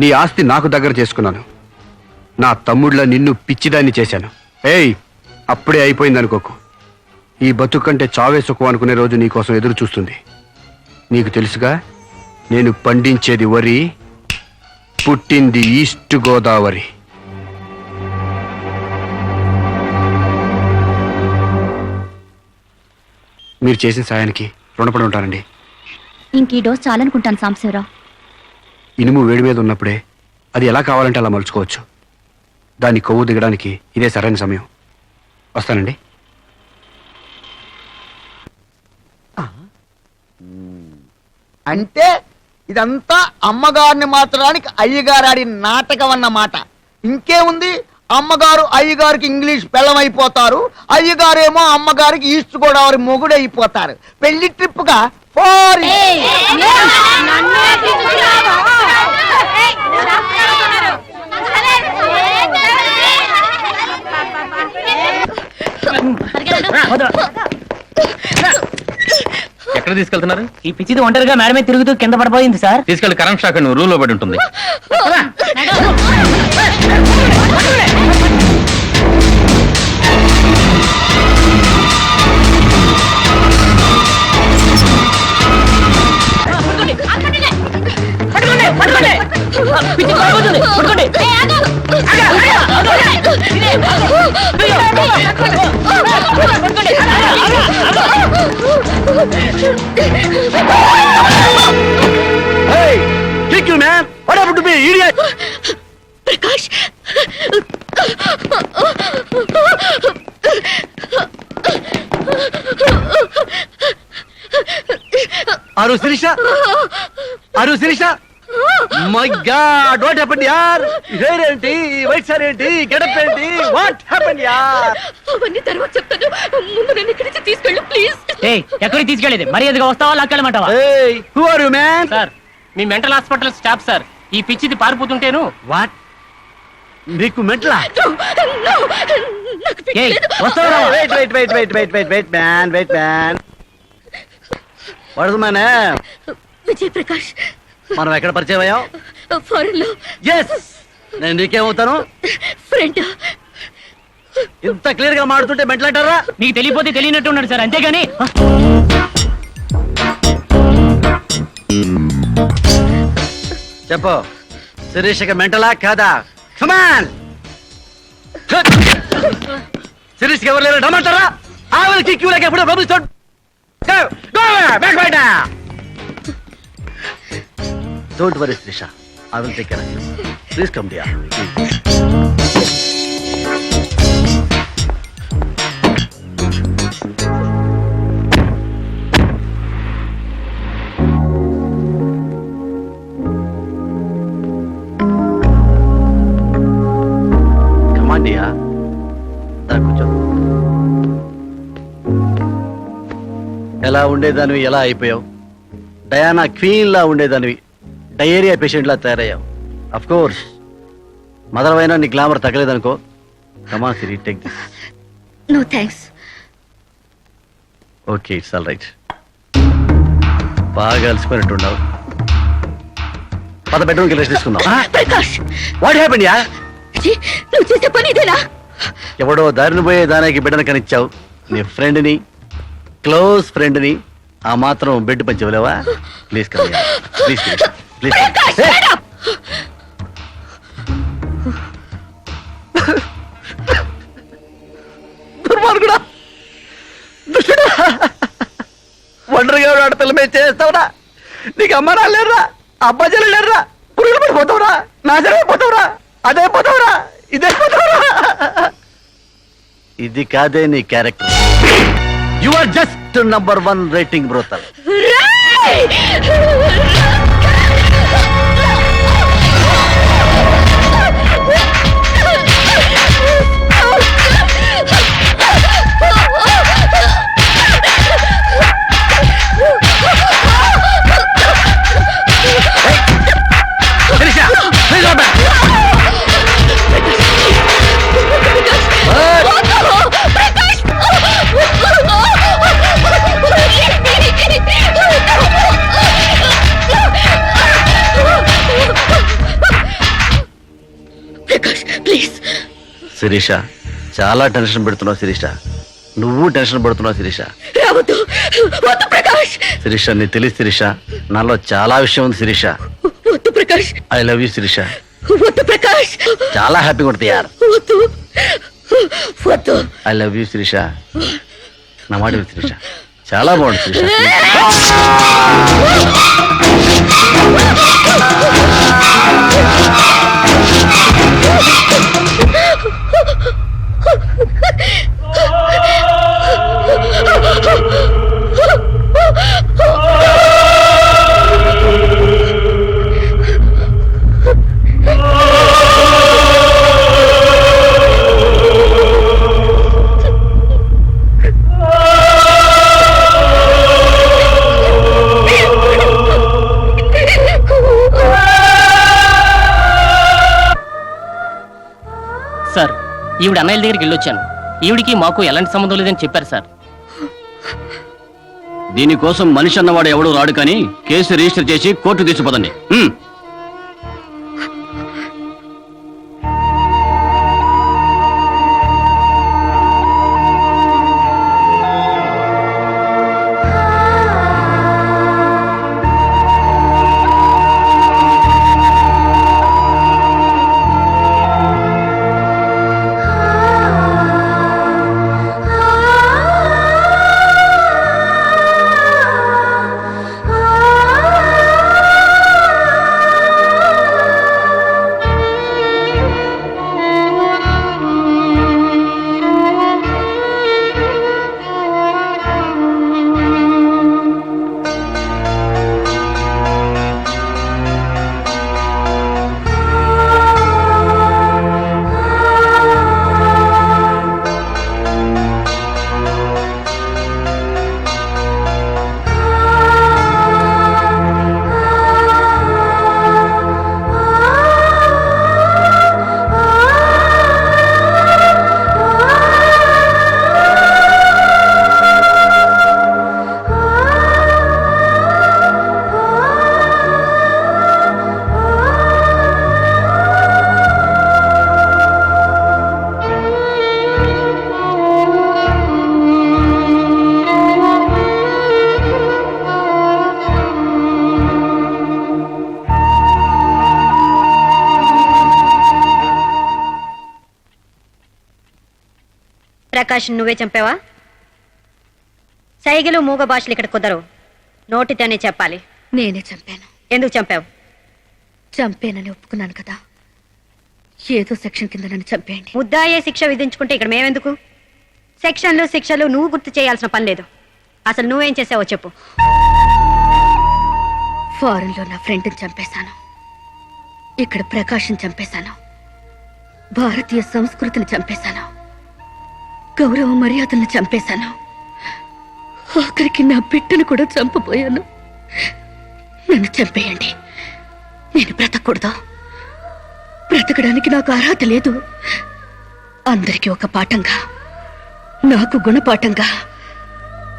నీ ఆస్తి నాకు దగ్గర చేసుకున్నాను. నా తమ్ముళ్ళ నిన్ను పిచ్చిదాన్ని చేశాను. ఏయ్, అప్పుడే అయిపోయిందనుకోకు. ఈ బతుకంటే చావే సుఖం అనుకునే రోజు నీకోసం ఎదురు చూస్తుంది. నీకు తెలుసుగా, నేను పండించేది వరి, పుట్టింది ఈస్ట్ గోదావరి. మీరు చేసిన సాయానికి రుణపడి ఉంటానండి. ఇంక ఈ డోస్ చాలనుకుంటాను సాంబశివరావు. ఇనుము వేడి మీద ఉన్నప్పుడే అది ఎలా కావాలంటే అలా మలుచుకోవచ్చు. దాని కొవ్వు దిగడానికి ఇదే సరైన సమయం. వస్తానండి. అంటే ఇదంతా అమ్మగారిని మాత్రానికి అయ్యగారు ఆడి నాటకం అన్నమాట. ఇంకేముంది, అమ్మగారు అయ్యగారికి ఇంగ్లీష్ పెళ్ళమైపోతారు, అయ్యగారేమో అమ్మగారికి ఈస్ట్ గోదావరి మొగుడు అయిపోతారు. పెళ్లి ట్రిప్ గా ఎక్కడ తీసుకెళ్తున్నారు? ఈ పిచ్చిది ఒంటరిగా మేడమే తిరుగుతూ కింద పడిపోయింది సార్. తీసుకెళ్లి కరెంట్ షాక్ రూమ్ లో పడి ఉంటుంది. Hey, kick you, man! What happened to me, idiot? Prakash Aru Sirisha? Aru Sirisha? My God, what happened, yaar? Hair enti, white saree enti, getup enti, what happened, yaar? అవన్నీ తర్వాత చెప్తాను. ముందు నన్ను ఇక్కడి నుంచి తీసుకెళ్ళు ప్లీజ్. ఎక్కడికి తీసుకెళ్ళేది మర్యాదగా వస్తావా లాక్కెళ్ళమంటావా? Hey, who are you, man? Sir me mental hospital staff sir. ఈ పిచ్చిది పారిపోతుంటేను What? నీకు మెంటలా? No, no, నాకు పిచ్చలేదు. వస్తావా? Wait, man. What is my name? Vijay Prakash మనం ఎక్కడ పరిచయం అయ్యాం? ఫారెన్ లో Yes! నేను నీకేమవుతాను? ఫ్రెండ్. ఇంత క్లియర్ గా మాడుతుంటే మెంటల్ అంటారా? నీకు తెలియపోతే తెలియనట్టు ఉన్నాడు సార్, అంతేగాని చెప్పు, శిరీషకి మెంటలా కాదా? కమాన్! శిరీష్కి ఎవరు లేరు రమ్మంటారా? ఆవిడకి క్యూ లేక ఎప్పుడో పంపిస్తాడు. Don't worry, Sirisha. I will take care of you. Please come, dear. Come on, dear. దా కూర్చో. ఎలా ఉండేదానివి ఎలా అయిపోయావు? డయానా క్వీన్ లా ఉండేదానివి డయేరియా పేషెంట్ లా తయారయ్యావు. అఫ్ కోర్స్ మదర్ అయినా నీ గ్లామర్ తగ్గలేదనుకో. Come Siri, take this. No thanks. Okay, it's all right. బాగా అలసిపోయినట్టున్నావు. పద బెడ్రూమ్కి రెస్ట్ తీసుకుందాం. ప్రకాష్ వాట్ హ్యాపెండ్ యా? నువ్వు చేసే పని ఇదేనా? ఎవడో దారిని పోయే దానికి బిడ్డను కనిచ్చావు. నీ ఫ్రెండ్ని, క్లోజ్ ఫ్రెండ్ని ఆ మాత్రం బెడ్ పంచవలేవా? Please come, please please. దుర్మార్గుడా, దుష్టుడా, ఒంటరిగా ఆడపిల్ల మీద చేస్తావురా? నీకు అమ్మ రాలేరురా, అబ్బాజలు లేరురా, పురుగులు పడిపోతావురా, నాశనమైపోతావురా, అదే పోతావురా, ఇదే పోతావురా. ఇది కాదే నీ character. You are just number 1 rating brother. Sirisha, చాలా టెన్షన్ పెడుతున్నావు శిరీష. నువ్వు టెన్షన్ పడుతున్నావు శిరీష. శిరీష, నీ తెలియదు శిరీష, నాలో చాలా విషయం ఉంది Sirisha. I love you Sirisha. చాలా హ్యాపీగా ఉంటుంది యార్. I love you Sirisha. నా మాట విను శిరీష, చాలా బాగుంది శిరీష. సార్, ఈవిడ అన్నయ్యల దగ్గరికి వెళ్ళొచ్చాను. ఈవిడికి మాకు ఎలాంటి సంబంధం లేదని చెప్పారు సార్. దీనికోసం మనిషి అన్నవాడు ఎవడూ రాడు, కానీ కేసు రిజిస్టర్ చేసి కోర్టు తీసుకుపోదండి. ప్రకాష్ నువ్వే చంపావా? సైగలు మూగ భాషలు ఇక్కడ కుదరవు, నోటితోనే చెప్పాలి. నేనే చంపాను. ఎందుకు చంపావు? చంపేనని ఒప్పుకున్నాను కదా, ఏదో సెక్షన్ కింద నన్ను చంపేయండి. ముద్దాయే శిక్ష విధించుకుంటే ఇక్కడ మేమెందుకు? సెక్షన్లు శిక్షలు నువ్వు గుర్తు చేయాల్సిన పని లేదు. అసలు నువ్వేం చేసావో చెప్పు. ఫారెన్ లో నా ఫ్రెండ్ని చంపేశాను, ఇక్కడ ప్రకాశం చంపేశాను, భారతీయ సంస్కృతిని చంపేశాను, గౌరవ మర్యాదలను చంపేశాను, ఆఖరికి నా బిడ్డను కూడా చంపబోయాను. నన్ను చంపేయండి, నేను బ్రతకూడదు. బ్రతకడానికి నాకు అర్హత లేదు. అందరికీ ఒక పాఠంగా, నాకు గుణపాఠంగా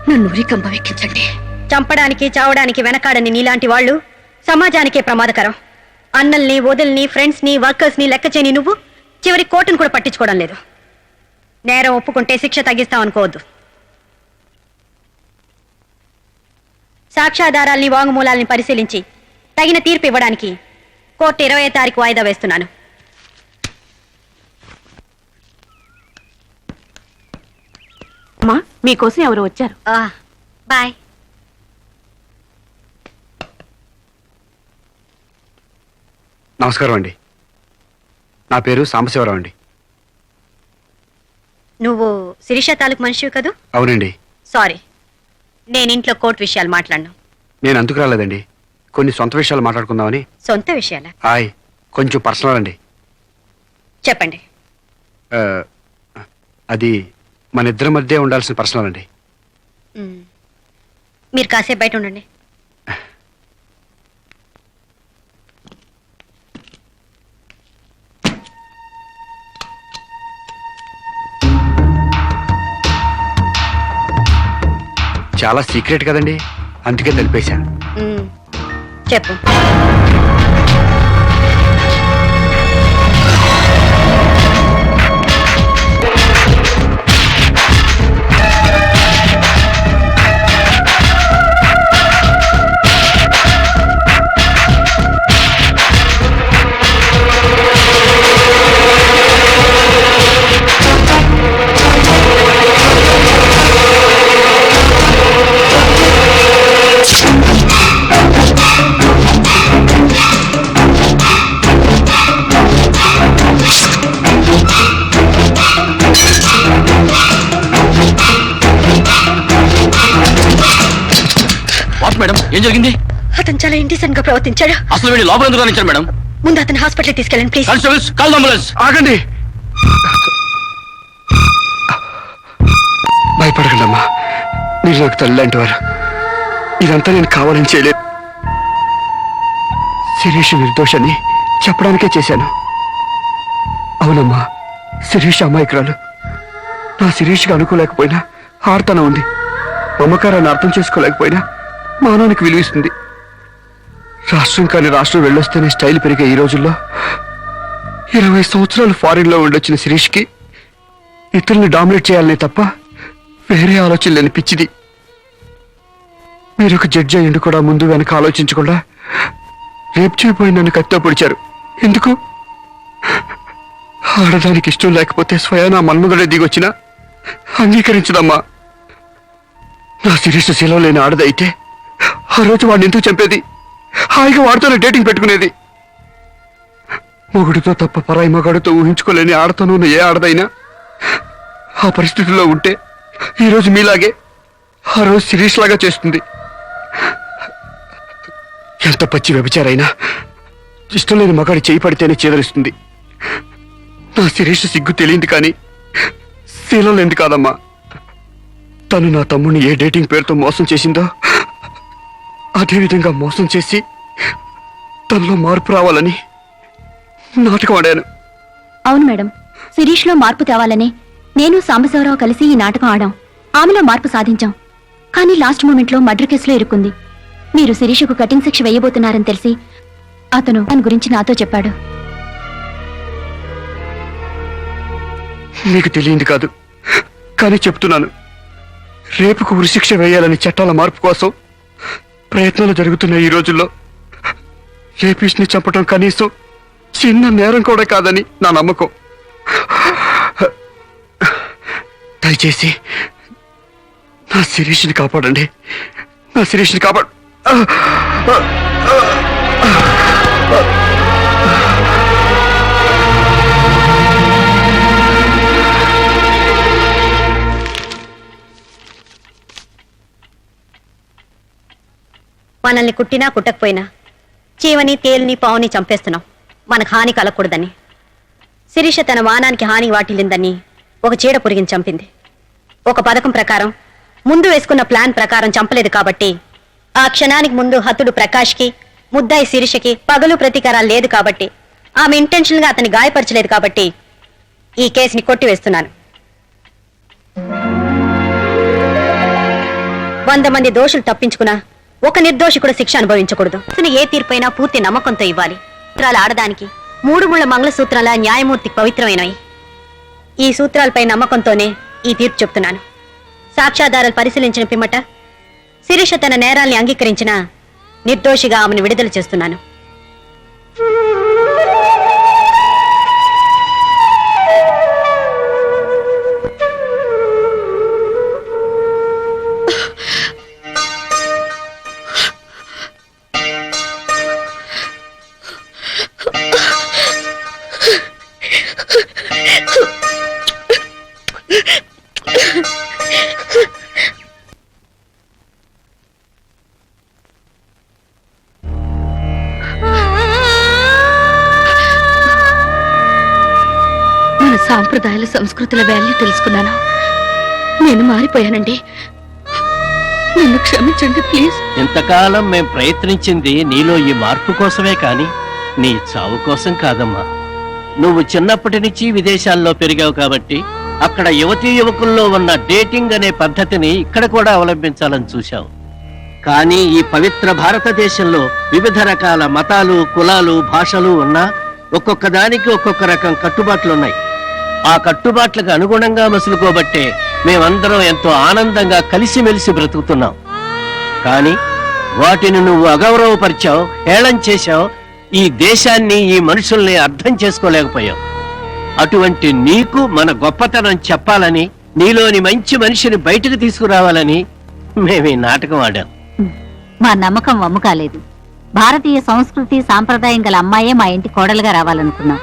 నన్ను ఉరికంబ ఎక్కించండి. చంపడానికి చావడానికి వెనకాడని నీలాంటి వాళ్ళు సమాజానికే ప్రమాదకరం. అన్నల్ని, వదిల్ని, ఫ్రెండ్స్ ని, వర్కర్స్ ని లెక్క చేయని నువ్వు చివరి కోర్టును కూడా పట్టించుకోవడం లేదు. నేరం ఒప్పుకుంటే శిక్ష తగ్గిస్తామనుకోవద్దు. సాక్ష్యాధారాల్ని, వాంగ్మూలాల్ని పరిశీలించి తగిన తీర్పు ఇవ్వడానికి కోర్టు 20వ తారీఖు వాయిదా వేస్తున్నాను. అమ్మా, మీకోసం ఎవరు వచ్చారు. బాయ్. నమస్కారం అండి, నా పేరు సాంబశివరావు అండి. నువ్వు శిరీష తాలూకు మనిషివి కదూ? అవునండి. సారీ, నేను ఇంట్లో కోర్టు విషయాలు మాట్లాడను. నేను అందుకు రాలేదండి, కొన్ని సొంత విషయాలు మాట్లాడుకుందామని. సొంత విషయాలా? హాయ్, కొంచెం పర్సనల్ అండి. చెప్పండి. ఆ, అది మన ఇద్దరి మధ్య ఉండాల్సిన పర్సనల్ అండి. మీరు కాసేపు బయట ఉండండి. చాలా సీక్రెట్ కదండి, అందుకే తెలిపేశా. చెప్పు. మేడం, ఏం జరిగింది? అతను చాలా ఇండిసెంట్ గా ప్రవర్తించాడు. అసలు వీడి లోపల ఎందుకు రానిచ్చారు మేడం? ముందు అతను హాస్పిటల్ తీసుకెళ్ళండి ప్లీజ్. Constables, call ambulance. ఆగండి, భయపడకండి అమ్మా, మీరు నాకు తల్లి లాంటి వారు. ఇదంతా నేను కావాలని చేయలేదు, శిరీష్ నిర్దోషని చెప్పడానికే చేశాను. అవునమ్మా, శిరీష్ అమాయకురాలు. నా శిరీష్కి అనుకోలేకపోయినా ఆర్తన ఉంది, మమకారాన్ని అర్థం చేసుకోలేకపోయినా మానవునికి విలువిస్తుంది. రాష్ట్రం కాని రాష్ట్రం వెళ్ళొస్తేనే స్టైల్ పెరిగే ఈ రోజుల్లో 20 సంవత్సరాలు ఫారిన్ లో ఉండొచ్చిన శిరీష్కి ఇతరుల్ని డామినేట్ చేయాలనే తప్ప వేరే ఆలోచన లేని పిచ్చిది. మీరు ఒక జడ్జి అయ్యిండు కూడా ముందు వెనక ఆలోచించకుండా రేపు చేయబోయి నన్ను కత్తితో పొడిచారు. ఎందుకు? ఆడదానికి ఇష్టం లేకపోతే స్వయానా మన్మధుడే దిగొచ్చినా అంగీకరించదమ్మా. నా శిరీష్ శీలం లేని ఆడదైతే ఆ రోజు వాడిని ఎందుకు చంపేది? హాయిగా వాడితోనే డేటింగ్ పెట్టుకునేది. మొగుడితో తప్ప పరాయి మగాడితో ఊహించుకోలేని ఆడతోనూ ఏ ఆడదైనా ఆ పరిస్థితుల్లో ఉంటే ఈరోజు మీలాగే ఆ రోజు శిరీష్ లాగా చేస్తుంది. ఎంత పచ్చి వ్యభిచారైనా ఇష్టం లేని మగాడి చేయి పడితేనే చేదరిస్తుంది. నా శిరీష్ సిగ్గు తెలియంది కానీ శీలం లేనిది కాదమ్మా. తను నా తమ్ముడిని ఏ డేటింగ్ పేరుతో మోసం చేసిందో అదేవిధంగా మోసం చేసి తనలో మార్పు రావాలని నాటకం ఆడాను. అవును మేడం, శిరీష్ లో మార్పు తేవాలని నేను సాంబశివరావు కలిసి ఈ నాటకం ఆడాం. ఆమెలో మార్పు సాధించాం. కానీ లాస్ట్ మూమెంట్ లో మర్డర్ కేసులో ఇరుక్కుంది. మీరు శిరీషకు కటింగ్ శిక్ష వేయబోతున్నారని తెలిసి అతను దాని గురించి నాతో చెప్పాడు. నీకు తెలియంది కాదు కానీ చెప్తున్నాను, రేపుకు ఉరిశిక్ష వేయాలని చట్టాల మార్పు కోసం ప్రయత్నాలు జరుగుతున్న ఈ రోజుల్లో రేపిస్ట్ని చంపటం కనీసం చిన్న నేరం కూడా కాదని నా నమ్మకం. దయచేసి నా శిరీష్ని కాపాడండి, నా శిరీష్ని కాపాడు. మనల్ని కుట్టినా కుట్టకపోయినా చీవని తేలిని పావుని చంపేస్తున్నాం మనకు హాని కలగకూడదని. శిరీష తన మానానికి హాని వాటిల్లిందని ఒక చీడ పురిగిని చంపింది. ఒక పథకం ప్రకారం ముందు వేసుకున్న ప్లాన్ ప్రకారం చంపలేదు కాబట్టి ఆ క్షణానికి ముందు హతుడు ప్రకాష్కి ముద్దాయి శిరీషకి పగలు ప్రతీకారాలు లేదు కాబట్టి ఆమె ఇంటెన్షన్ గా అతన్ని గాయపరచలేదు కాబట్టి ఈ కేసుని కొట్టివేస్తున్నాను. 100 మంది దోషులు తప్పించుకున్నా ఒక నిర్దోషి కూడా శిక్ష అనుభవించకూడదు. ఏ తీర్పైనా పూర్తి నమ్మకంతో ఇవ్వాలి. సూత్రాలు ఆడదానికి 3 ముళ్ళ మంగళసూత్రాల న్యాయమూర్తి పవిత్రమైనవి. ఈ సూత్రాలపై నమ్మకంతోనే ఈ తీర్పు చెప్తున్నాను. సాక్ష్యాధారాలు పరిశీలించిన పిమ్మట శిరీష తన నేరాల్ని అంగీకరించిన నిర్దోషిగా ఆమెను విడుదల చేస్తున్నాను. మన సాంప్రదాయాల సంస్కృతుల వాల్యూ తెలుసుకున్నాను. నేను మారిపోయానండి. నన్ను క్షమించండి ప్లీజ్. ఇంతకాలం మేం ప్రయత్నించింది నీలో ఈ మార్పు కోసమే కాని నీ చావు కోసం కాదమ్మా. నువ్వు చిన్నప్పటి నుంచి విదేశాల్లో పెరిగావు కాబట్టి అక్కడ యువతీ యువకుల్లో ఉన్న డేటింగ్ అనే పద్ధతిని ఇక్కడ కూడా అవలంబించాలని చూశావు. కానీ ఈ పవిత్ర భారతదేశంలో వివిధ రకాల మతాలు, కులాలు, భాషలు ఉన్నా ఒక్కొక్క దానికి ఒక్కొక్క రకం కట్టుబాట్లున్నాయి. ఆ కట్టుబాట్లకు అనుగుణంగా మసులుకోబట్టే మేమందరం ఎంతో ఆనందంగా కలిసిమెలిసి బ్రతుకుతున్నాం. కానీ వాటిని నువ్వు అగౌరవపరిచావు, హేళన చేశావు. ఈ దేశాన్ని, ఈ మనుషుల్ని అర్థం చేసుకోలేకపోయావు. అటువంటి నీకు మన గొప్పతనం చెప్పాలని, నీలోని మంచి మనిషిని బయటకు తీసుకురావాలని మేము ఈ నాటకం ఆడాం. మా నమ్మకం వమ్ము కాలేదు. భారతీయ సంస్కృతి సాంప్రదాయం గల అమ్మాయే మా ఇంటి కోడలుగా రావాలనుకున్నాం.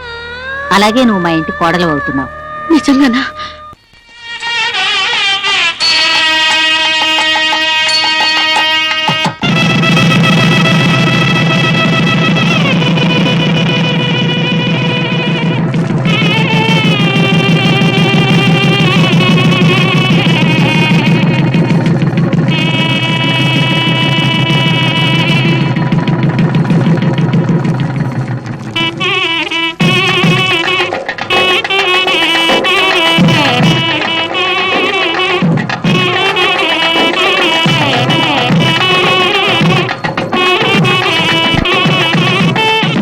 అలాగే నువ్వు మా ఇంటి కోడలు అవుతున్నావు. నిజంగానా?